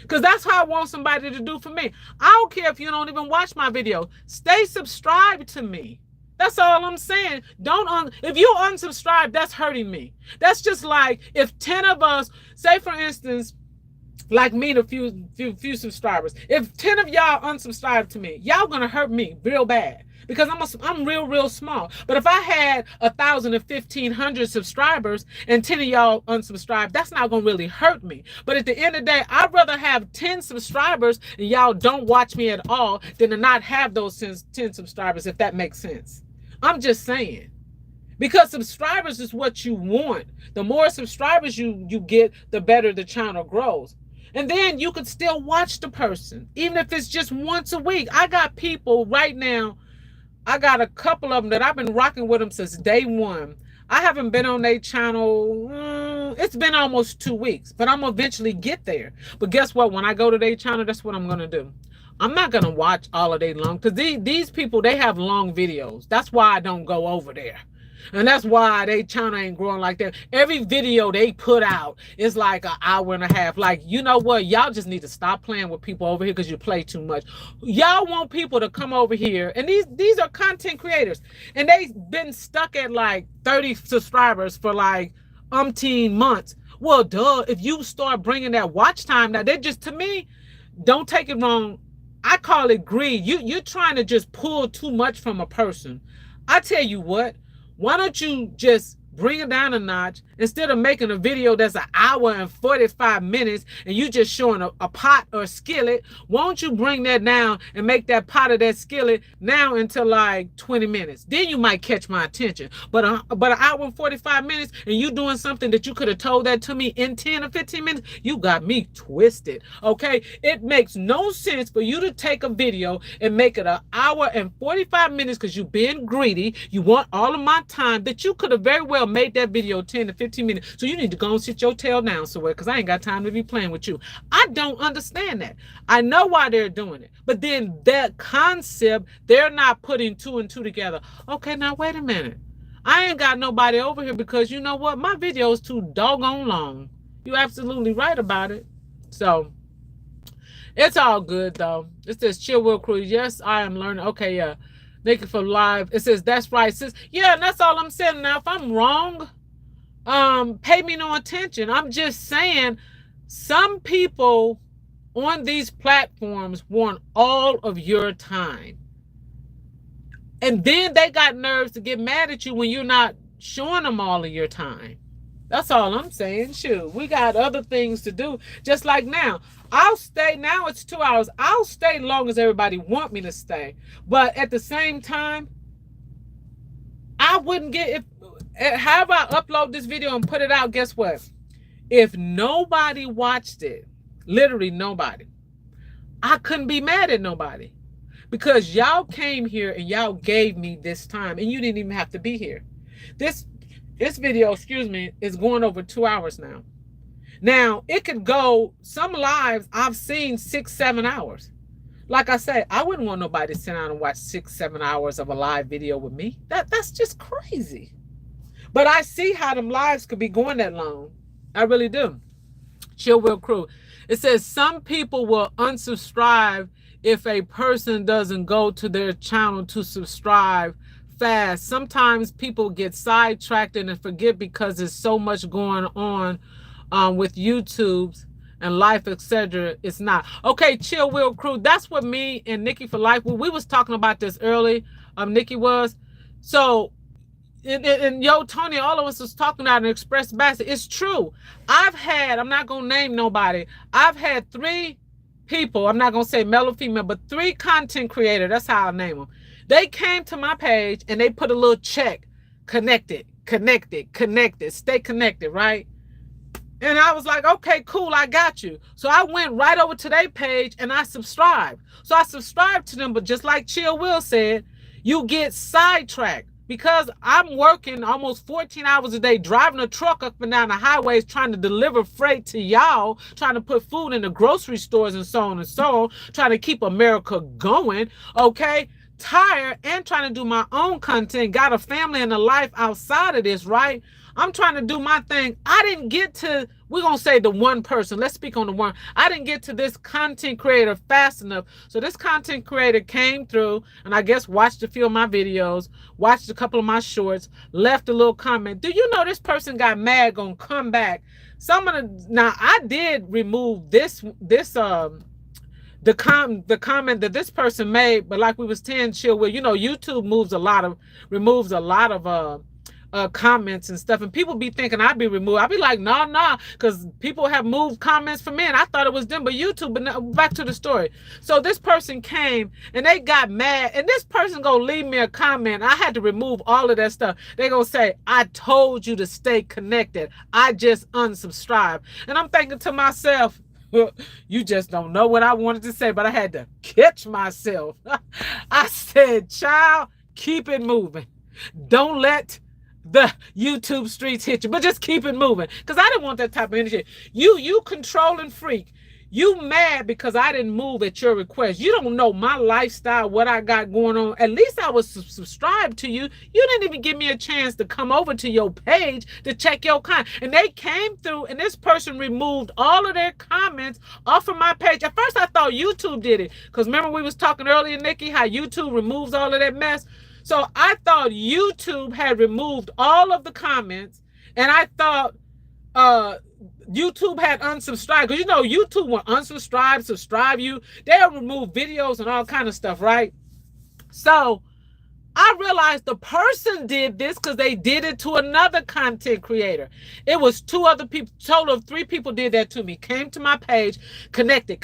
Because that's how I want somebody to do for me. I don't care if you don't even watch my video. Stay subscribed to me. That's all I'm saying. If you unsubscribe, that's hurting me. That's just like if 10 of us, say for instance, like me, the few subscribers. If 10 of y'all unsubscribe to me, y'all gonna hurt me real bad, because I'm real small. But if I had 1,000 or 1,500 subscribers and 10 of y'all unsubscribe, that's not gonna really hurt me. But at the end of the day, I'd rather have 10 subscribers and y'all don't watch me at all than to not have those 10 subscribers, if that makes sense. I'm just saying. Because subscribers is what you want. The more subscribers you get, the better the channel grows. And then you could still watch the person, even if it's just once a week. I got people right now, I got a couple of them that I've been rocking with them since day one. I haven't been on their channel, it's been almost 2 weeks, but I'm gonna eventually get there. But guess what? When I go to their channel, that's what I'm gonna do. I'm not gonna watch all of day long, because these people, they have long videos. That's why I don't go over there. And that's why they channel ain't growing like that. Every video they put out is like an hour and a half. Like, you know what? Y'all just need to stop playing with people over here, because you play too much. Y'all want people to come over here. And these are content creators. And they've been stuck at like 30 subscribers for like umpteen months. Well, duh, if you start bringing that watch time, now they're just, to me, don't take it wrong, I call it greed. You're trying to just pull too much from a person. I tell you what, why don't you just bring it down a notch? Instead of making a video that's an hour and 45 minutes and you just showing a pot or a skillet, why don't you bring that down and make that pot or that skillet now into like 20 minutes? Then you might catch my attention. But an hour and 45 minutes and you doing something that you could have told that to me in 10 or 15 minutes, you got me twisted, okay? It makes no sense for you to take a video and make it an hour and 45 minutes because you're being greedy. You want all of my time that you could have very well made that video 10 to 15 minutes. So you need to go and sit your tail down somewhere, because I ain't got time to be playing with you. I don't understand that. I know why they're doing it, but then that concept, they're not putting 2 and 2 together. Okay, now wait a minute. I ain't got nobody over here because you know what? My video is too doggone long. You're absolutely right about it. So it's all good though. It says Chill Will Crew. Yes, I am learning. Okay, yeah. Naked for Live. It says that's right, sis. Yeah, and that's all I'm saying. Now, if I'm wrong, pay me no attention. I'm just saying, Some people on these platforms want all of your time. And then they got nerves to get mad at you when you're not showing them all of your time. That's all I'm saying. Shoot, we got other things to do. Just like now, I'll stay. Now it's 2 hours. I'll stay long as everybody want me to stay. But at the same time, I wouldn't get however I upload this video and put it out, guess what? If nobody watched it, literally nobody, I couldn't be mad at nobody. Because y'all came here and y'all gave me this time and you didn't even have to be here. This video, excuse me, is going over 2 hours now. Now, it could go, some lives I've seen 6, 7 hours. Like I said, I wouldn't want nobody to sit down and watch 6, 7 hours of a live video with me. That's just crazy. But I see how them lives could be going that long. I really do. Chill Will Crew. It says some people will unsubscribe if a person doesn't go to their channel to subscribe fast. Sometimes people get sidetracked and forget because there's so much going on with YouTube's and life, etc. It's not. Okay, Chill Will Crew. That's what me and Nikki for Life, we was talking about this early. Nikki was. So, and yo, Tony, all of us was talking about an express basket. It's true. I'm not going to name nobody. I've had 3 people, I'm not going to say male or female, but 3 content creators, that's how I name them. They came to my page and they put a little check, connected, stay connected, right? And I was like, okay, cool, I got you. So I went right over to their page and I subscribed. So I subscribed to them, but just like Chill Will said, you get sidetracked. Because I'm working almost 14 hours a day, driving a truck up and down the highways, trying to deliver freight to y'all, trying to put food in the grocery stores and so on and so on, trying to keep America going, okay? Tired and trying to do my own content, got a family and a life outside of this, right? I'm trying to do my thing. I didn't get to, we're going to say the one person. Let's speak on the one. I didn't get to this content creator fast enough. So this content creator came through and I guess watched a few of my videos, watched a couple of my shorts, left a little comment. Do you know this person got mad, gonna come back? Now I did remove the comment that this person made, but like we was saying, Chill Will, you know, YouTube removes a lot of comments and stuff, and people be thinking I'd be removed. I'd be like, nah, because people have moved comments for me, and I thought it was them, but YouTube. But now, back to the story. So this person came, and they got mad, and this person gonna leave me a comment. I had to remove all of that stuff. They gonna say, I told you to stay connected. I just unsubscribed. And I'm thinking to myself, you just don't know what I wanted to say, but I had to catch myself. I said, child, keep it moving. Don't let the YouTube streets hit you, but just keep it moving, because I didn't want that type of energy. You controlling freak. You mad because I didn't move at your request. You don't know my lifestyle, what I got going on. At least I was subscribed to you. You didn't even give me a chance to come over to your page to check your comment. And they came through, and this person removed all of their comments off of my page. At first, I thought YouTube did it, because remember we was talking earlier, Nikki, how YouTube removes all of that mess. So I thought YouTube had removed all of the comments, and I thought YouTube had unsubscribed, because you know YouTube will unsubscribe, subscribe you. They'll remove videos and all kind of stuff, right? So I realized the person did this because they did it to another content creator. It was 2 other people, total of 3 people did that to me. Came to my page, connected.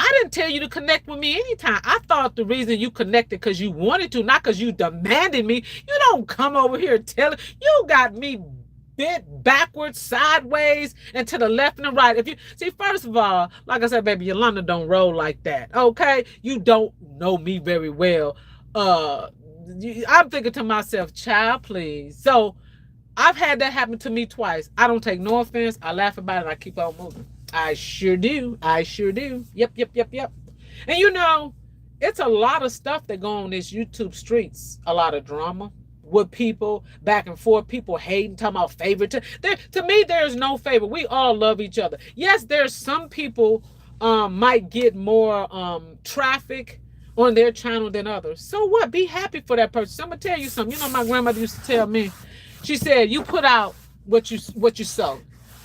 I didn't tell you to connect with me anytime. I thought the reason you connected because you wanted to, not because you demanded me. You don't come over here telling. You got me bent backwards, sideways, and to the left and the right. If you see, first of all, like I said, baby, Yolanda don't roll like that. Okay, you don't know me very well. I'm thinking to myself, child, please. So I've had that happen to me twice. I don't take no offense. I laugh about it and I keep on moving. I sure do. Yep. And you know, it's a lot of stuff that go on these YouTube streets. A lot of drama with people, back and forth, people hating, talking about favorite. To me, there's no favor. We all love each other. Yes, there's some people might get more traffic on their channel than others. So what? Be happy for that person. So I'm gonna tell you something. You know, my grandmother used to tell me, she said, you put out what you sow.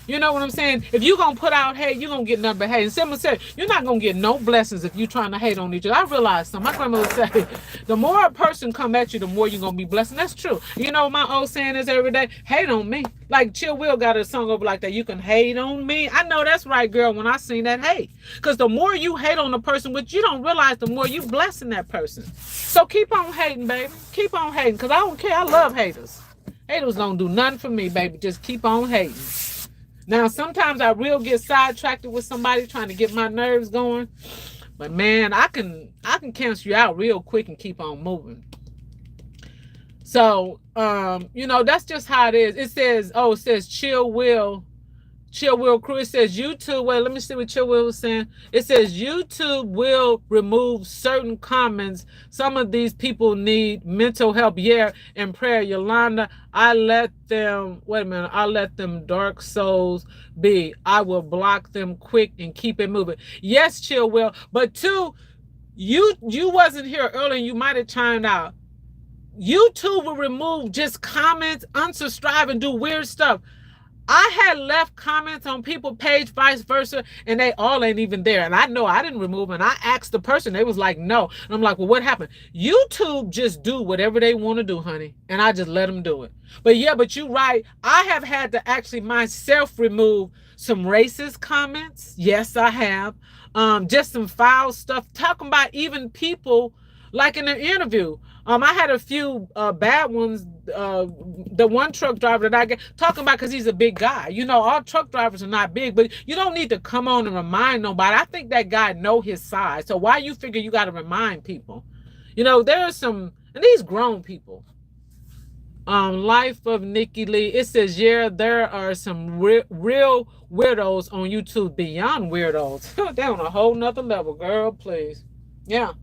You know what I'm saying? If you're going to put out hate, you're going to get nothing but hate. And someone said, you're not going to get no blessings if you're trying to hate on each other. I realized something. My grandmother said, the more a person come at you, the more you're going to be blessed. And that's true. You know, my old saying is every day, hate on me. Like Chill Will got a song over like that. You can hate on me. I know that's right, girl, when I seen that hate. Because the more you hate on the person, which you don't realize, the more you blessing that person. So keep on hating, baby. Keep on hating. Because I don't care. I love haters. Haters don't do nothing for me, baby. Just keep on hating. Now, sometimes I real get sidetracked with somebody trying to get my nerves going. But man, I can cancel you out real quick and keep on moving. So, you know, that's just how it is. It says Chill Will Crew. It says YouTube. Wait, let me see what Chill Will was saying. It says YouTube will remove certain comments. Some of these people need mental help. Yeah, and prayer. Yolanda, I let them dark souls be. I will block them quick and keep it moving. Yes, Chill Will. But two, you wasn't here earlier. You might have chimed out. YouTube will remove just comments, unsubscribe, and do weird stuff. I had left comments on people's page, vice versa, and they all ain't even there. And I know I didn't remove them. And I asked the person, they was like, no. And I'm like, well, what happened? YouTube just do whatever they want to do, honey. And I just let them do it. But yeah, but you're right. I have had to actually myself remove some racist comments. Yes, I have. Just some foul stuff. Talking about even people like in an interview. I had a few bad ones. The one truck driver that I get talking about because he's a big guy. You know, all truck drivers are not big, but you don't need to come on and remind nobody. I think that guy know his size. So why you figure you got to remind people? You know, there are some, and these grown people. Life of Nikki Lee. It says, yeah, there are some real weirdos on YouTube. Beyond weirdos. They're on a whole nother level, girl, please. Yeah.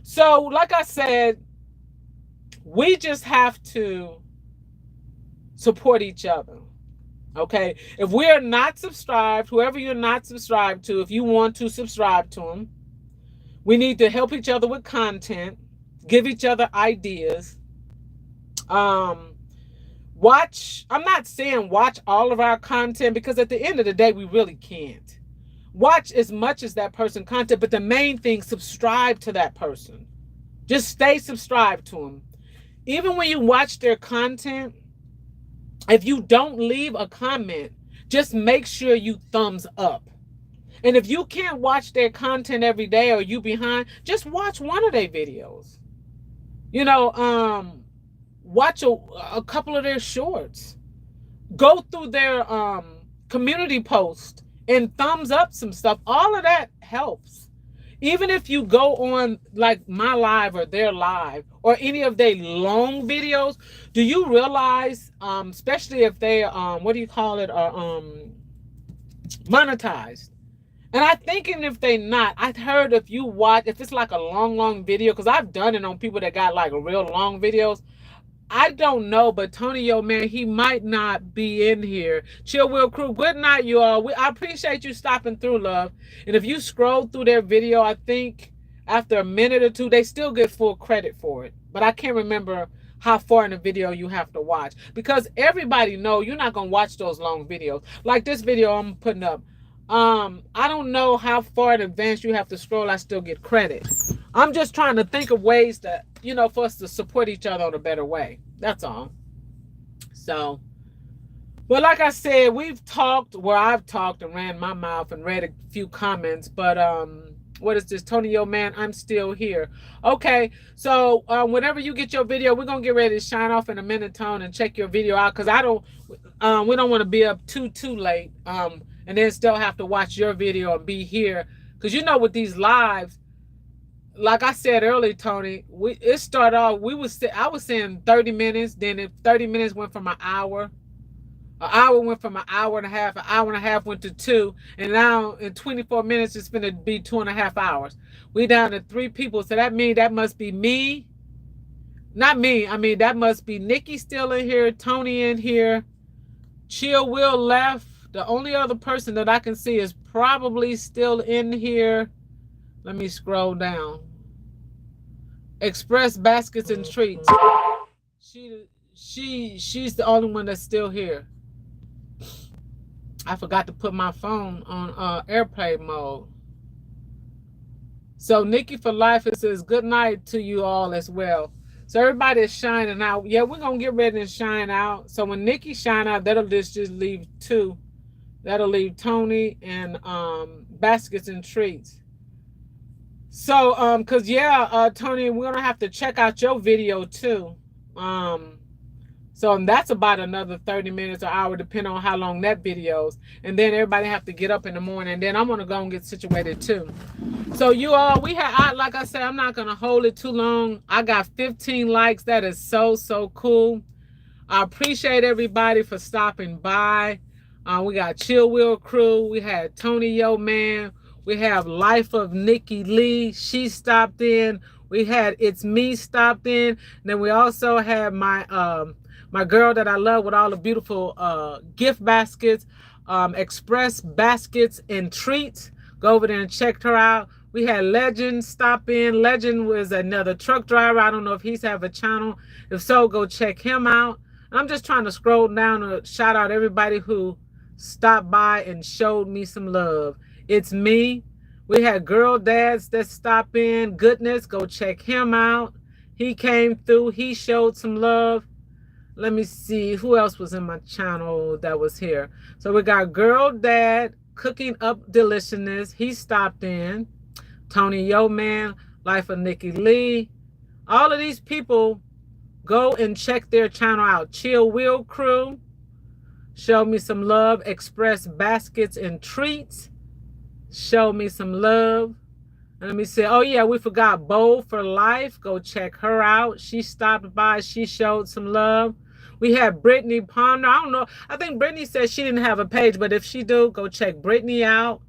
So, like I said, we just have to support each other. Okay? If we are not subscribed, whoever you're not subscribed to, if you want to subscribe to them, we need to help each other with content, give each other ideas. Watch, I'm not saying watch all of our content because at the end of the day, we really can't. Watch as much as that person content, but the main thing, subscribe to that person. Just stay subscribed to them. Even when you watch their content, if you don't leave a comment, just make sure you thumbs up. And if you can't watch their content every day or you behind, just watch one of their videos. You know, watch a couple of their shorts. Go through their community post and thumbs up some stuff. All of that helps. Even if you go on like my live or their live or any of their long videos, do you realize, especially if they, what do you call it, are monetized? And I thinking if they not, I've heard if you watch, if it's like a long video, because I've done it on people that got like a real long videos. I don't know, but Tony, yo, man, he might not be in here. Chill Will Crew, good night, you all. I appreciate you stopping through, love. And if you scroll through their video, I think after a minute or two, they still get full credit for it. But I can't remember how far in the video you have to watch. Because everybody know you're not going to watch those long videos. Like this video I'm putting up. I don't know how far in advance you have to scroll. I still get credit. I'm just trying to think of ways that, you know, for us to support each other in a better way. That's all. So, but like I said, we've talked, well, I've talked and ran my mouth and read a few comments, but what is this? Tony, yo, man, I'm still here. Okay, so whenever you get your video, we're gonna get ready to shine off in a minute, Tone, and check your video out, because we don't want to be up too late, and then still have to watch your video and be here, because you know with these lives, like I said earlier, Tony, it started off, I was saying 30 minutes, then if 30 minutes went from an hour went from an hour and a half went to 2, and now in 24 minutes it's going to be 2.5 hours. We down to 3 people, so that means that must be me. Not me, I mean that must be Nikki still in here, Tony in here, Chill Will left. The only other person that I can see is probably still in here. Let me scroll down. Express Baskets and Treats. She's the only one that's still here. I forgot to put my phone on airplane mode. So Nikki for Life, it says good night to you all as well. So everybody is shining out. Yeah, we're gonna get ready and shine out. So when Nikki shine out, that'll just leave two. That'll leave Tony and Baskets and Treats. So cause yeah, Tony, we're gonna have to check out your video too. So that's about another 30 minutes or hour, depending on how long that video's. And then everybody have to get up in the morning. And then I'm gonna go and get situated too. So you all, like I said, I'm not gonna hold it too long. I got 15 likes. That is so cool. I appreciate everybody for stopping by. We got Chill Wheel Crew. We had Tony Yo Man. We have Life of Nikki Lee. She stopped in. We had It's Me stopped in. And then we also had my girl that I love with all the beautiful gift baskets, Express Baskets and Treats. Go over there and check her out. We had Legend stop in. Legend was another truck driver. I don't know if he's have a channel. If so, go check him out. I'm just trying to scroll down to shout out everybody who stopped by and showed me some love. It's Me. We had Girl Dads that stop in. Goodness, go check him out. He came through. He showed some love. Let me see who else was in my channel that was here. So we got Girl Dad Cooking Up Deliciousness. He stopped in. Tony Yo Man, Life of Nikki Lee. All of these people, go and check their channel out. Chill Wheel Crew, show me some love. Express Baskets and Treats, show me some love. And let me see. Oh yeah, we forgot Bold for Life. Go check her out. She stopped by. She showed some love. We had Brittany Ponder. I don't know. I think Brittany said she didn't have a page, but if she do, go check Brittany out.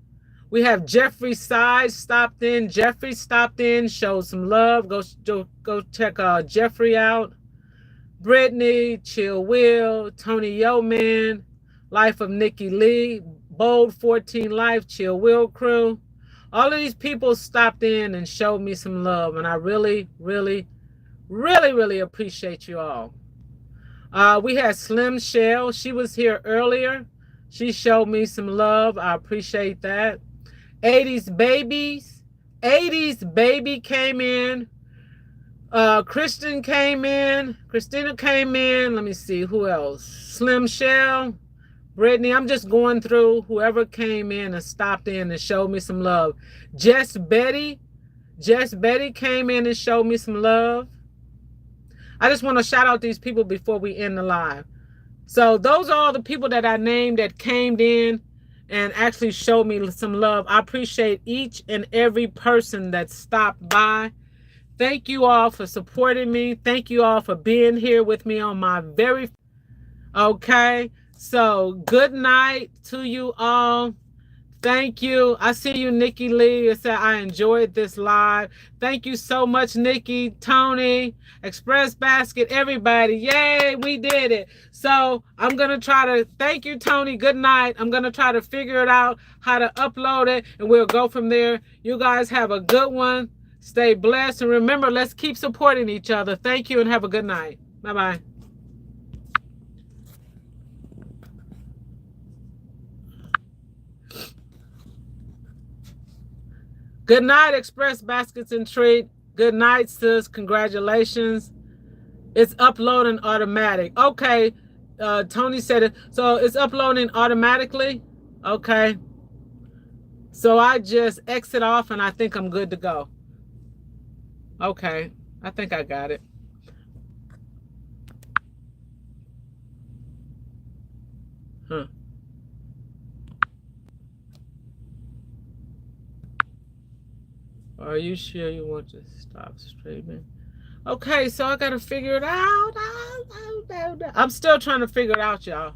We have Jeffrey Sides stopped in. Jeffrey stopped in, showed some love. Go check Jeffrey out. Brittany, Chill Will, Tony Yo Man, Life of Nikki Lee, Bold 14 Life, Chill Will Crew. All of these people stopped in and showed me some love, and I really appreciate you all. We had Slim Shell. She was here earlier. She showed me some love. I appreciate that. 80s Babies. 80s Baby came in. Kristen came in. Christina came in. Let me see. Who else? Slim Shell. Brittany. I'm just going through whoever came in and stopped in and showed me some love. Jess Betty. Jess Betty came in and showed me some love. I just want to shout out these people before we end the live. So those are all the people that I named that came in and actually showed me some love. I appreciate each and every person that stopped by. Thank you all for supporting me. Thank you all for being here with me on my very... Okay, so good night to you all. Thank you. I see you, Nikki Lee. It said, I enjoyed this live. Thank you so much, Nikki, Tony, Express Basket, everybody. Yay, we did it. So I'm going to try to, thank you, Tony. Good night. I'm going to try to figure it out, how to upload it, and we'll go from there. You guys have a good one. Stay blessed. And remember, let's keep supporting each other. Thank you and have a good night. Bye-bye. Good night, Express Baskets and Treat. Good night, sis. Congratulations. It's uploading automatic. Okay. Tony said it. So it's uploading automatically. Okay. So I just exit off and I think I'm good to go. Okay. I think I got it. Huh. Are you sure you want to stop streaming? Okay, so I gotta figure it out. I'm still trying to figure it out, y'all.